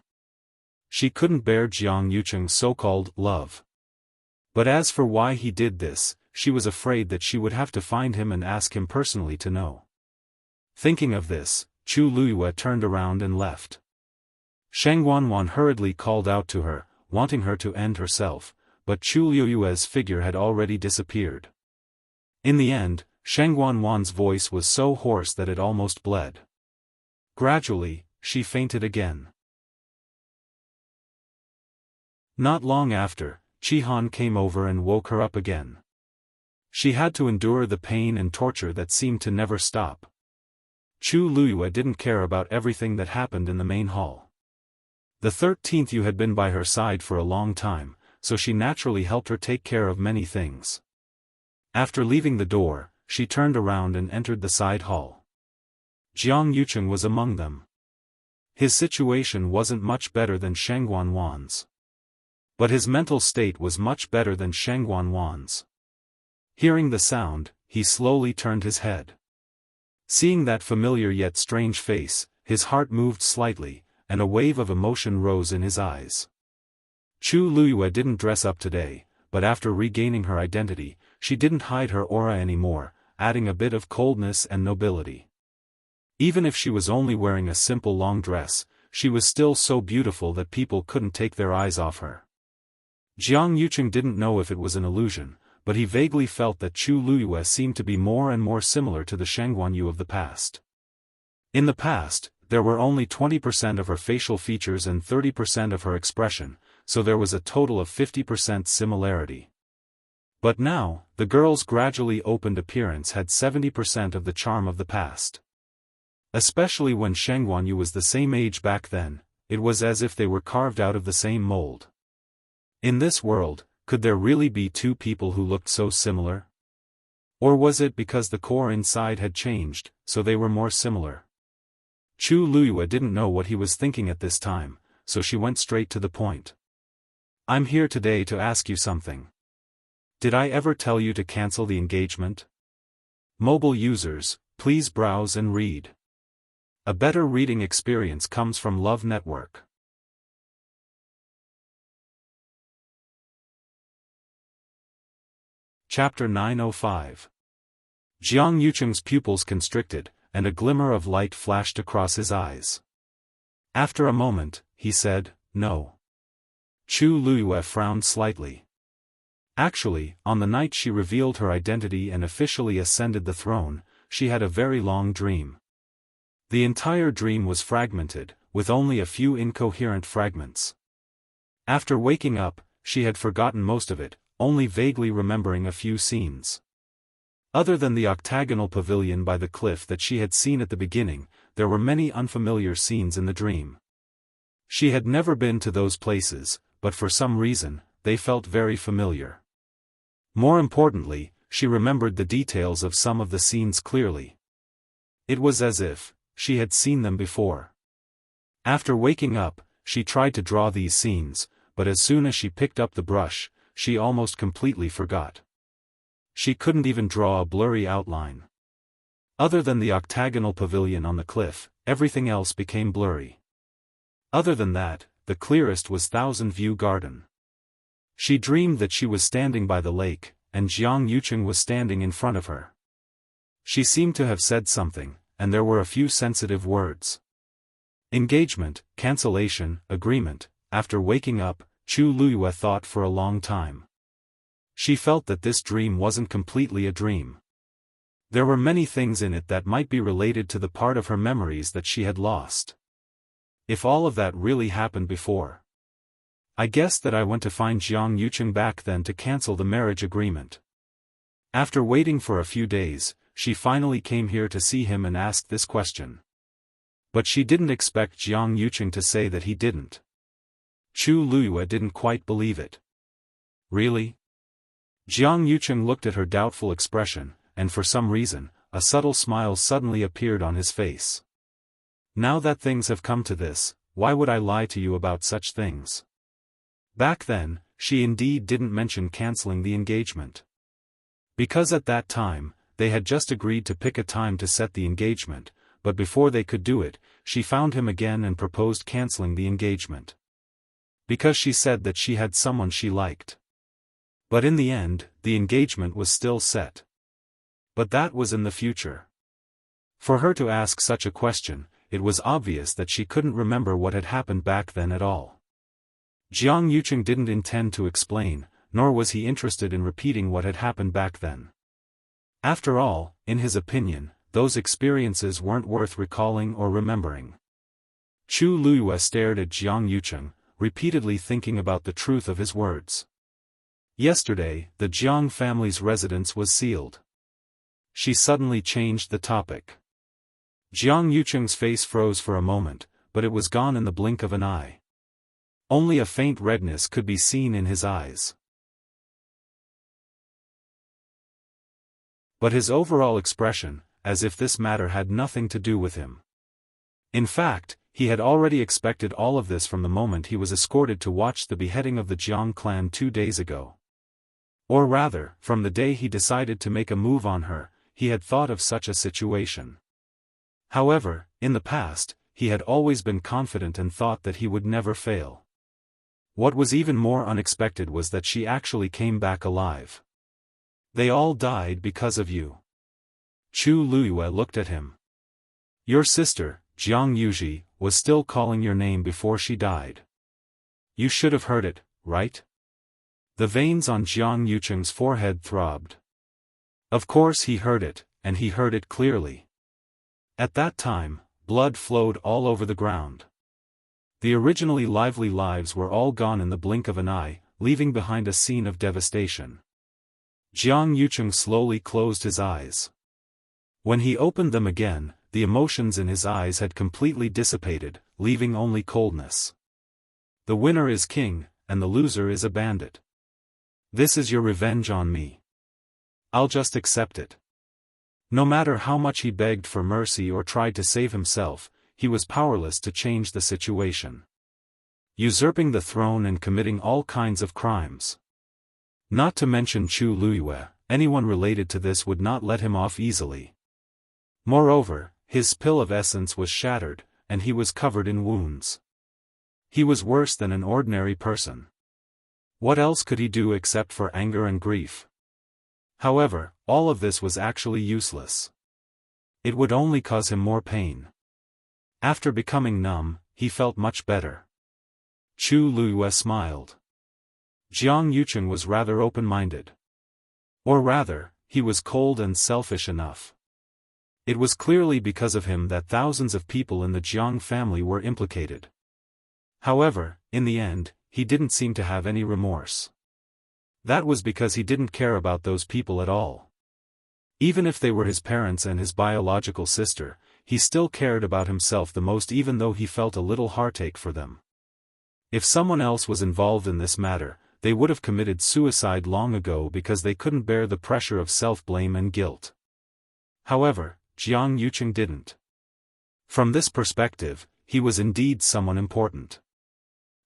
She couldn't bear Jiang Yucheng's so-called love. But as for why he did this, she was afraid that she would have to find him and ask him personally to know. Thinking of this, Chu Luiyue turned around and left. Sheng Wanwan hurriedly called out to her, wanting her to end herself, but Chu Luiyue's figure had already disappeared. In the end, Sheng Wanwan's voice was so hoarse that it almost bled. Gradually, she fainted again. Not long after, Chihan came over and woke her up again. She had to endure the pain and torture that seemed to never stop. Chu Luiyue didn't care about everything that happened in the main hall. The 13th Yu had been by her side for a long time, so she naturally helped her take care of many things. After leaving the door, she turned around and entered the side hall. Jiang Yucheng was among them. His situation wasn't much better than Sheng Wanwan's. But his mental state was much better than Sheng Wanwan's. Hearing the sound, he slowly turned his head. Seeing that familiar yet strange face, his heart moved slightly, and a wave of emotion rose in his eyes. Chu Luiyue didn't dress up today, but after regaining her identity, she didn't hide her aura anymore, adding a bit of coldness and nobility. Even if she was only wearing a simple long dress, she was still so beautiful that people couldn't take their eyes off her. Jiang Yucheng didn't know if it was an illusion, but he vaguely felt that Chu Luiyue seemed to be more and more similar to the Shengguan Yu of the past. In the past, there were only 20% of her facial features and 30% of her expression, so there was a total of 50% similarity. But now, the girl's gradually opened appearance had 70% of the charm of the past. Especially when Shengguan Yu was the same age back then, it was as if they were carved out of the same mold. In this world, could there really be two people who looked so similar? Or was it because the core inside had changed, so they were more similar? Chu Luiyue didn't know what he was thinking at this time, so she went straight to the point. I'm here today to ask you something. Did I ever tell you to cancel the engagement? Mobile users, please browse and read. A better reading experience comes from Love Network. Chapter 905. Jiang Yucheng's pupils constricted, and a glimmer of light flashed across his eyes. After a moment, he said, "No." Chu Luiyue frowned slightly. Actually, on the night she revealed her identity and officially ascended the throne, she had a very long dream. The entire dream was fragmented, with only a few incoherent fragments. After waking up, she had forgotten most of it, only vaguely remembering a few scenes. Other than the octagonal pavilion by the cliff that she had seen at the beginning, there were many unfamiliar scenes in the dream. She had never been to those places, but for some reason, they felt very familiar. More importantly, she remembered the details of some of the scenes clearly. It was as if she had seen them before. After waking up, she tried to draw these scenes, but as soon as she picked up the brush, she almost completely forgot. She couldn't even draw a blurry outline. Other than the octagonal pavilion on the cliff, everything else became blurry. Other than that, the clearest was Thousand View Garden. She dreamed that she was standing by the lake, and Jiang Yucheng was standing in front of her. She seemed to have said something, and there were a few sensitive words. Engagement, cancellation, agreement. After waking up, Chu Luiyue thought for a long time. She felt that this dream wasn't completely a dream. There were many things in it that might be related to the part of her memories that she had lost. If all of that really happened before. I guess that I went to find Jiang Yucheng back then to cancel the marriage agreement. After waiting for a few days, she finally came here to see him and asked this question. But she didn't expect Jiang Yucheng to say that he didn't. Chu Luiyue didn't quite believe it. Really? Jiang Yucheng looked at her doubtful expression, and for some reason, a subtle smile suddenly appeared on his face. Now that things have come to this, why would I lie to you about such things? Back then, she indeed didn't mention canceling the engagement. Because at that time, they had just agreed to pick a time to set the engagement, but before they could do it, she found him again and proposed canceling the engagement. Because she said that she had someone she liked. But in the end, the engagement was still set. But that was in the future. For her to ask such a question, it was obvious that she couldn't remember what had happened back then at all. Jiang Yucheng didn't intend to explain, nor was he interested in repeating what had happened back then. After all, in his opinion, those experiences weren't worth recalling or remembering. Chu Luiyue stared at Jiang Yucheng, repeatedly thinking about the truth of his words. Yesterday, the Jiang family's residence was sealed. She suddenly changed the topic. Jiang Yucheng's face froze for a moment, but it was gone in the blink of an eye. Only a faint redness could be seen in his eyes. But his overall expression, as if this matter had nothing to do with him. In fact, he had already expected all of this from the moment he was escorted to watch the beheading of the Jiang clan 2 days ago. Or rather, from the day he decided to make a move on her, he had thought of such a situation. However, in the past, he had always been confident and thought that he would never fail. What was even more unexpected was that she actually came back alive. They all died because of you. Chu Luiyue looked at him. Your sister, Jiang Yuji, was still calling your name before she died. You should have heard it, right? The veins on Jiang Yucheng's forehead throbbed. Of course he heard it, and he heard it clearly. At that time, blood flowed all over the ground. The originally lively lives were all gone in the blink of an eye, leaving behind a scene of devastation. Jiang Yucheng slowly closed his eyes. When he opened them again, the emotions in his eyes had completely dissipated, leaving only coldness. The winner is king, and the loser is a bandit. This is your revenge on me. I'll just accept it. No matter how much he begged for mercy or tried to save himself, he was powerless to change the situation. Usurping the throne and committing all kinds of crimes. Not to mention Chu Luiyue, anyone related to this would not let him off easily. Moreover, his pill of essence was shattered, and he was covered in wounds. He was worse than an ordinary person. What else could he do except for anger and grief? However, all of this was actually useless. It would only cause him more pain. After becoming numb, he felt much better. Chu Luiyue smiled. Jiang Yucheng was rather open-minded. Or rather, he was cold and selfish enough. It was clearly because of him that thousands of people in the Jiang family were implicated. However, in the end, he didn't seem to have any remorse. That was because he didn't care about those people at all. Even if they were his parents and his biological sister, he still cared about himself the most, even though he felt a little heartache for them. If someone else was involved in this matter, they would have committed suicide long ago because they couldn't bear the pressure of self-blame and guilt. However, Jiang Yucheng didn't. From this perspective, he was indeed someone important.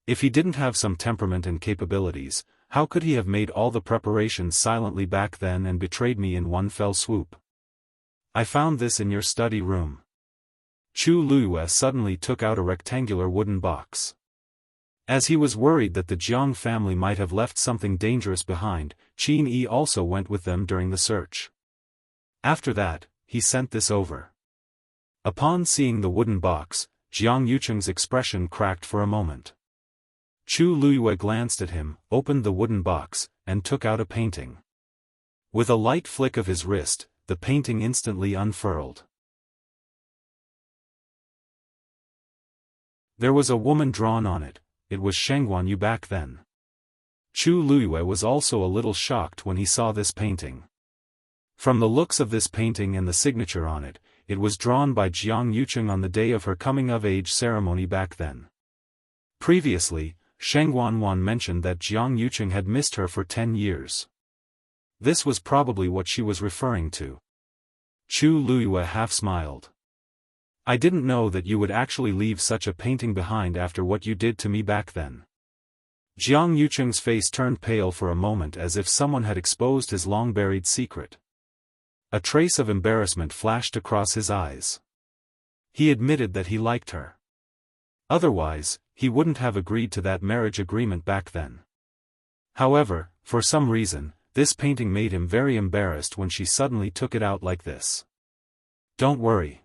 If he didn't have some temperament and capabilities, how could he have made all the preparations silently back then and betrayed me in one fell swoop? I found this in your study room. Chu Luiyue suddenly took out a rectangular wooden box. As he was worried that the Jiang family might have left something dangerous behind, Qin Yi also went with them during the search. After that, he sent this over. Upon seeing the wooden box, Jiang Yucheng's expression cracked for a moment. Chu Luiyue glanced at him, opened the wooden box, and took out a painting. With a light flick of his wrist, the painting instantly unfurled. There was a woman drawn on it. It was Shengguan Yu back then. Chu Luiyue was also a little shocked when he saw this painting. From the looks of this painting and the signature on it, it was drawn by Jiang Yucheng on the day of her coming-of-age ceremony back then. Previously, Shengguan Wan mentioned that Jiang Yucheng had missed her for 10 years. This was probably what she was referring to. Chu Luiyue half smiled. I didn't know that you would actually leave such a painting behind after what you did to me back then. Jiang Yucheng's face turned pale for a moment as if someone had exposed his long-buried secret. A trace of embarrassment flashed across his eyes. He admitted that he liked her. Otherwise, he wouldn't have agreed to that marriage agreement back then. However, for some reason, this painting made him very embarrassed when she suddenly took it out like this. Don't worry.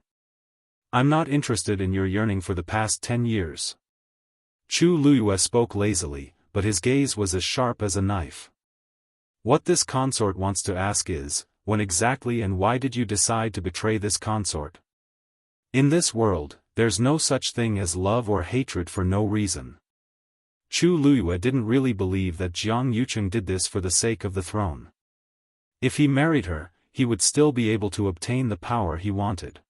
I'm not interested in your yearning for the past 10 years. Chu Luiyue spoke lazily, but his gaze was as sharp as a knife. What this consort wants to ask is, when exactly and why did you decide to betray this consort? In this world, there's no such thing as love or hatred for no reason. Chu Luiyue didn't really believe that Jiang Yucheng did this for the sake of the throne. If he married her, he would still be able to obtain the power he wanted.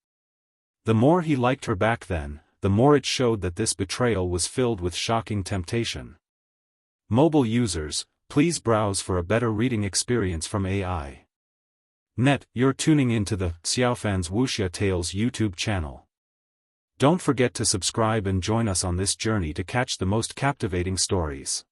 The more he liked her back then, the more it showed that this betrayal was filled with shocking temptation. Mobile users, please browse for a better reading experience from AI. You're tuning into the Xiaofan's Wuxia Tales YouTube channel. Don't forget to subscribe and join us on this journey to catch the most captivating stories.